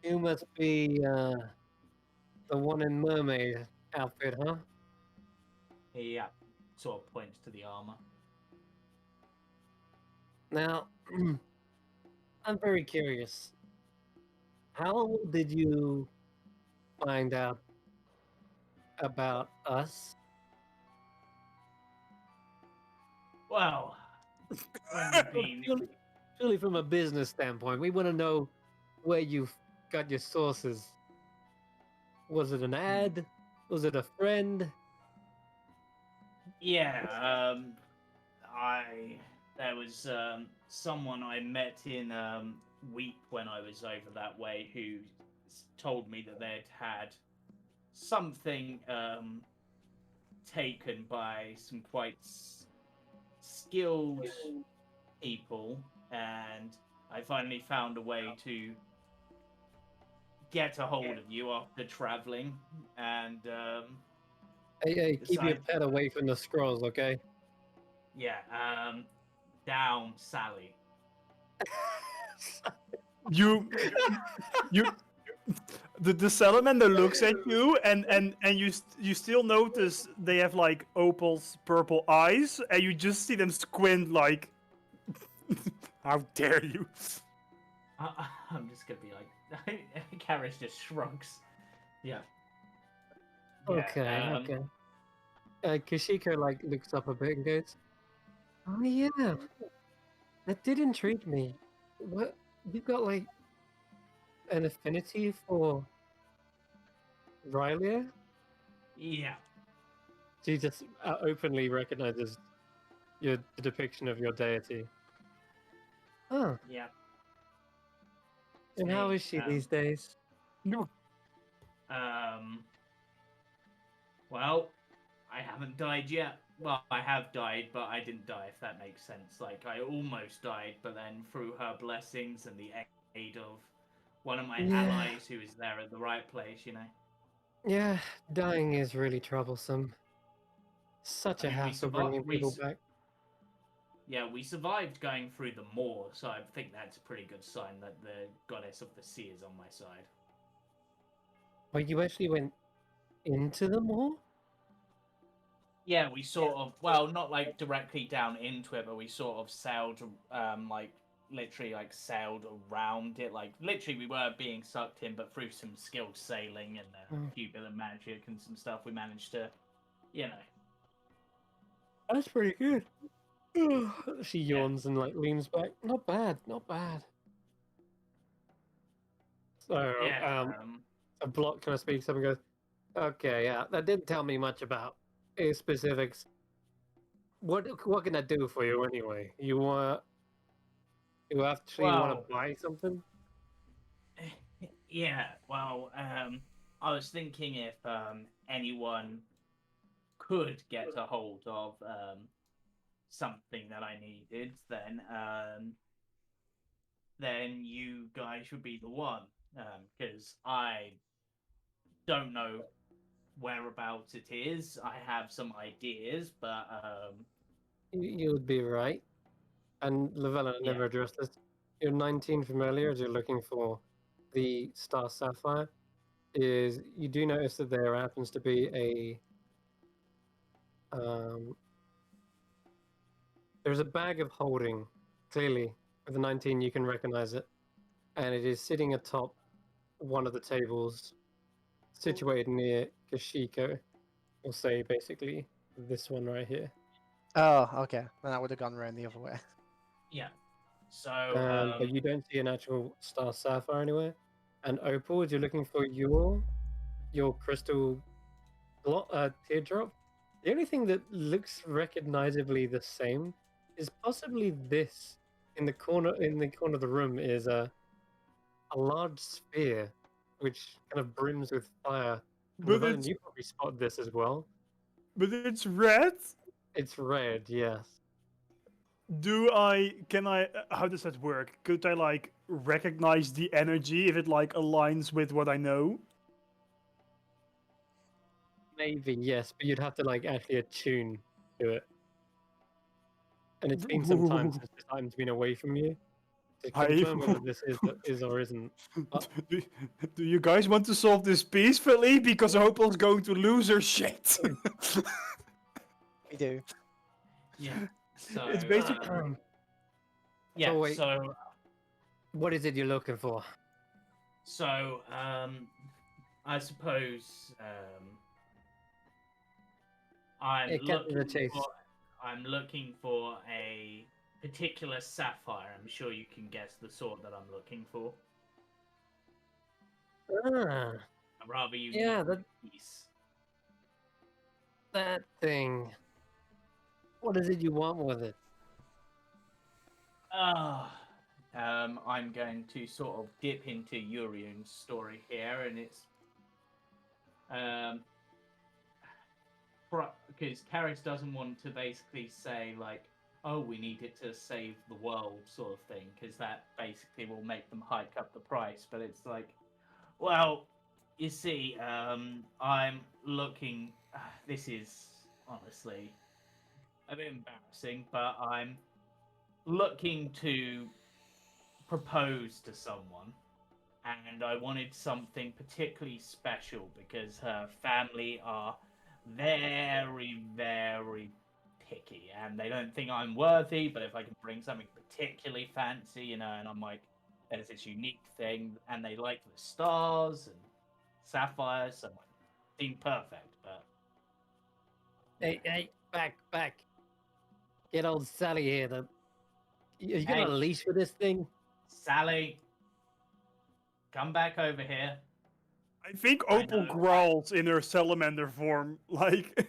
you must be the one in mermaid outfit, huh? He sort of points to the armor. Now, I'm very curious. How did you find out about us? Well, when you've been Purely from a business standpoint, we want to know where you got your sources. Was it an ad? Was it a friend? Yeah, there was someone I met in Weep when I was over that way who told me that they'd had something taken by some quite skilled people, and I finally found a way to get a hold of you after traveling, and Hey, keep your decided, pet away from the scrolls, okay? yeah, down Sally. You, you, the salamander looks at you, and you still notice they have like Opal's purple eyes, and you just see them squint like, how dare you? I'm just gonna be like, Carius just shrugs. Yeah. Okay, okay. Kashiko like looks up a bit and goes, "Oh yeah, that did intrigue me. What you got like an affinity for Rylia?" Yeah. She just openly recognizes the depiction of your deity. Huh? Yeah. And how Hey, is she these days? No. Well, I haven't died yet. Well, I have died, but I didn't die, if that makes sense. Like, I almost died, but then through her blessings and the aid of one of my Yeah. allies who is there at the right place, you know. Yeah, dying is really troublesome. Such I a mean, hassle bringing people back. Yeah, we survived going through the moor, so I think that's a pretty good sign that the goddess of the sea is on my side. But you actually went into the moor? Yeah, we sort of, well, not like directly down into it, but we sort of sailed, like literally like sailed around it. Like literally, we were being sucked in, but through some skilled sailing and a few bit of magic and some stuff, we managed to, you know. That's pretty good. She yawns and like leans back. Not bad, not bad. So, Yeah. a block kind of speaks up and goes, "Okay, yeah, that didn't tell me much about specifics. What can I do for you anyway? You actually want Well, to buy something?" yeah. Well, I was thinking if anyone could get a hold of something that I needed, then you guys would be the one, because I don't know whereabouts it is. I have some ideas, but You would be right. And Lavella Yeah. never addressed this. You're 19 familiar as you're looking for the Star Sapphire. Is you do notice that there happens to be there's a bag of holding, clearly with the 19 you can recognize it, and it is sitting atop one of the tables situated near Kashiko. We'll say basically this one right here. Oh, okay. Then I would have gone around the other way. yeah. So But you don't see an actual Star Sapphire anywhere. And Opal, as you're looking for your crystal teardrop, the only thing that looks recognizably the same is possibly this in the corner of the room is a large sphere which kind of brims with fire. And But Llewellyn, it's you probably spot this as well. red. It's red, yes. Can I how does that work? Could I like recognize the energy if it like aligns with what I know? Maybe, yes, but you'd have to like actually attune to it. And it's been some time since this item's been away from you to I confirm whether this is or isn't. do, do you guys want to solve this peacefully? Because Opal's going to lose her shit. We do. yeah. So It's basically yeah. So wait. So What is it you're looking for? so I suppose I'm It cut to the looking chase. for I'm looking for a particular sapphire. I'm sure you can guess the sort that I'm looking for. Ah, A rather unique Yeah, piece. that thing. What is it you want with it? I'm going to sort of dip into Urion's story here, and it's because Karis doesn't want to basically say like, "Oh, we need it to save the world," sort of thing, because that basically will make them hike up the price. But it's like, well, you see, I'm looking. This is honestly a bit embarrassing, but I'm looking to propose to someone, and I wanted something particularly special because her family are very, very picky, and they don't think I'm worthy. But if I can bring something particularly fancy, you know, and I'm like, there's this unique thing, and they like the stars and sapphires, so it seemed perfect. But Hey, back. Get old Sally here. Are you got Hey. a leash for this thing? Sally, come back over here. I think I Opal know. growls in her salamander form, like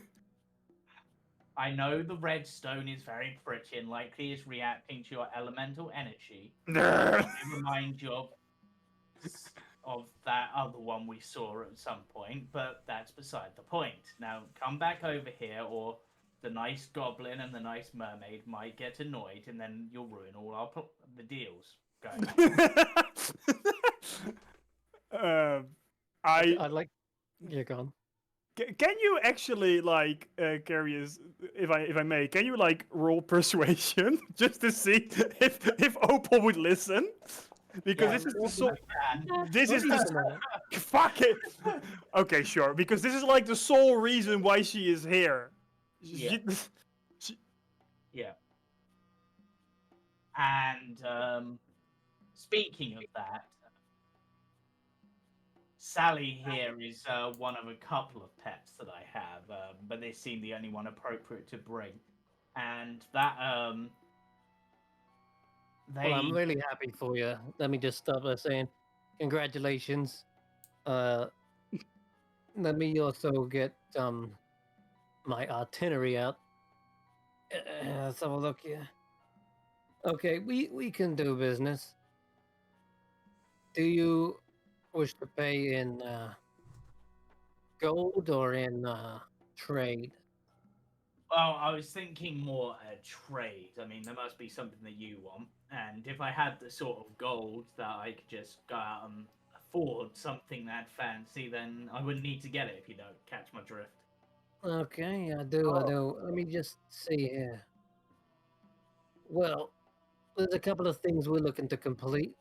I know the red stone is very pretty and likely is reacting to your elemental energy. Let me remind you of that other one we saw at some point, but that's beside the point. Now come back over here, or the nice goblin and the nice mermaid might get annoyed, and then you'll ruin all the deals going on. I'd like. You're gone. Can you actually like Carius, if I may, can you like roll persuasion just to see if Opal would listen? Because Yeah, this is the I sole. can. This is the fuck it. Okay, sure. Because this is like the sole reason why she is here. Yeah. Yeah. And speaking of that, Sally here is one of a couple of pets that I have, but they seem the only one appropriate to bring. And that they Well, I'm really happy for you. Let me just start by saying, congratulations. Let me also get my itinerary out. Let's have a look here. Okay, we can do business. Do you wish to pay in gold or in trade? Well, I was thinking more a trade. I mean, there must be something that you want. And if I had the sort of gold that I could just go out and afford something that fancy, then I wouldn't need to get it if you don't catch my drift. Okay, I do. Let me just see here. Well, there's a couple of things we're looking to complete.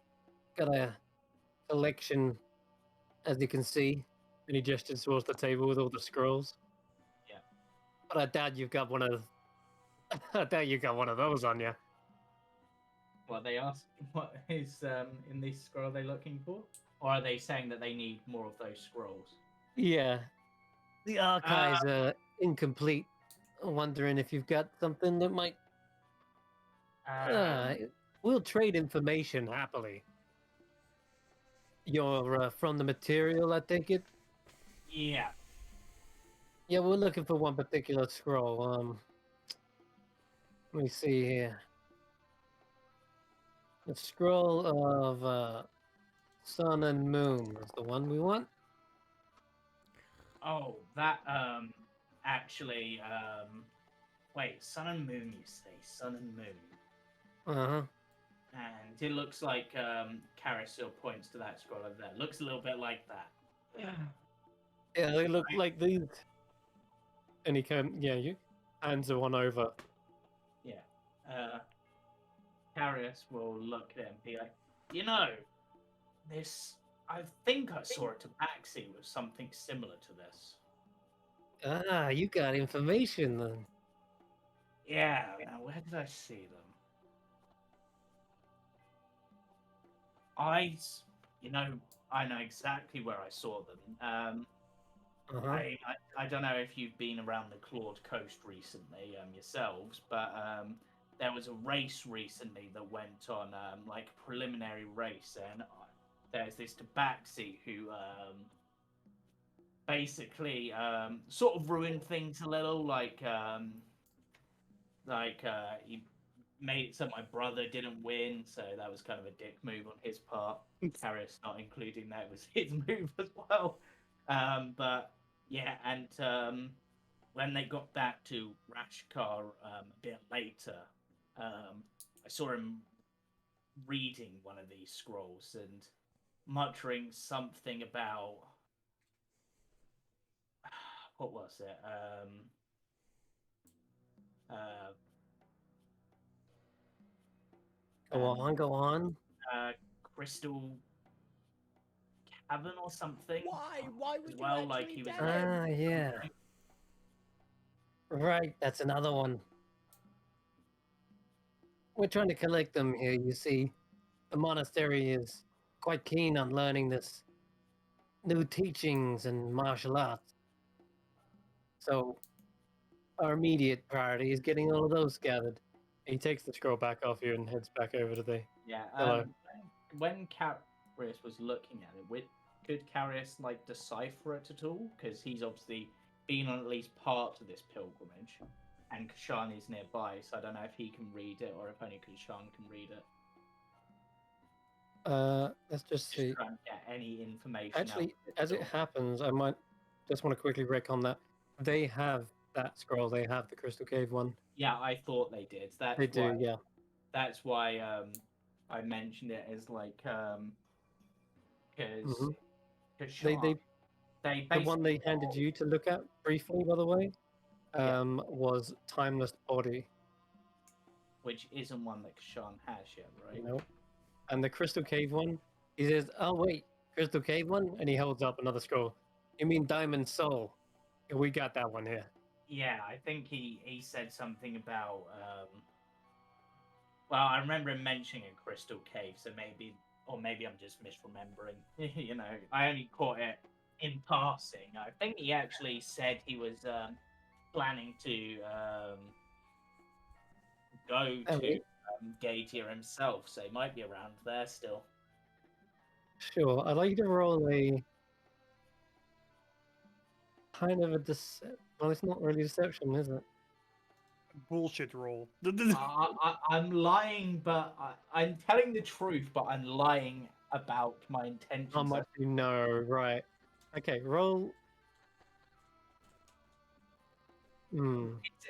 Got a collection, as you can see. And he gestures towards the table with all the scrolls. Yeah. But I doubt you've got one of. I doubt you got one of those on you. What they ask, what is in this scroll they looking for, or are they saying that they need more of those scrolls? Yeah. The archives are incomplete. I'm wondering if you've got something that might. We'll trade information happily. You're from the material, I take it? Yeah. Yeah, we're looking for one particular scroll. Let me see here. The scroll of sun and moon is the one we want. Oh, that actually wait, sun and moon. You say sun and moon, Uh-huh. and it looks like Carousel points to that scroll over there. Looks a little bit like that. Yeah, they look like these. And he you hands the one over. Yeah. Carius will look at it and be like, you know, this. I think I saw a tabaxi with something similar to this. Ah, you got information then. Yeah. Now, where did I see them? I know exactly where I saw them. Uh-huh. I don't know if you've been around the Claude Coast recently yourselves, but there was a race recently that went on, like a preliminary race, and there's this tabaxi who basically sort of ruined things a little, like he made it so my brother didn't win, so that was kind of a dick move on his part. Harris not including that was his move as well. But yeah, and when they got back to Rashkar a bit later, I saw him reading one of these scrolls and muttering something about what was it? Go on. Crystal Cavern or something. Why would Well, you like actually he was. tell him? Yeah. Right, that's another one. We're trying to collect them here, you see. The monastery is quite keen on learning this new teachings and martial arts. So our immediate priority is getting all of those gathered. He takes the scroll back off you and heads back over to the Yeah. Hello. When Carius was looking at it, could Carius like decipher it at all? Because he's obviously been on at least part of this pilgrimage, and Kashan is nearby, so I don't know if he can read it or if only Kashan can read it. Let's just see. Just trying to get any information. Actually, out as it happens, I might just want to quickly recon that they have that scroll. They have the Crystal Cave one. Yeah, I thought they did. That's They do, why, yeah. That's why I mentioned it as like because they the one they basically handed you to look at briefly, by the way, was Timeless Body. which isn't one that Kashan has yet, right? Nope. And the Crystal Cave one, he says, "Oh wait, Crystal Cave one," and he holds up another scroll. You mean Diamond Soul? Yeah, we got that one here. Yeah, I think he said something about well, I remember him mentioning a crystal cave, so maybe I'm just misremembering. You know, I only caught it in passing. I think he actually said he was planning to go to Gaetier himself, so he might be around there still. Sure, I'd like you to roll a kind of a well, it's not really deception, is it? Bullshit roll. I'm lying, but I'm telling the truth, but I'm lying about my intentions. How much you know, right? Okay, roll.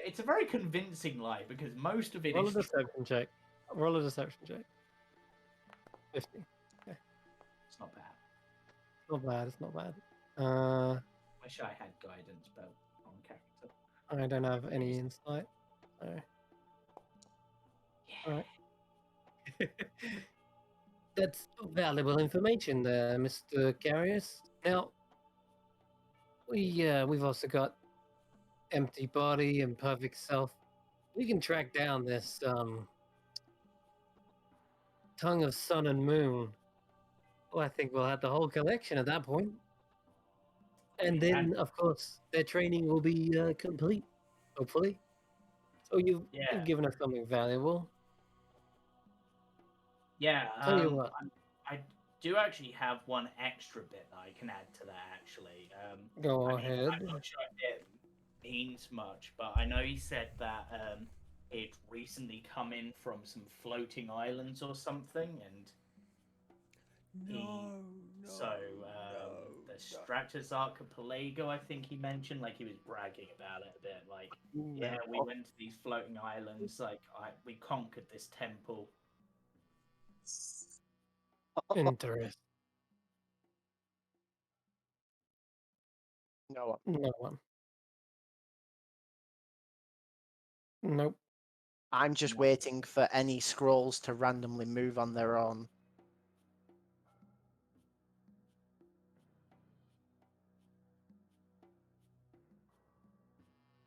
It's a very convincing lie because most of it Roll is a deception check. Roll a deception check. 50. Okay. It's not bad. Not bad. It's not bad. Wish I had guidance, but on character. I don't have any insight. So. Yeah. All right. That's valuable information there, Mr. Carius. Now, we've also got Empty Body and Perfect Self. We can track down this Tongue of Sun and Moon. Well, I think we'll have the whole collection at that point. And then, of course, their training will be complete, hopefully. So you've given us something valuable. Yeah. Tell you what. I do actually have one extra bit that I can add to that. Actually, Go ahead. I'm not sure if it means much, but I know he said that he'd recently come in from some floating islands or something, and the Stratus Archipelago, I think he mentioned, like he was bragging about it a bit, like we went to these floating islands, like we conquered this temple. Interesting. No. No one. Nope. I'm just waiting for any scrolls to randomly move on their own.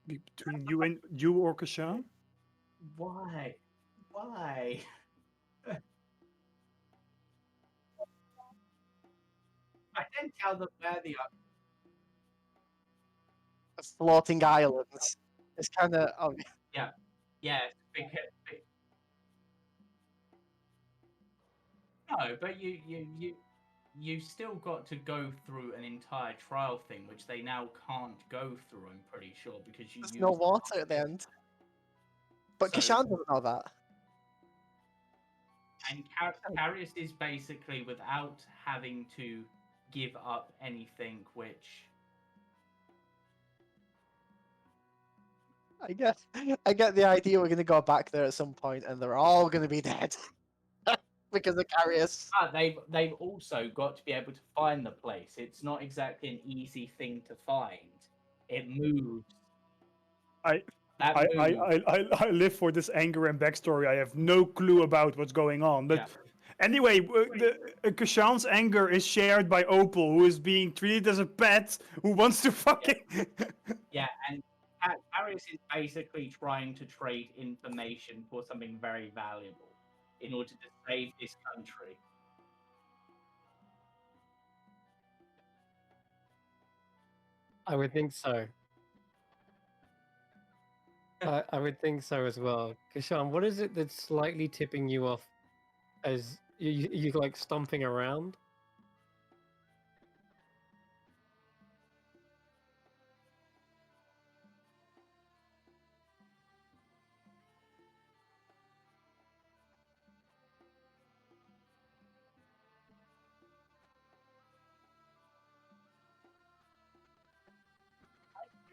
Between you or Kashan? Why? I didn't tell them where the Floating islands. It's kind of obvious. yeah, because no, but you still got to go through an entire trial thing, which they now can't go through. I'm pretty sure because you There's used no water at the end. But So- Kashan doesn't know that. And Carius is basically without having to give up anything, which I get the idea we're going to go back there at some point and they're all going to be dead. Because of Carius. they've also got to be able to find the place. It's not exactly an easy thing to find. It moves. I moves. live for this anger and backstory. I have no clue about what's going on. But anyway, Kashan's anger is shared by Opal, who is being treated as a pet, who wants to fucking... Yeah, and Carius is basically trying to trade information for something very valuable in order to save this country. I would think so. I would think so as well. Kashan, what is it that's slightly tipping you off as you like stomping around?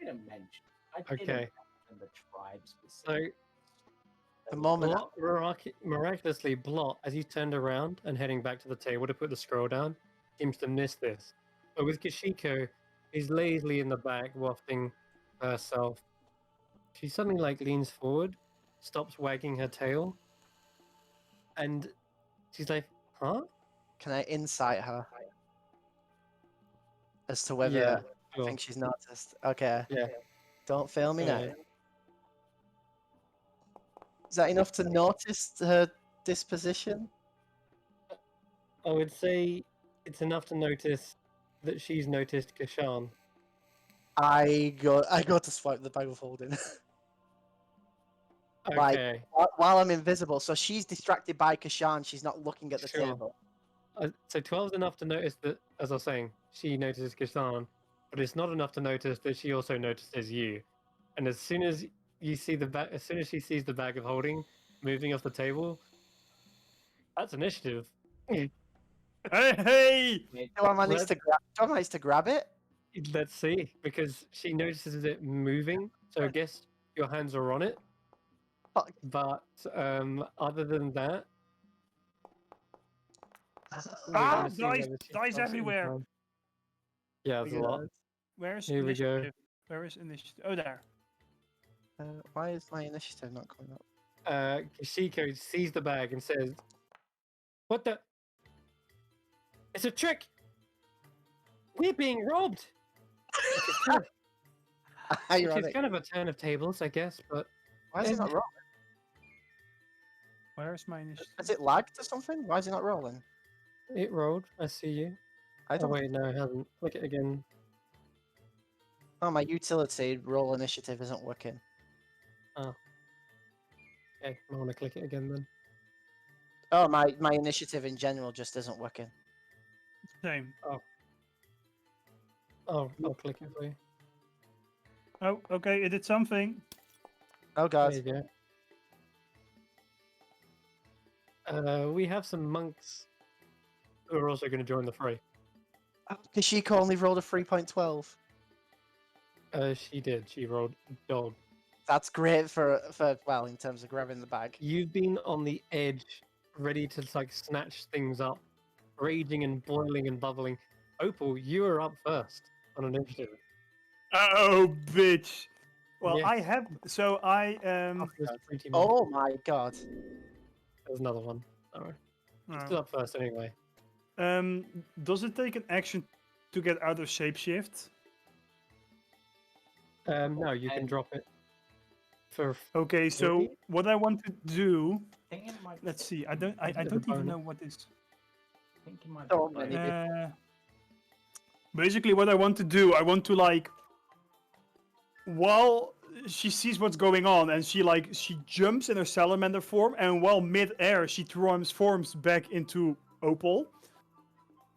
I didn't mention the tribes. So The moment miraculously, Blot, as he turned around and heading back to the table to put the scroll down, seems to miss this. But with Kashiko, he's lazily in the back, wafting herself. She suddenly like leans forward, stops wagging her tail, and she's like, "Huh?" can I insight her as to whether Yeah, I sure. think she's noticed? Okay. Yeah. Don't fail me now. Yeah. Is that enough to notice her disposition? I would say it's enough to notice that she's noticed Kashan. I go to swipe the bag of holding. Like, Okay. while I'm invisible, so she's distracted by Kashan. She's not looking at the Sure. table. So 12's enough to notice that, as I was saying, she notices Kashan, but it's not enough to notice that she also notices you. And as soon as you see as soon as she sees the bag of holding moving off the table, that's initiative. Hey! Do I manage to grab it? Let's see, because she notices it moving. So I guess your hands are on it. Fuck. But other than that, we're Ah, gonna see whether she dice stops it in everywhere. time. Yeah, there's a lot. Where's Here we go. initiative? Where is initiative? Oh, there. Why is my initiative not coming up? Kishiko sees the bag and says, "What the? It's a trick! We're being robbed!" Which is kind of, which is Ironic. kind of a turn of tables, I guess, but Why is it not rolling? Where's my initiative? Has it lagged or something? Why is it not rolling? it rolled. I see you. I Oh, don't. wait, no, it hasn't. Click it again. Oh, my utility roll initiative isn't working. Okay, I want to click it again then. Oh, my initiative in general just isn't working. Same. Oh, I'll click it for you. Oh, okay. It did something. Oh god. There you go. We have some monks who are also going to join the fray. Kishiko only rolled a 3.12. She did. She rolled dog. That's great for well, in terms of grabbing the bag. You've been on the edge, ready to like snatch things up, raging and boiling and bubbling. Opal, you are up first on initiative. Oh, bitch. Well, Yes. I have. So I After this pretty monk, Oh my god. there's another one. Alright. oh. Still up first anyway. Does it take an action to get out of shapeshift? No, you can drop it for Okay, so Maybe? what I want to do. I think it might. Let's see. I don't bit of a even bonus. know what is. I think it might. So be many like- Basically, what I want to do, I want to like. While she sees what's going on, and she jumps in her salamander form, and while mid-air, she transforms back into Opal.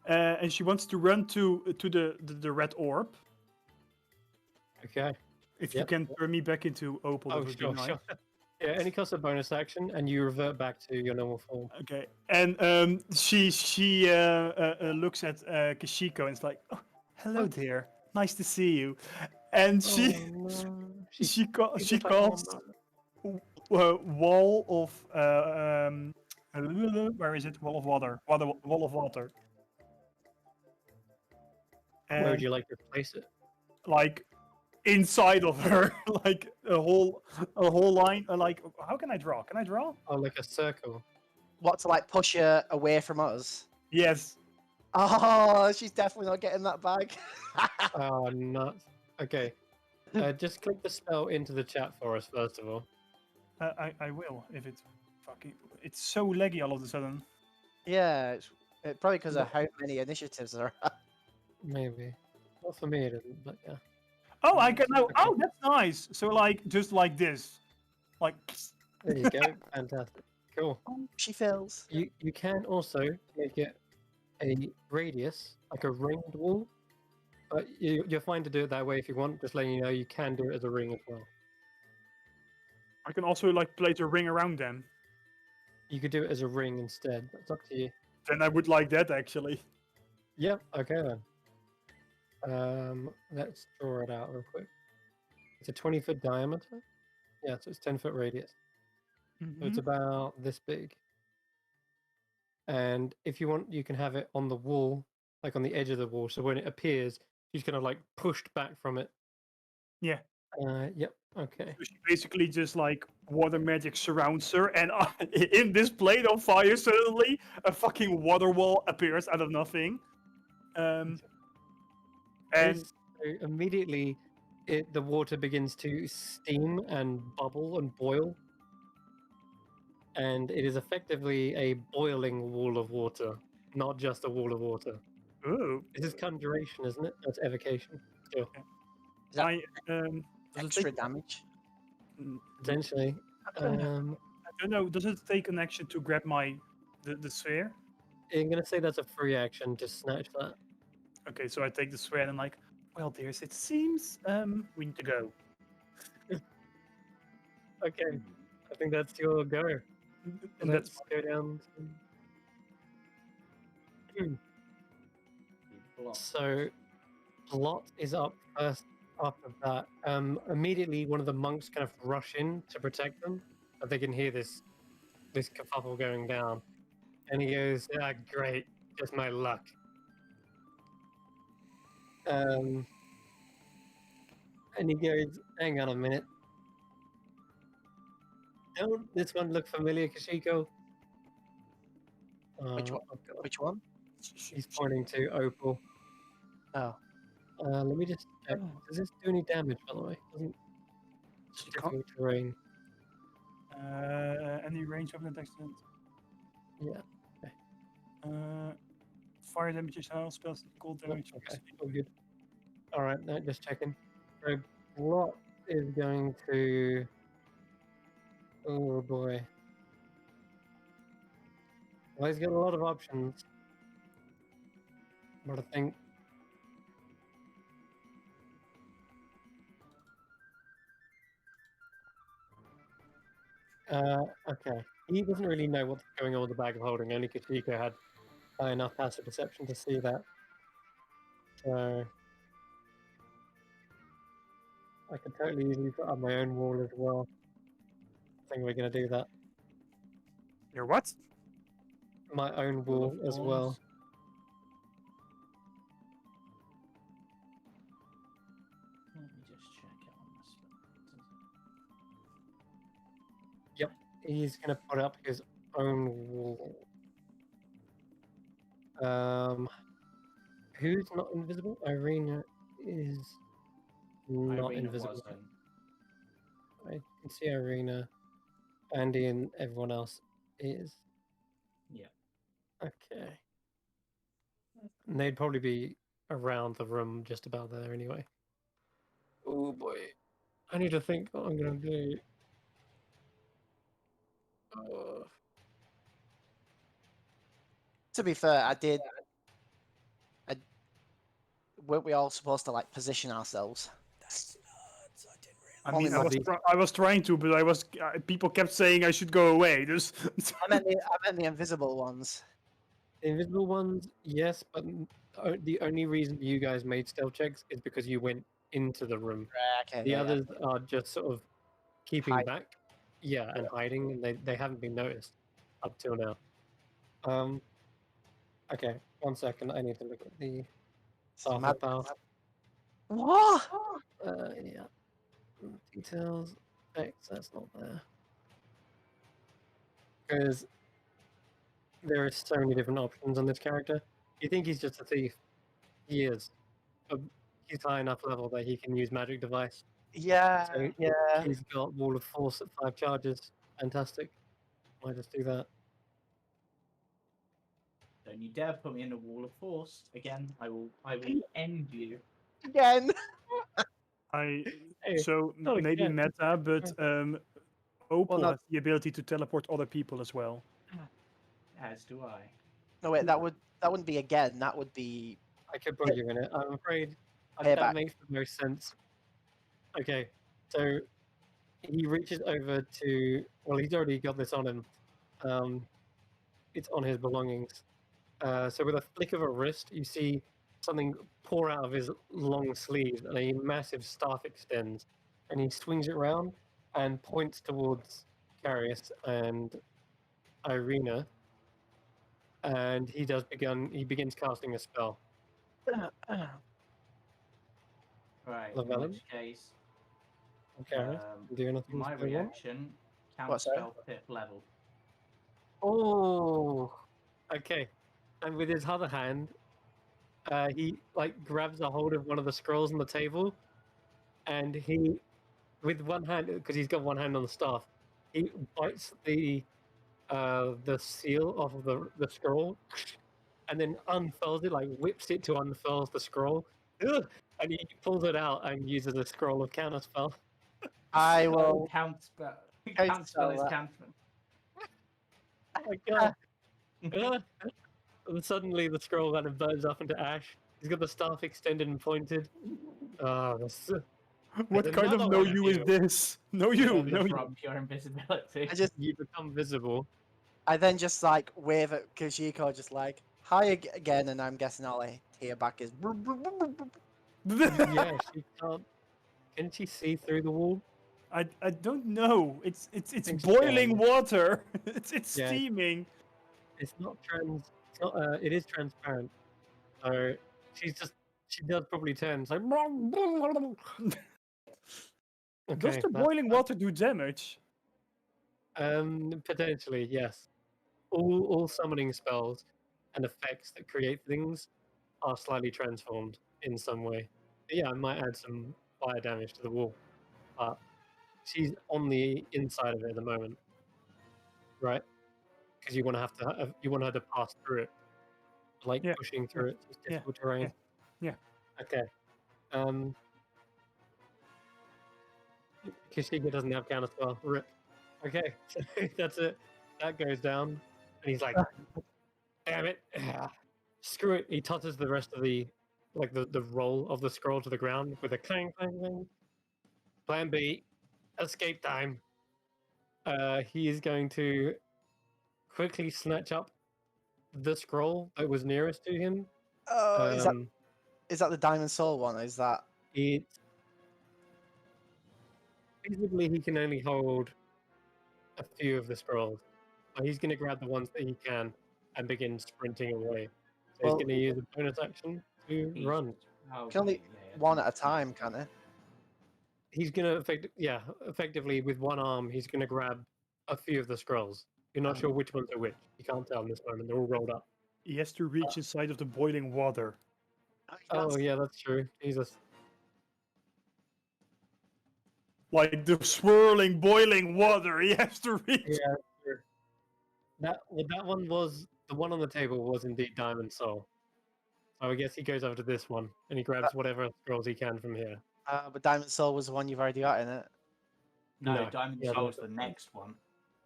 And she wants to run to the red orb. Okay. If you Yep. can turn me back into Opal, Oh, that would sure, be nice. sure. Yeah, any cost of bonus action, and you revert back to your normal form. Okay, and she looks at Kishiko and is like, oh, "Hello, What? dear. Nice to see you." And she Oh, no. she She's she just like, "Oh, casts no." wall of where is it? Wall of water. Wall of water. Where would And you like to place it? like inside of her, like a whole line. Like, how can I draw? Can I draw? Oh, like a circle. What, to like push her away from us? Yes. Oh, she's definitely not getting that bag. Oh, nuts. Okay. Just click the spell into the chat for us, first of all. I will if it's fucking. It's so laggy all of a sudden. Yeah, it's probably because of Look. how many initiatives there are. Maybe. Not for me, it isn't, but yeah. Oh, I can now. Okay. Oh, that's nice. So like just like this, like. There you go. Fantastic. Cool. She fails. You can also make it a radius, like a ringed wall. But you're fine to do it that way if you want. Just letting you know, you can do it as a ring as well. I can also like place a ring around them. You could do it as a ring instead. That's up to you. Then I would like that actually. Yep. Okay then. Let's draw it out real quick. It's a 20-foot diameter. Yeah, so it's 10-foot radius. So it's about this big. And if you want, you can have it on the wall, like on the edge of the wall. So when it appears, she's kind of like pushed back from it. Yeah. Yep. Okay. So she basically just like water magic surrounds her, and in this plate of fire, suddenly a fucking water wall appears out of nothing. And So immediately, the water begins to steam and bubble and boil, and it is effectively a boiling wall of water, not just a wall of water. ooh, This is conjuration, isn't it? That's evocation. Still, Is that I does it extra take, damage? potentially. I don't know. Does it take an action to grab the sphere? I'm gonna say that's a free action to snatch that. Okay, so I take the sphere and I'm like, well, dears, it seems we need to go. Okay, I think that's your go. And Let's that's go down. So, Blot is up first after that. Immediately, one of the monks kind of rush in to protect them, but they can hear this kerfuffle going down. And he goes, "Ah, great, just my luck." And he goes, "Hang on a minute. Don't this one look familiar, Kashiko?" Which one? Oh God. Which one? He's pointing to Opal. Oh, Let me just check. Does this do any damage, by the way? Doesn't. It's She can't- difficult terrain. Any range of an accident. Yeah. Fire damage is how spells cold damage. Okay. All good. All right. No, just checking. So what is going to? Oh boy. Well, he's got a lot of options. But I think. Okay. He doesn't really know what's going on with the bag of holding. Only Kashiko had enough passive perception to see that. So I could totally easily put up my own wall as well. I think we're gonna do that. Your what? My own Wall wall of as well. Thorns. Let me just check it on the spell. He's gonna put up his own wall. Who's not invisible? Irina is not Irina invisible. wasn't. I can see Irina. Andy and everyone else is. Yeah. Okay. And they'd probably be around the room just about there anyway. Oh boy. I need to think what I'm gonna do. to be fair, I did. Weren't we all supposed to like position ourselves? That's nuts. I didn't realize. I Only mean, Bloody- I was trying to, but I was people kept saying I should go away. Just I meant the invisible ones. The invisible ones, yes, but the only reason you guys made stealth checks is because you went into the room. Okay, The yeah, others are just sort of keeping Hide. back, yeah, and hiding, and they haven't been noticed up till now. Okay, 1 second. I need to look at the staff Mad- of power. What? Yeah, details. X, that's not there. Because there are so many different options on this character. You think he's just a thief? He is. But he's high enough level that he can use magic device. Yeah, So yeah. he's got Wall of Force at 5 charges. Fantastic. Might just do that. Don't you dare put me in a wall of force again. I will end you. Again. I Hey, so not maybe again. meta, but Opal no- has the ability to teleport other people as well. As do I. No, wait. That wouldn't be again. That would be. I could put you in it. I'm afraid Payback. that makes the most sense. Okay, so he reaches over to. Well, he's already got this on him. It's on his belongings. So with a flick of a wrist, you see something pour out of his long sleeve, and a massive staff extends, and he swings it around and points towards Carius and Irina, and he begins casting a spell. Right. Llewellyn? In which case, Carius, do anything my spell roll? reaction What, counts sorry? spell 5th level. Oh, okay. And with his other hand, he like grabs a hold of one of the scrolls on the table, and he, with one hand, because he's got one hand on the staff, he bites the seal off of the scroll, and then unfurls it, like whips it to unfurls the scroll. Ugh! And he pulls it out and uses a scroll of counterspell. I will. Count spell. Counter Count spell is spell that. counterspell. Oh my god! And suddenly the scroll kind of burns up into ash. He's got the staff extended and pointed. That's What There's kind of another no one of you is you. this? No you, Then no you. disrupt your invisibility. you become visible. I then just like wave at Kajiko, just like hi again, and I'm guessing all I hear back is. Yeah, she can't. Can she see through the wall? I don't know. It's think she boiling can. water. It's Yeah. steaming. It's not trans. It's not. It is transparent. So She does probably turn. It's like. Does Okay, the boiling water do damage? potentially yes. All summoning spells and effects that create things are slightly transformed in some way. But yeah, I might add some fire damage to the wall. But she's on the inside of it at the moment, right? Because you want to you want her to pass through it, like Yeah, pushing through it. It's yeah, difficult terrain. yeah. Okay. Kishika doesn't have counter spell. Rip. Okay, so that's it. That goes down, and he's like, "Damn it! Screw it!" He tosses the rest of the roll of the scroll to the ground with a clang, clang, clang. Plan B, escape time. He is going to quickly snatch up the scroll that was nearest to him. Oh, Um, is that the Diamond Soul one? Or is that it feasibly he can only hold a few of the scrolls. But he's going to grab the ones that he can and begin sprinting away. So he's Well- going to use a bonus action to He's- run. Oh, can only okay, yeah, one at a time, can it? He's going to effectively with one arm, he's going to grab a few of the scrolls. You're not sure which ones are which. You can't tell in this moment. They're all rolled up. He has to reach inside of the boiling water. Oh yeah, that's true. Jesus. Like the swirling, boiling water. He has to reach. Yeah, sure. That one was the one on the table was indeed Diamond Soul. So I guess he goes over to this one and he grabs whatever scrolls he can from here. But Diamond Soul was the one you've already got in it. No, No, Diamond yeah, Soul's that's the fine. next one.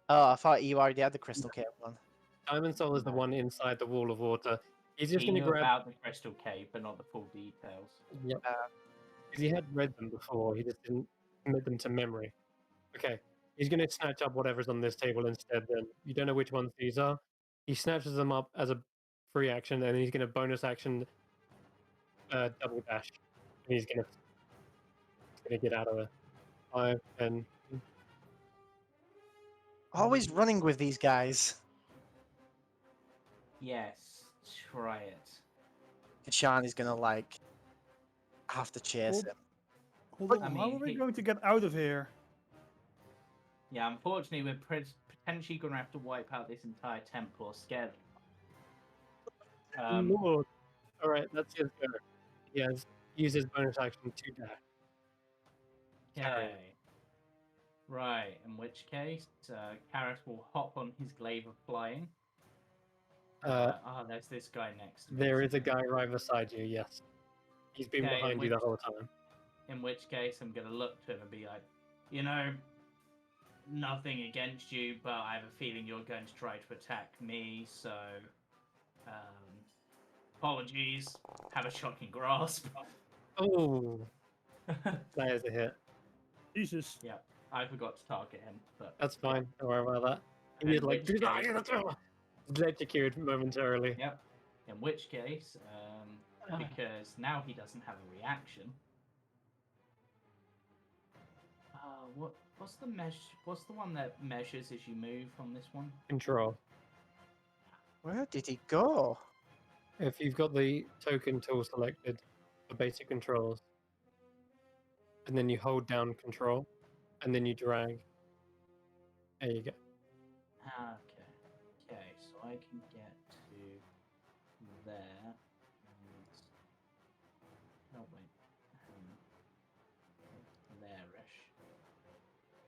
Oh, I thought you already had the Crystal Cave one. Diamond Soul is the No. one inside the wall of water. He's just He going to knew grab. about the Crystal Cave, but not the full details. Yep. Because he had read them before. He just didn't commit them to memory. Okay. He's going to snatch up whatever's on this table instead. Then you don't know which ones these are. He snatches them up as a free action, and he's going to bonus action double dash. And he's going to get out of there. 5, 10. Always running with these guys. Yes, try it. Shani's gonna like have to chase Hold- him. Hold on, I how mean, are we he- going to get out of here? Yeah, unfortunately, we're potentially going to have to wipe out this entire temple or scare them. Lord. All right, that's his go. He has used his bonus action to dash. Carry. Okay. Right, in which case, Karis will hop on his glaive of flying. There's this guy next to me. There is a guy right beside you, yes. He's been Okay, behind you the whole time. In which case, I'm going to look to him and be like, nothing against you, but I have a feeling you're going to try to attack me, so apologies. Have a shocking grasp. Oh, that is a hit. Jesus. Yeah, I forgot to target him, but That's fine. Don't worry about that. He is In like which case- electrocuted momentarily. Yep. In which case, because now he doesn't have a reaction. What's the What's the one that measures as you move on this one? Control. Where did he go? If you've got the token tool selected for basic controls, and then you hold down control, and then you drag. There you go. Okay, so I can get to there. Oh wait, there-ish.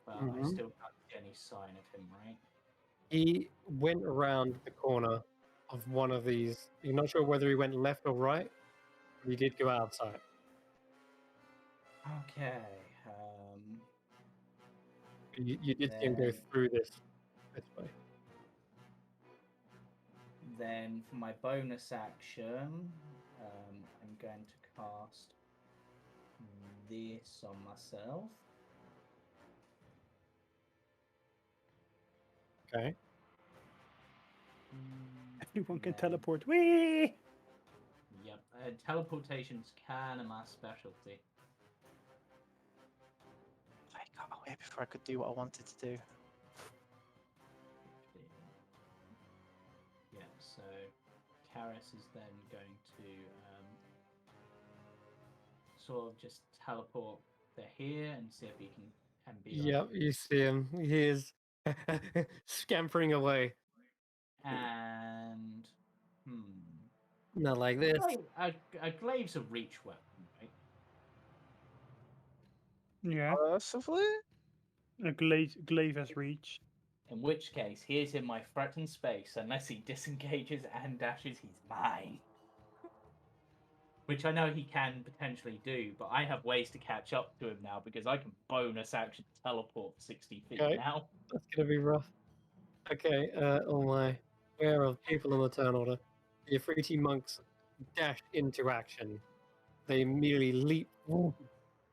But I Mhm. still can't see any sign of him, right? He went around the corner of one of these. You're not sure whether he went left or right, but he did go outside. Okay. You did see him go Then- through this way. Then for my bonus action, I'm going to cast this on myself. Okay. Everyone can Then- teleport. Whee! Yep, teleportation's kind of my specialty. I got away before I could do what I wanted to do. 15. Yeah, so Karis is then going to sort of just teleport to here and see if he can and be like, Yep, you see him. He is scampering away. and Not like this. A glaive's a reach weapon, right? Yeah, Possibly. a glaive has reach. In which case, he is in my threatened space. Unless he disengages and dashes, he's mine. Which I know he can potentially do, but I have ways to catch up to him now because I can bonus action teleport 60 feet Okay. now. That's gonna be rough. Okay, oh my. Where are people in the turn order? The Afriti monks dash into action. They immediately leap,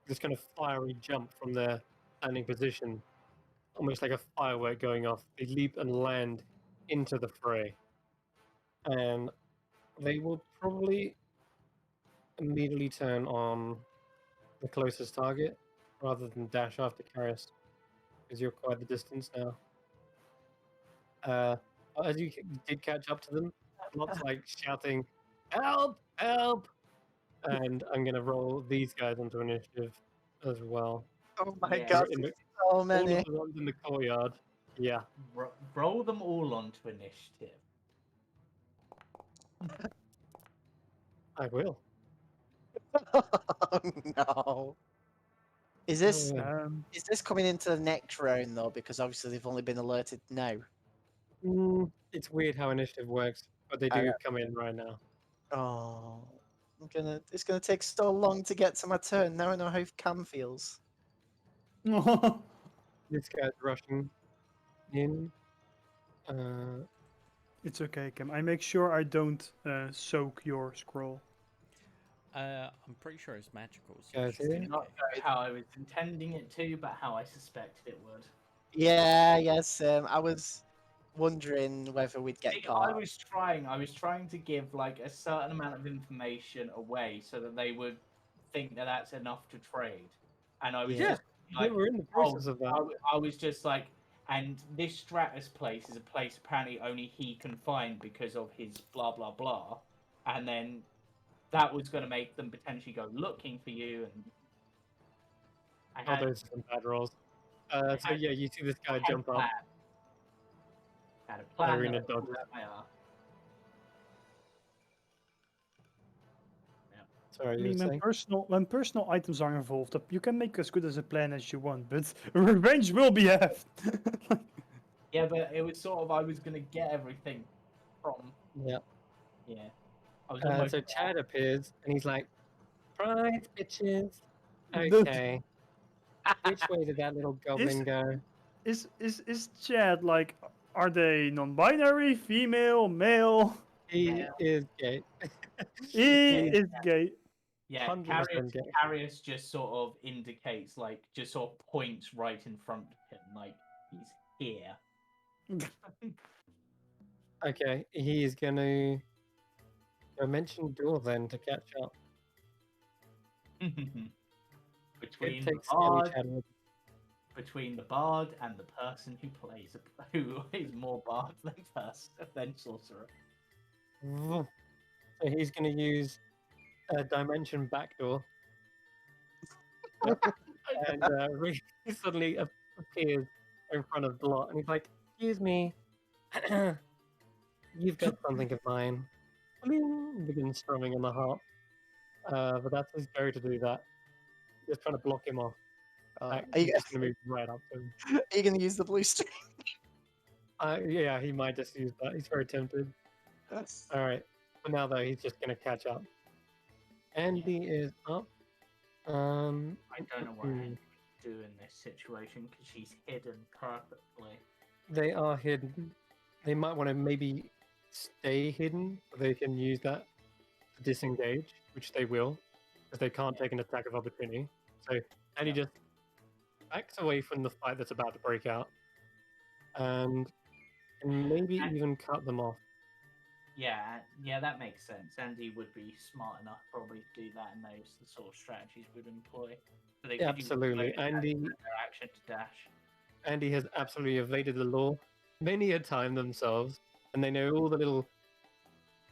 this kind of fiery jump from their standing position, almost like a firework going off. They leap and land into the fray. And they will probably immediately turn on the closest target rather than dash after Carius, because you're quite the distance now. As you did catch up to them, lots like shouting, "Help! Help!" And I'm gonna roll these guys onto initiative as well. Oh my Yeah. god, In the- so All many. of the ones in the courtyard. Yeah. Roll them all onto initiative. I will. Oh no. Is this Oh, is this coming into the next round though? Because obviously they've only been alerted now. it's weird how initiative works, but they do come in right now. Oh, it's gonna take so long to get to my turn. Now I know how Cam feels. This guy's rushing in. Uh, It's okay, Cam. I make sure I don't soak your scroll. I'm pretty sure it's magical. So Guys it should be here? Not okay. how I was intending it to, but how I suspected it would. Yeah, yes. I was wondering whether we'd get See, caught. I was trying to give like a certain amount of information away so that they would think that that's enough to trade. And I was Yeah. just we like, were in the process of that. I was just like, and this Stratus place is a place apparently only he can find because of his blah blah blah, and then that was going to make them potentially go looking for you. And I Oh, had, those are some bad rolls. I So had- yeah, you see this I guy had jump a up. plan. I had a plan. Irina That I dodges. pulled out my arse. Sorry, I you were mean, saying? when personal items are involved, you can make as good as a plan as you want, but revenge will be had. Yeah, but it was sort of I was gonna get everything from Yeah. yeah. I was almost So Chad appears and he's like, "Prize, bitches." The- Okay. Which way did that little goblin go? is Chad like? Are they non-binary, female, male? He Male. is gay. He He's is gay. yeah. 100% gay. Carius just sort of indicates like just sort of points right in front of him, like he's here. Okay, he is gonna go mention door then to catch up. between It the takes Skelly bard, Chad with between the bard and the person who is more bard than sorcerer. So he's gonna use a dimension backdoor. And Reese suddenly appears in front of Blot, and he's like, "Excuse me, you've got something of mine." Bling, begins strumming on the harp, but that's his go to do that. Just trying to block him off. Are He's you, just gonna move right up to him. are you gonna use the blue string? Yeah, he might just use that. He's very tempted. All right, but now though, he's just gonna catch up. Andy is up. I don't know what hmm. Andy would do in this situation because she's hidden perfectly. They are hidden. They might want to maybe stay hidden so they can use that to disengage, which they will, because they can't take an attack of opportunity. So Andy just backs away from the fight that's about to break out, and maybe even cut them off. Yeah, that makes sense. Andy would be smart enough probably to do that, and knows the sort of strategies we'd employ. So they could use Absolutely, bonus action Andy. and their action to dash. Andy has absolutely evaded the law many a time themselves, and they know all the little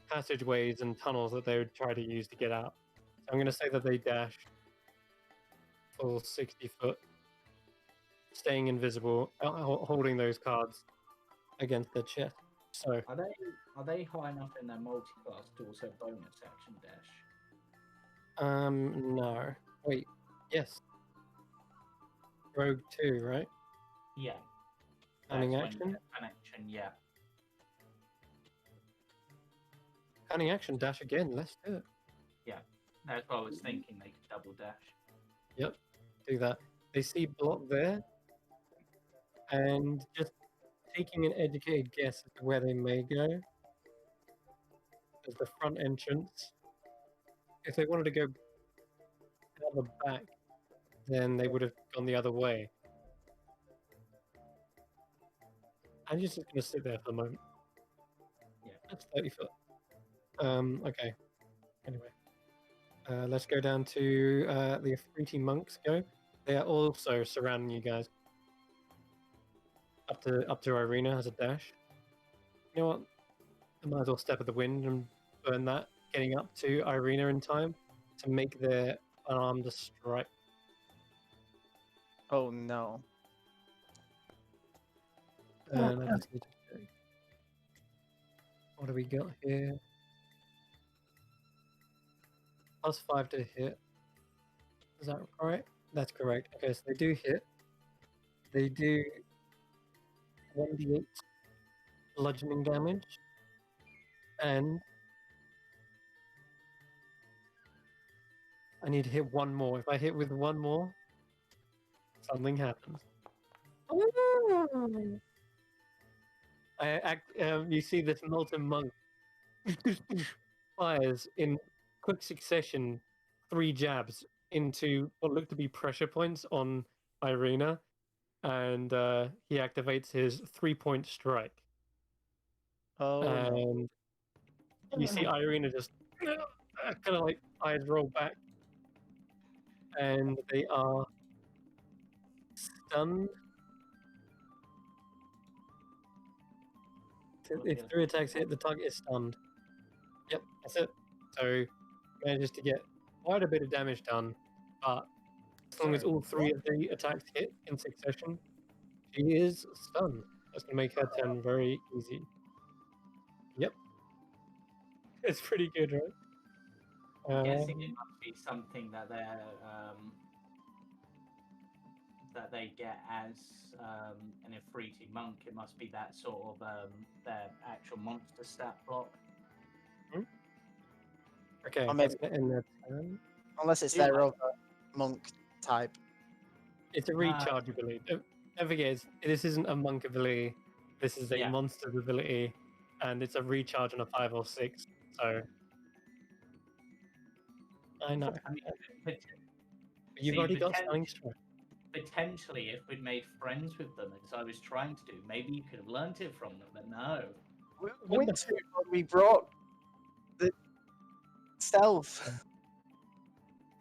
passageways and tunnels that they would try to use to get out. So I'm going to say that they dash full 60 foot, staying invisible, holding those cards against their chest. So Are they high enough in their multi-class to also bonus action dash? No. Wait, yes. Rogue 2, right? Yeah. Cunning That's when action? an action, yeah. Cunning action, dash again, let's do it. That's what I was thinking. They could double dash. Yep, do that. They see block there, and just taking an educated guess as to where they may go as the front entrance. If they wanted to go out the back, then they would have gone the other way. I'm just going to sit there for the moment. Yeah. That's 30 foot. Okay. Anyway. Let's go down to the Afriti monks go. They are also surrounding you guys. Up to Irina has a dash. You know what? I might as well step of the wind and burn that, getting up to Irina in time to make their unarmed strike. Oh no. And I just need to check. What do we got here? +5 to hit. Is that correct? That's correct. Okay, so they do hit. They do 1d8 bludgeoning damage. And I need to hit one more. If I hit with one more, something happens. You see this molten monk fires in quick succession 3 jabs into what look to be pressure points on Irina, and he activates his 3-point strike. Oh no. And you see Irina just kind of like eyes roll back, and they are stunned. If 3 attacks hit, the target is stunned. Yep, that's it. So manages to get quite a bit of damage done, but as long as all 3 of the attacks hit in succession, she is stunned. That's gonna make her turn very easy. Yep, it's pretty good, right? I'm guessing it must be something that they get as an Afriti monk. It must be that sort of their actual monster stat block. Okay, Or that's maybe- gonna end their turn. Unless it's Do their like- other monk type. It's a recharge ability. Don't forget, this isn't a monk ability. This is a Yeah. monster ability, and it's a recharge on a 5 or 6. So I know. I mean, You've see, already got stunning strike. potentially, if we'd made friends with them, as I was trying to do, maybe you could have learnt it from them. But no. We brought the stealth.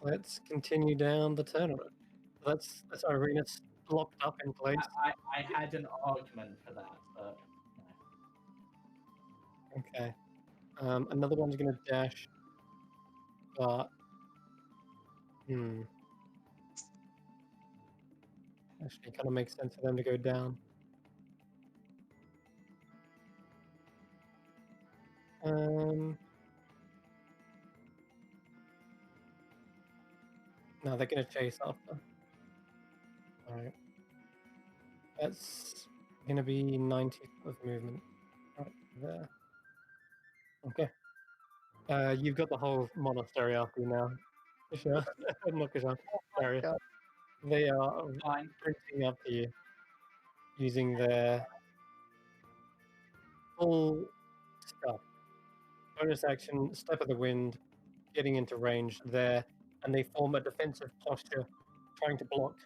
Let's continue down the tournament. That's Irina locked up in place. I had an argument for that, but Okay. Another one's gonna dash, but actually, kind of makes sense for them to go down. No, they're gonna chase after. All right. That's gonna be 90 of movement right there. Okay. You've got the whole monastery after you now. Sure. Look at Sorry. God. They are fine. sprinting up to you using their full stuff. Bonus action, step of the wind, getting into range there, and they form a defensive posture, trying to block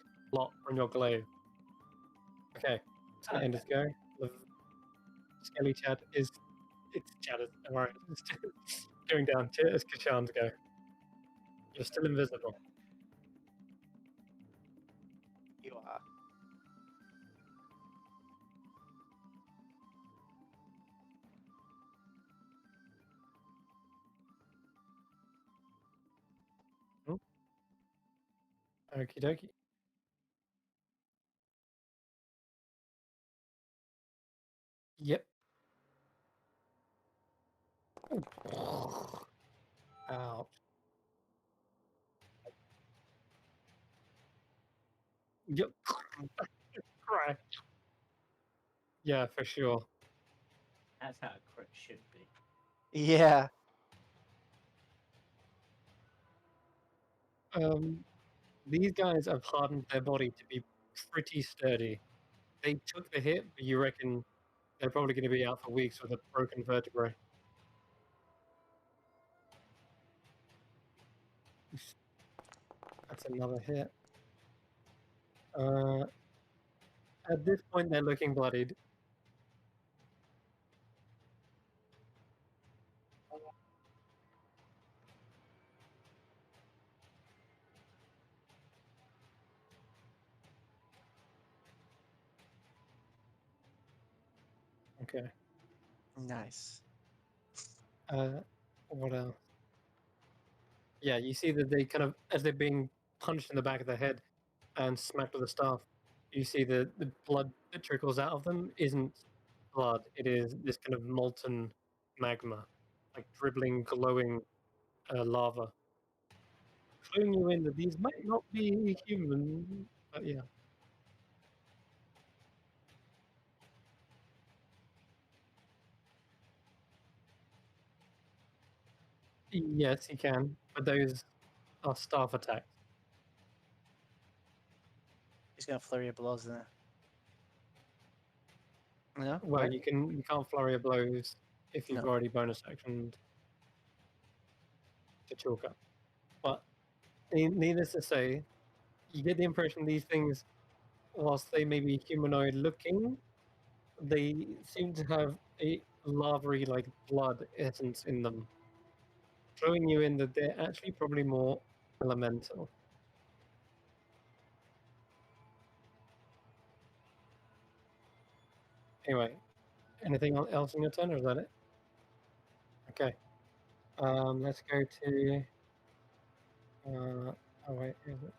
from your glaive. Okay, it's gonna end its go. The Skelly Chad is alright. It's going down. It's Kashan's go. You're still invisible. You are. Okie dokie. Yep. Ouch. Yep. Right. Yeah, for sure. That's how a crit should be. Yeah. These guys have hardened their body to be pretty sturdy. They took the hit, but you reckon they're probably going to be out for weeks with a broken vertebrae. That's another hit. At this point, they're looking bloodied. Okay. Nice. What else? Yeah, you see that they kind of, as they're being punched in the back of the head and smacked with a staff, you see the blood that trickles out of them isn't blood. It is this kind of molten magma, like dribbling, glowing lava. Cluing you in that these might not be human, but yeah. Yes, he can, but those are staff attacks. He's gonna flurry of blows there. No. Well, Right? you can't flurry of blows if you've No. already bonus actioned to chalk up. But needless to say, you get the impression these things, whilst they may be humanoid looking, they seem to have a lavery like blood essence in them, showing you in that they're actually probably more elemental. Anyway, anything else in your turn, or is that it? Okay. Let's go to. Oh wait, is it?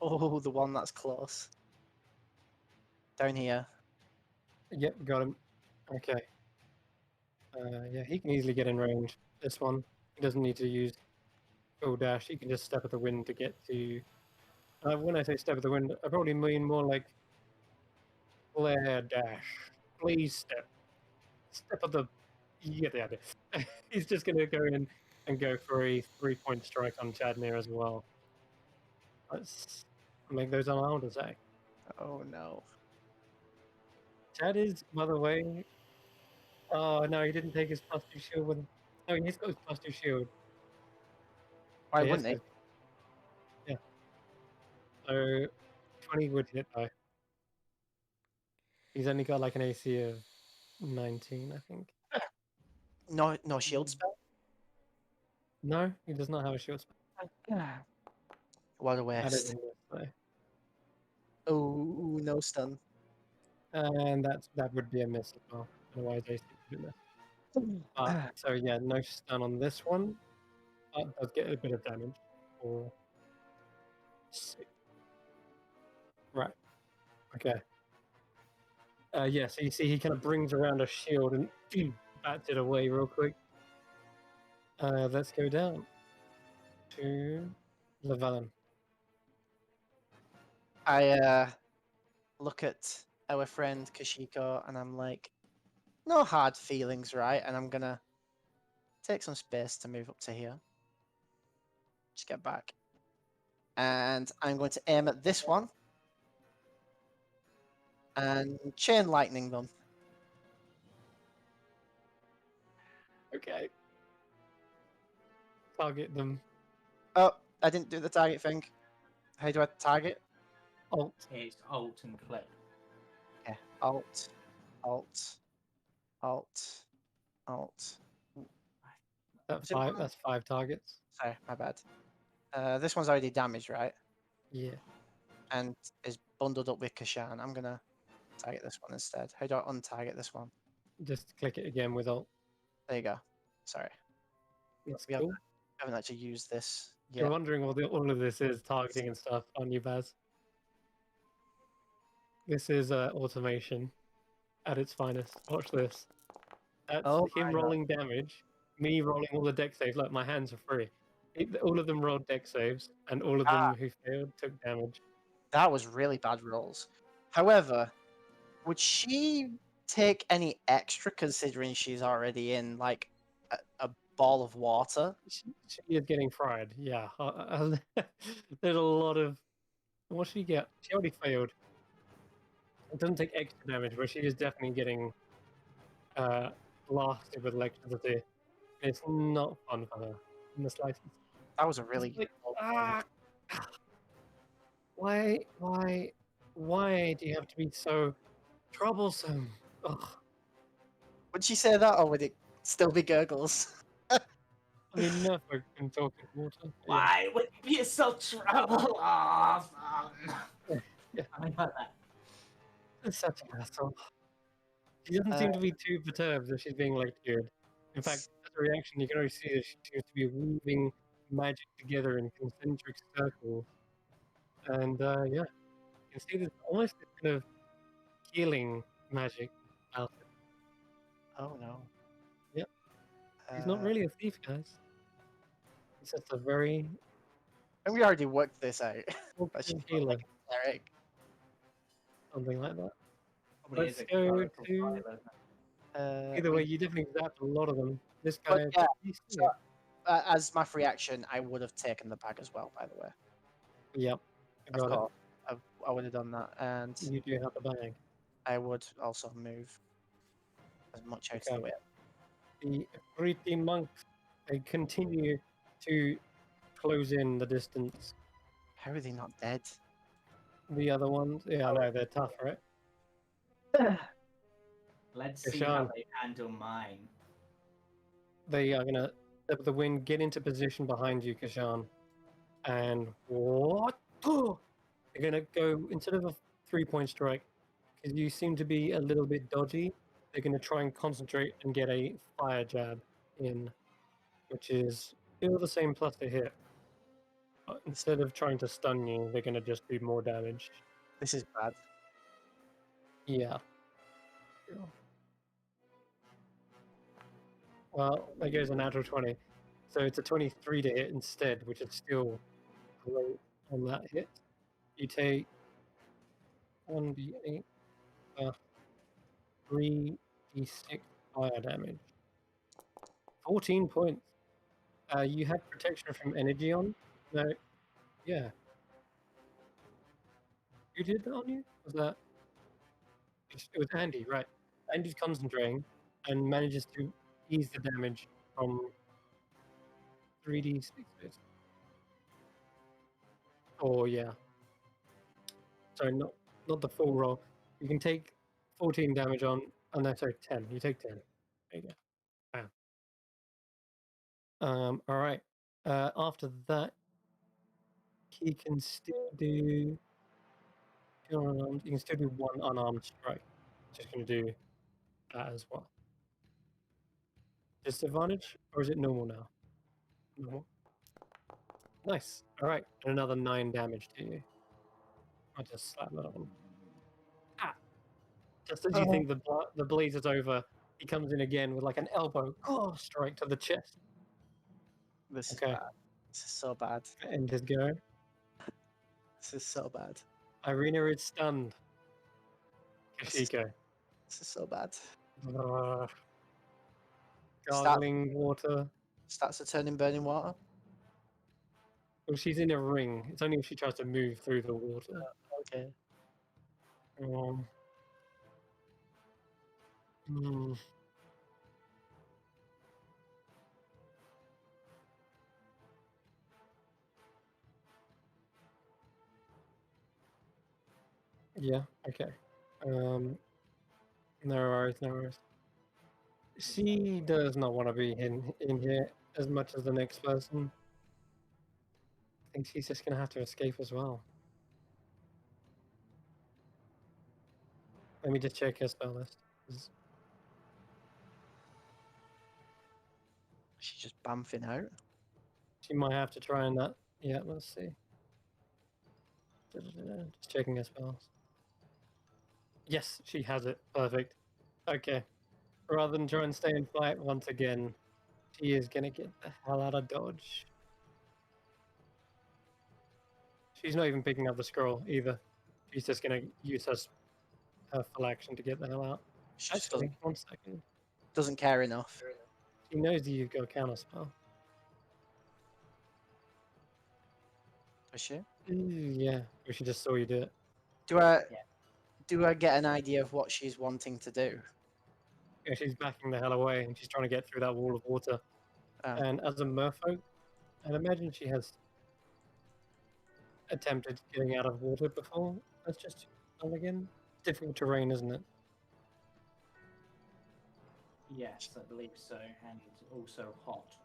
Oh, the one that's close. Down here. Yep, got him. Okay. Yeah, he can easily get in range. This one, he doesn't need to use full dash. He can just step at the wind to get to. When I say step at the wind, I probably mean more like flare dash. Please step. Step at the. You get the idea. He's just going to go in and go for a 3-point strike on Chadnir as well. Let's make those unarmed attack. Oh no. Chad is, by the way. Oh no, he didn't take his +2 shield with him. No, he's got his +2 shield. Why Yes, wouldn't he? yeah. So 20 would hit though. He's only got like an AC of 19, I think. No shield spell? No, he does not have a shield spell. What a That is waste. in this though. Oh, no stun. And that would be a miss as well. Otherwise, AC would be miss. So yeah, no stun on this one. But does get a bit of damage. For 6. Right. Okay. Yeah, so you see he kind of brings around a shield and bats it away real quick. Let's go down to Llewellyn. I look at our friend Kashiko and I'm like, no hard feelings, right? And I'm gonna take some space to move up to here. Just get back. And I'm going to aim at this one and chain lightning them. Okay. Target them. Oh, I didn't do the target thing. How do I target? Alt. It's alt and click. Yeah. Alt, alt, alt, alt. That's Was it 5. one? That's 5 targets. Sorry, my bad. This one's already damaged, right? Yeah. And is bundled up with Kashan. I'm gonna target this one instead. How do I untarget this one? Just click it again with alt. There you go. Sorry. That's We cool. haven't actually used this You're Yeah. wondering what all of this is, targeting and stuff, aren't you, Baz? This is automation at its finest. Watch this. That's Oh him my God. rolling damage, me rolling all the deck saves. Look, my hands are free. All of them rolled deck saves, and all of them who failed took damage. That was really bad rolls. However, would she take any extra considering she's already in like a ball of water? She is getting fried. Yeah. There's a lot of. What should she get? She already failed. It doesn't take extra damage, but she is definitely getting blasted with electricity. It's not fun for her in the slightest. That was a It's really like, old one. why do you have to be so troublesome? Ugh. Would she say that, or would it still be gurgles? I mean, Nerfo can talk in water. Yeah. Why would you be so trouble? Oh, Yeah. I got that. It's such an asshole. She doesn't seem to be too perturbed that she's being lectured. In fact, as a reaction, you can already see that she seems to be weaving magic together in concentric circles. And yeah, you can see there's almost this kind of healing magic out it. Oh no. Yep. He's not really a thief, guys. He's just a very And we already worked this out. But good she's not healer, like a cleric. something like that. Probably Let's is a go clerical to. Uh, Either we- way, you definitely zapped a lot of them. This But guy, yeah, you see so- it. as my free action, I would have taken the bag as well. By the way, Yep, I of got it. course, I would have done that, and You do have the bag. I would also move as much out of Okay. the way. The pretty monks, they continue to close in the distance. How are they not dead? The other ones, yeah, I know, they're tough, right? Let's Yeah, see how Sean. they handle mine. They are gonna step the wind, get into position behind you, Kashan. And what? They're gonna go, instead of a 3-point strike, because you seem to be a little bit dodgy, they're gonna try and concentrate and get a fire jab in, which is still the same plus to hit. But instead of trying to stun you, they're gonna just do more damage. This is bad. Yeah. Well, there goes a natural 20. So it's a 23 to hit instead, which is still great on that hit. You take 1d8 3d6 fire damage. 14 points. You have protection from energy on? No. Yeah. Who did that on you? Was that? It was Andy, right. Andy's concentrating and manages to ease the damage from 3d6. Oh, yeah. Sorry, not the full roll. You can take 14 damage on. Oh no, sorry, 10. You take 10. There you go. Bam. All right. After that, he can still do. You can still do one unarmed strike. Just gonna do that as well. Disadvantage, or is it normal now? Normal. Nice. All right, and another 9 damage to you. I just slap that on. Ah! Just as you think the blaze is over, he comes in again with like an elbow strike to the chest. This is Okay. bad. This is so bad. End his go. This is so bad. Irina is stunned. Kashiko. This is so bad. Gargling water. Starts to turn in burning water. Well, she's in a ring. It's only if she tries to move through the water. Okay. Hmm. Yeah, okay. No worries, no worries. She does not want to be in here as much as the next person. I think she's just gonna have to escape as well. Let me just check her spell list. She's just bamfing out. She might have to try and that. Yeah, let's see. Just checking her spells. Yes, she has it. Perfect. Okay. Rather than try and stay and fight once again, she is gonna get the hell out of dodge. She's not even picking up the scroll either. She's just gonna use her full action to get the hell out. She just Actually, 1 second. doesn't care enough. She knows that you've got a counter spell. Does she? Yeah, or she just saw you do it. Do I Yeah. do I get an idea of what she's wanting to do? Yeah, she's backing the hell away and she's trying to get through that wall of water. Oh. And as a merfolk, I'd imagine she has attempted getting out of water before. That's just again difficult terrain, isn't it? Yes, I believe so, and also hot.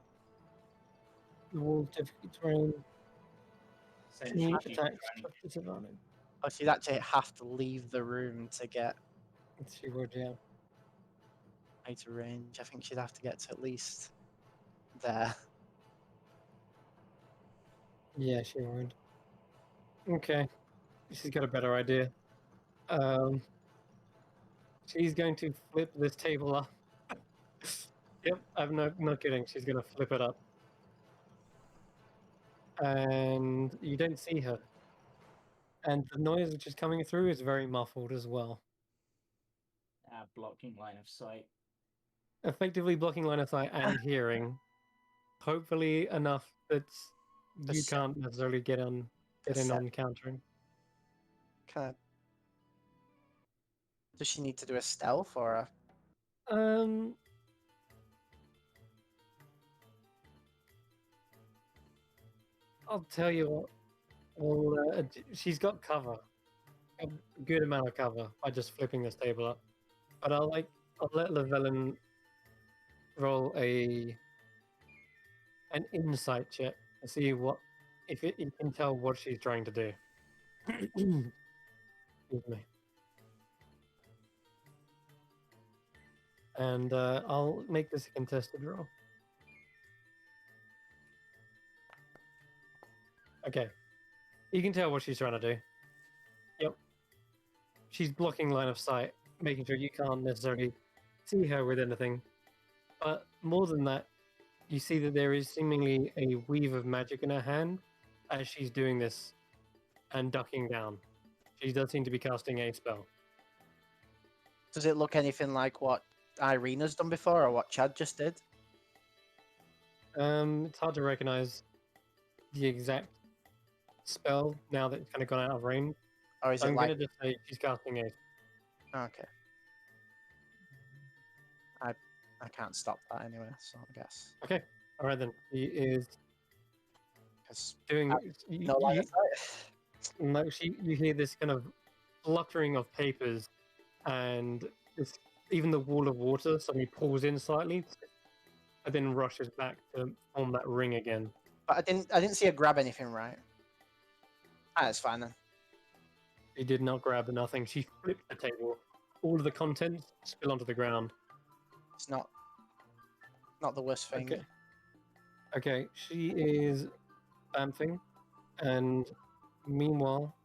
The wall's difficult terrain. So Any she's attacks trying- at disadvantage. Or she'd actually have to leave the room to get She would, yeah. out of range. I think she'd have to get to at least there. Yeah, she would. Okay, she's got a better idea. She's going to flip this table up. Yep, I'm not kidding. She's gonna flip it up, and you don't see her. And the noise which is coming through is very muffled as well, blocking line of sight. effectively blocking line of sight and hearing. Hopefully enough that you Percep- can't necessarily get in on countering. Can I... Does she need to do a stealth or a... Um, I'll tell you what. Well, she's got cover, a good amount of cover by just flipping this table up. But I'll let Llewellyn roll an insight check to see what if it can tell what she's trying to do. Excuse me. And I'll make this a contested roll. Okay. You can tell what she's trying to do. Yep. She's blocking line of sight, making sure you can't necessarily see her with anything. But more than that, you see that there is seemingly a weave of magic in her hand as she's doing this and ducking down. She does seem to be casting a spell. Does it look anything like what Irina's done before or what Chad just did? It's hard to recognize the exact spell now that it's kind of gone out of range. Or is it I'm like... gonna just say she's casting a. Okay. I can't stop that anyway, so I guess. Okay, all right then. He is 'Cause doing. no line of sight. No, you hear this kind of fluttering of papers, and this, even the wall of water suddenly pulls in slightly, and then rushes back to form that ring again. But I didn't see her grab anything, right? Ah, that's fine then. She did not grab nothing. She flipped the table. All of the contents spill onto the ground. It's not the worst thing. Okay. Okay, she is bamfing, and meanwhile,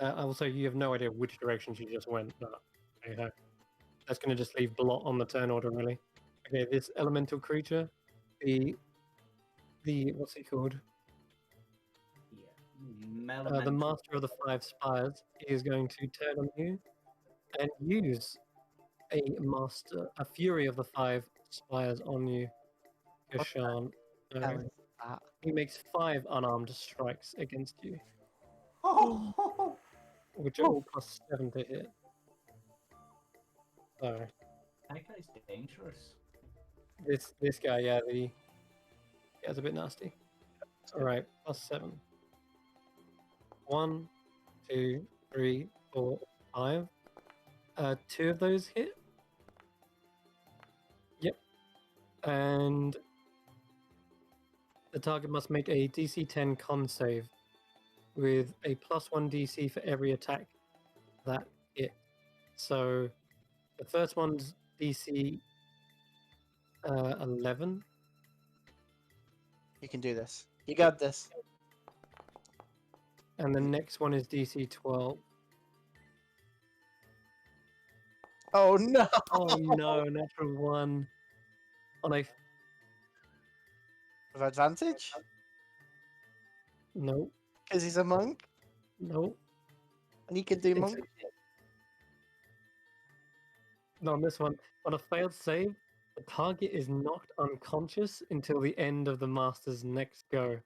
I will say you have no idea which direction she just went, but okay, that's going to just leave blot on the turn order, really. Okay, this elemental creature, the what's it called? Yeah. The Master of the Five Spires is going to turn on you and use a Fury of the Five Spires on you, Kashan. Hell is that? He makes 5 unarmed strikes against you, which are all +7 to hit. So That guy's dangerous. this guy, yeah, it's a bit nasty. All right, +7. 1, 2, 3, 4, 5. 2 of those hit. Yep. And the target must make a DC 10 con save with a +1 DC for every attack that hit. So the first one's DC 11. You can do this. You got this. And the next one is DC 12. Oh no! Oh no, natural one. On a With advantage? no, Because he's a monk no. and he can do It's- monk. Not on this one. On a failed save, the target is knocked unconscious until the end of the master's next go.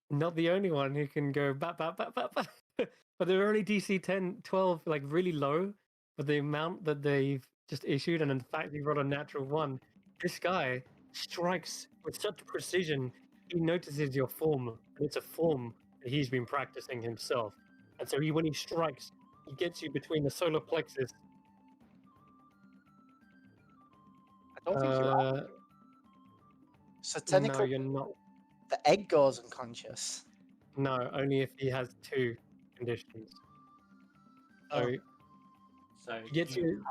Not the only one who can go bat, bat, bat, bat, bat. But they're only DC 10, 12, like really low for the amount that they've just issued. And in fact, he rolled a natural one. This guy strikes with such precision, he notices your form. And it's a form that he's been practicing himself. And so when he strikes, he gets you between the solar plexus. I don't think you are. So No, technically, you're not. the egg goes unconscious. No, only if he has 2 conditions. So Oh. So He gets you-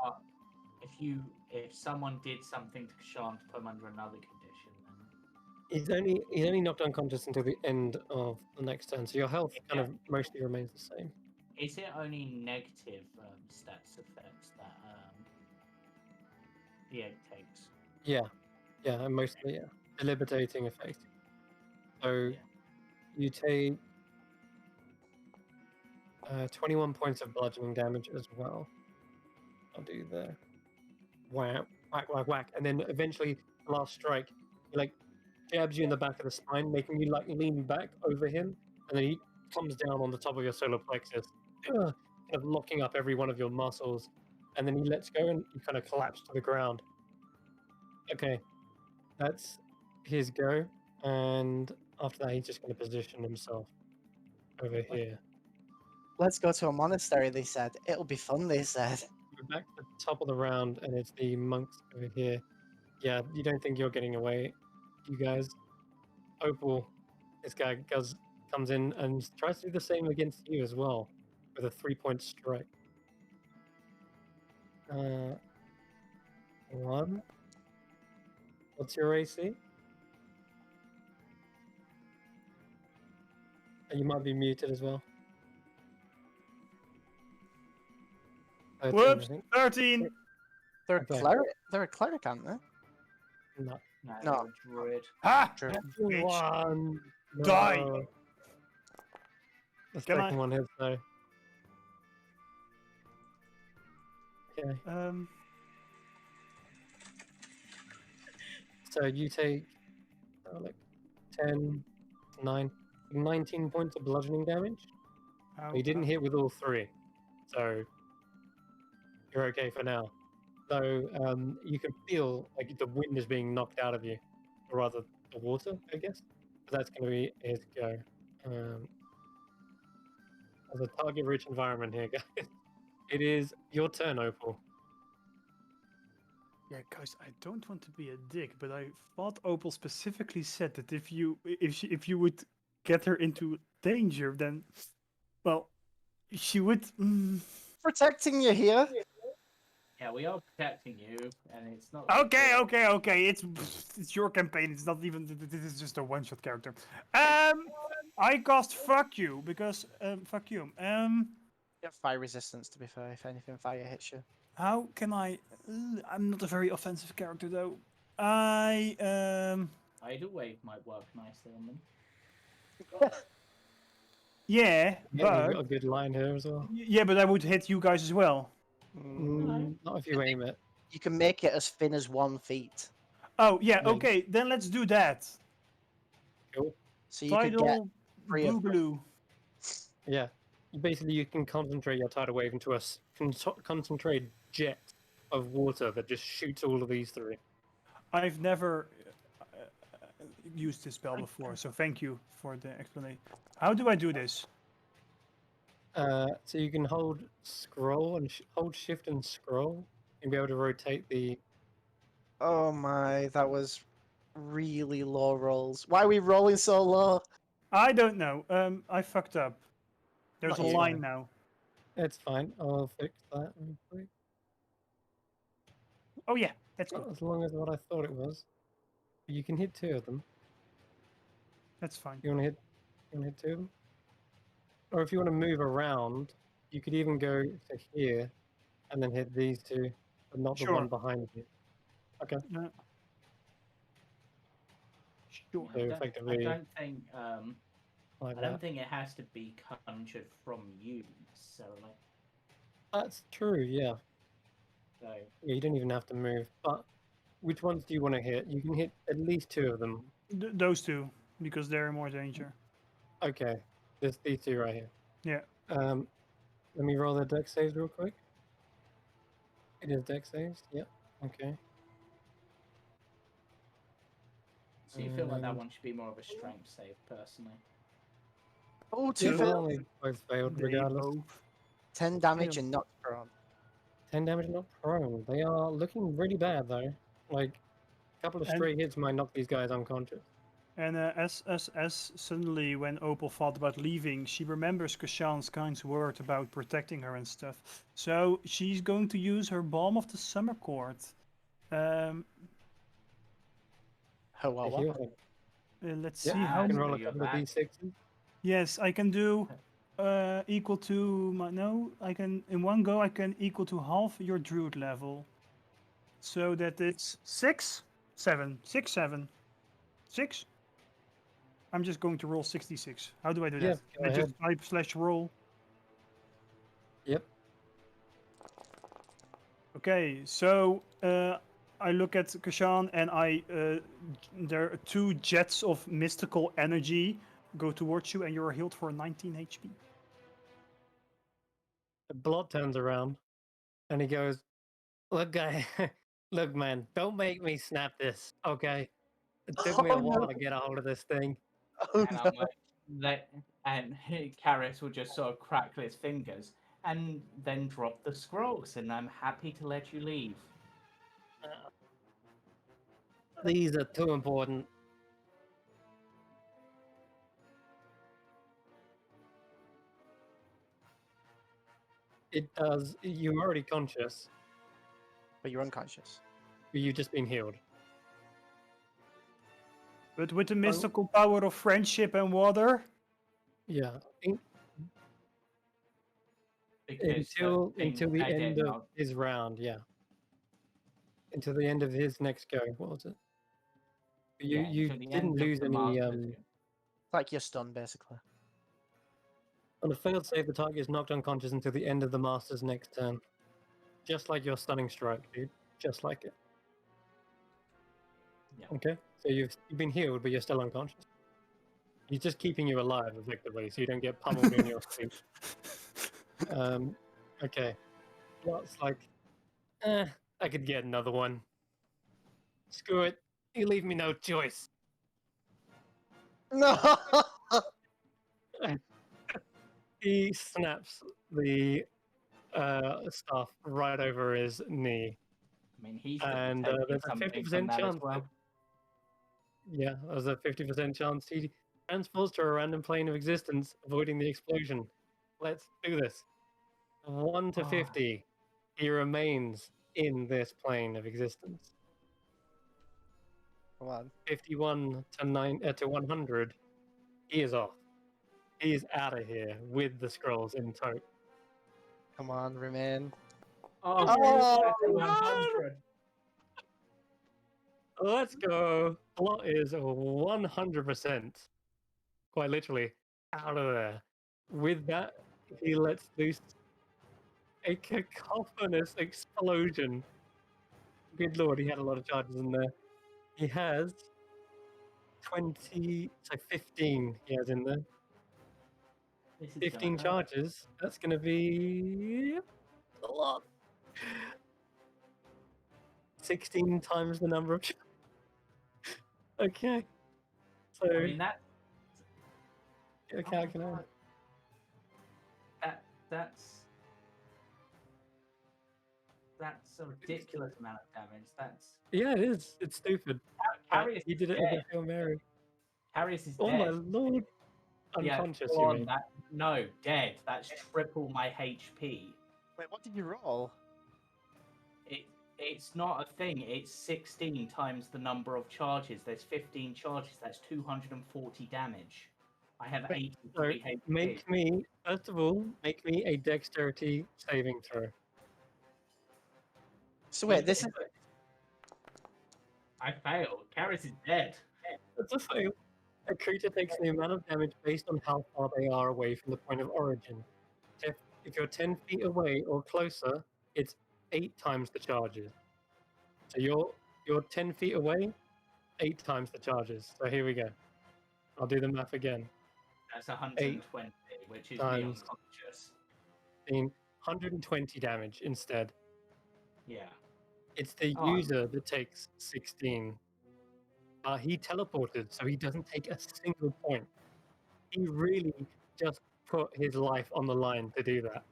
if someone did something to Kashan to put him under another condition, then he's only knocked unconscious until the end of the next turn. So your health kind of mostly remains the same. is it only negative stats effects that the egg takes? Yeah, and mostly debilitating effect. So you take 21 points of bludgeoning damage as well. I'll do the whack, whack, whack, whack, and then eventually the last strike, he like jabs you in the back of the spine, making you like lean back over him, and then he comes down on the top of your solar plexus, kind of locking up every one of your muscles, and then he lets go and you kind of collapse to the ground. Okay, that's his go, and after that he's just going to position himself over here. Let's go to a monastery, they said. It'll be fun, they said. We're back to the top of the round, and it's the monks over here. Yeah, you don't think you're getting away, you guys. Opal, this guy comes in and tries to do the same against you as well, with a 3-point strike. 1. What's your AC? You might be muted as well. 13, I Whoops, think. 13. They're a Okay. cleric. They're a cleric, aren't they? No. No, No. they're a druid. Ha! True. Bitch. 1. Die. No. The Can I- second one hits though. Okay. So you take like 10, 9, 19 points of bludgeoning damage. Ow, You didn't ow. hit with all 3, so you're okay for now. So you can feel like the wind is being knocked out of you, or rather the water, I guess. But that's going to be his go. There's a target-rich environment here, guys. It is your turn, Opal. Yeah, guys, I don't want to be a dick, but I thought Opal specifically said that if you would get her into danger, then, well, she would. Protecting you here. Yeah, we are protecting you, and it's not. Okay. It's your campaign. It's not even. This is just a one-shot character. I cast fuck you because fuck you. You have fire resistance, to be fair, if anything fire hits you. How can I? I'm not a very offensive character though. I Idle wave might work nicely on them. Yeah, Yeah, you've but got a good line here as well. yeah, but I would hit you guys as well. Not if you aim it. You can make it as thin as 1 feet. Oh yeah, Yeah. okay, then let's do that. Cool. So you could get Tidal 3 of them. Boogaloo. Yeah. Basically, you can concentrate your tidal wave into a concentrated jet of water that just shoots all of these 3. I've never used this spell before, so thank you for the explanation. How do I do this? So you can hold scroll and hold shift and scroll and be able to rotate the. Oh my, that was really low rolls. Why are we rolling so low? I don't know. I fucked up. There's Not a you. line now. It's fine. I'll fix that real quick. Oh yeah, that's Not good. as long as what I thought it was. You can hit 2 of them. That's fine. You want to hit? You want to hit 2 of them? Or if you want to move around, you could even go to here and then hit these 2, but not the Sure. one behind you. Okay. Sure. So I effectively, don't think like I don't that. think it has to be conjured from you necessarily. That's true. Yeah. So Yeah. You don't even have to move. But which ones do you want to hit? You can hit at least 2 of them. Those two, because they're in more danger. Okay. These 2 right here. Yeah. Let me roll the dex saves real quick. It is dex saves. Yep. Okay. so you feel like that And- one should be more of a strength save, personally. Oh, Yeah, two they failed. only both failed They regardless. both 10 damage failed. and knocked prone. 10 damage, not prone. They are looking really bad though. Like a couple of And- stray hits might knock these guys unconscious. And as suddenly when Opal thought about leaving, she remembers Kashan's kind word about protecting her and stuff. So she's going to use her Balm of the Summer Court. Oh, To well, heal what? them. Let's Yeah, see you how. can so roll a you're couple of back. d6s. Yes, I can do equal to my no. I can in one go. I can equal to half your druid level, so that it's 6, 7, 6, 7, 6. I'm just going to roll 66. How do I do Yeah, that? go Can I just ahead. type /roll? Yep. Okay, so I look at Kashan and there are 2 jets of mystical energy go towards you, and you're healed for 19 HP. The Blot turns around and he goes, "Look, guy, look, man, don't make me snap this, okay? It took me a Oh, while no. to get a hold of this thing." Oh, And no. I'm like, and Karis will just sort of crackle his fingers and then drop the scrolls, and I'm happy to let you leave. These are too important. It does. You're already conscious, But you're unconscious. but you've just been healed. But with the mystical power of friendship and water, Yeah. Because Until the I end did of not. his round, yeah. Until the end of his next go. What was it? You Yeah, you until the didn't end of lose the any Masters. It's like you're stunned, basically. on a failed save, the target is knocked unconscious until the end of the master's next turn. Just like your stunning strike, dude. Just like it. Yeah. Okay? So you've been healed, but you're still unconscious. He's just keeping you alive effectively, so you don't get pummeled in your sleep. Okay. Well, it's like, I could get another one. Screw it. You leave me no choice. No! He snaps the staff right over his knee. I mean, he's And taking there's a something 50% from that as chance. well. Yeah, there's a 50% chance he transports to a random plane of existence, avoiding the explosion. Let's do this. 1 to Ah. 50. He remains in this plane of existence. Come on. 51 to 100. He is off. He is out of here with the scrolls in tow. Come on, remain. Oh, Oh, 100. Let's go. Plot is 100%, quite literally, out of there. With that, he lets loose a cacophonous explosion. Good lord, he had a lot of charges in there. He has 15 he has in there. This is 15 gonna hurt. charges. That's going to be a lot. 16 times the number of. Okay. So, I mean, that get a oh my calculator. God. That's a ridiculous amount of damage. That's Yeah, it is. It's stupid. But Carius he is did it as dead. a Hail Mary. Carius is Oh dead. my lord. Yeah, Unconscious, go you on, mean? no, dead. That's triple my HP. Wait, what did you roll? It's not a thing. It's 16 times the number of charges. There's 15 charges. That's 240 damage. I have So 83 HP. make me, first of all, make me a dexterity saving throw. So wait, this is I failed. Karis is dead. That's a fail. A creature takes the amount of damage based on how far they are away from the point of origin. If you're 10 feet away or closer, it's 8 times the charges. So you're 10 feet away, 8 times the charges. So here we go. I'll do the math again. That's 120, which is me times- unconscious. 120 damage instead. Yeah. It's the Oh. user that takes 16. He teleported, so he doesn't take a single point. He really just put his life on the line to do that.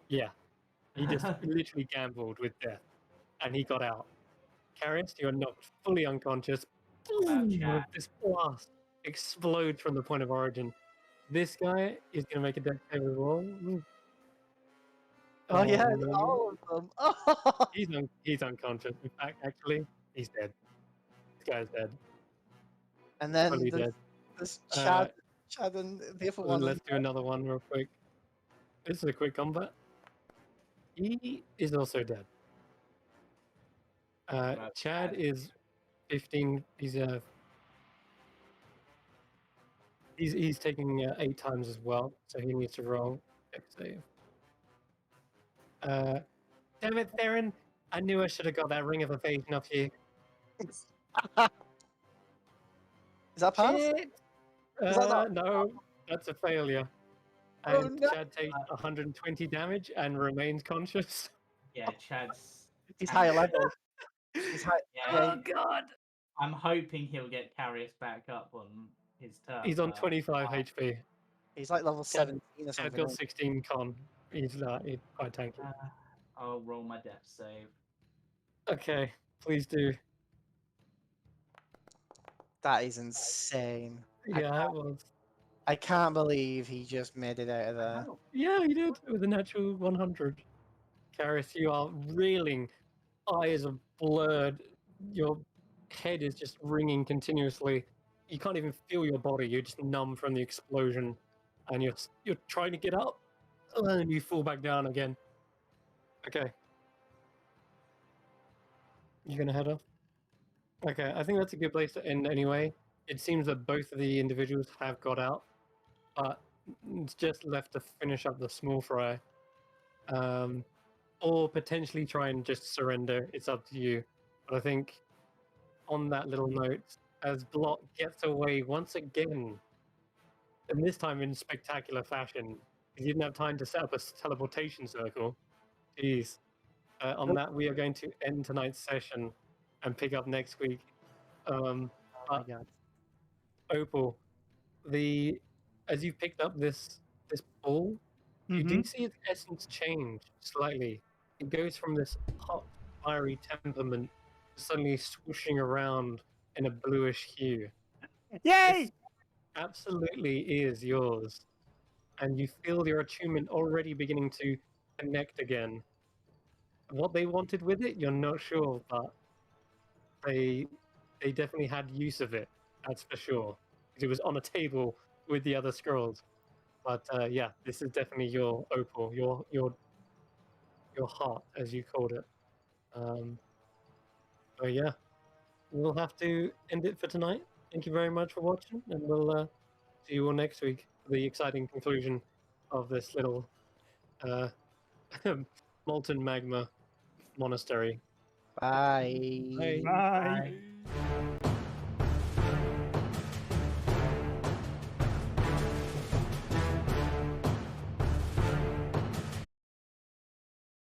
Yeah. He just literally gambled with death. And he got out. Karis, you're knocked fully unconscious. Boom, Chad. this blast explodes from the point of origin. This guy is going to make a death saving roll. oh yeah, no. all of them. Oh, He's unconscious. In fact, actually, he's dead. This guy's dead. and then Fully dead. this Uh, Chad and the other one. Let's do another one real quick. This is a quick combat. He is also dead. That's Chad bad. is 15. He's taking 8 times as well, so he needs to roll dex save. Damn it, Theron! I knew I should have got that ring of evasion off you. Is that pass? Shit! Is that not- No, that's a failure. Oh, And no. Chad takes 120 damage and remains conscious. Yeah, Chad's. He's higher level. He's high. Yeah, God! I'm hoping he'll get Karius back up on his turn. He's on but- 25 HP. He's like level 17 or Chad something. got 16 con. He's quite tanky. I'll roll my death save. Okay, please do. That is insane. Yeah, it was. I can't believe he just made it out of there. Yeah, you did. It was a natural 100. Karis, you are reeling. Eyes are blurred. Your head is just ringing continuously. You can't even feel your body. You're just numb from the explosion, and you're trying to get up, and then you fall back down again. Okay. You gonna head off? Okay, I think that's a good place to end anyway. It seems that both of the individuals have got out, but it's just left to finish up the small fry. Or potentially try and just surrender. It's up to you. But I think on that little note, as Blot gets away once again, and this time in spectacular fashion, he didn't have time to set up a teleportation circle. Jeez. On that, we are going to end tonight's session and pick up next week. Oh my god. Opal, as you picked up this ball, you do see its essence change slightly. It goes from this hot, fiery temperament to suddenly swooshing around in a bluish hue. Yay! Absolutely is yours. And you feel your attunement already beginning to connect again. What they wanted with it, you're not sure, but they definitely had use of it, that's for sure. It was on a table with the other scrolls. But yeah, this is definitely your opal, your heart, as you called it. So yeah, we'll have to end it for tonight. Thank you very much for watching, and we'll see you all next week for the exciting conclusion of this little molten magma monastery. Bye. Bye. Bye. Bye.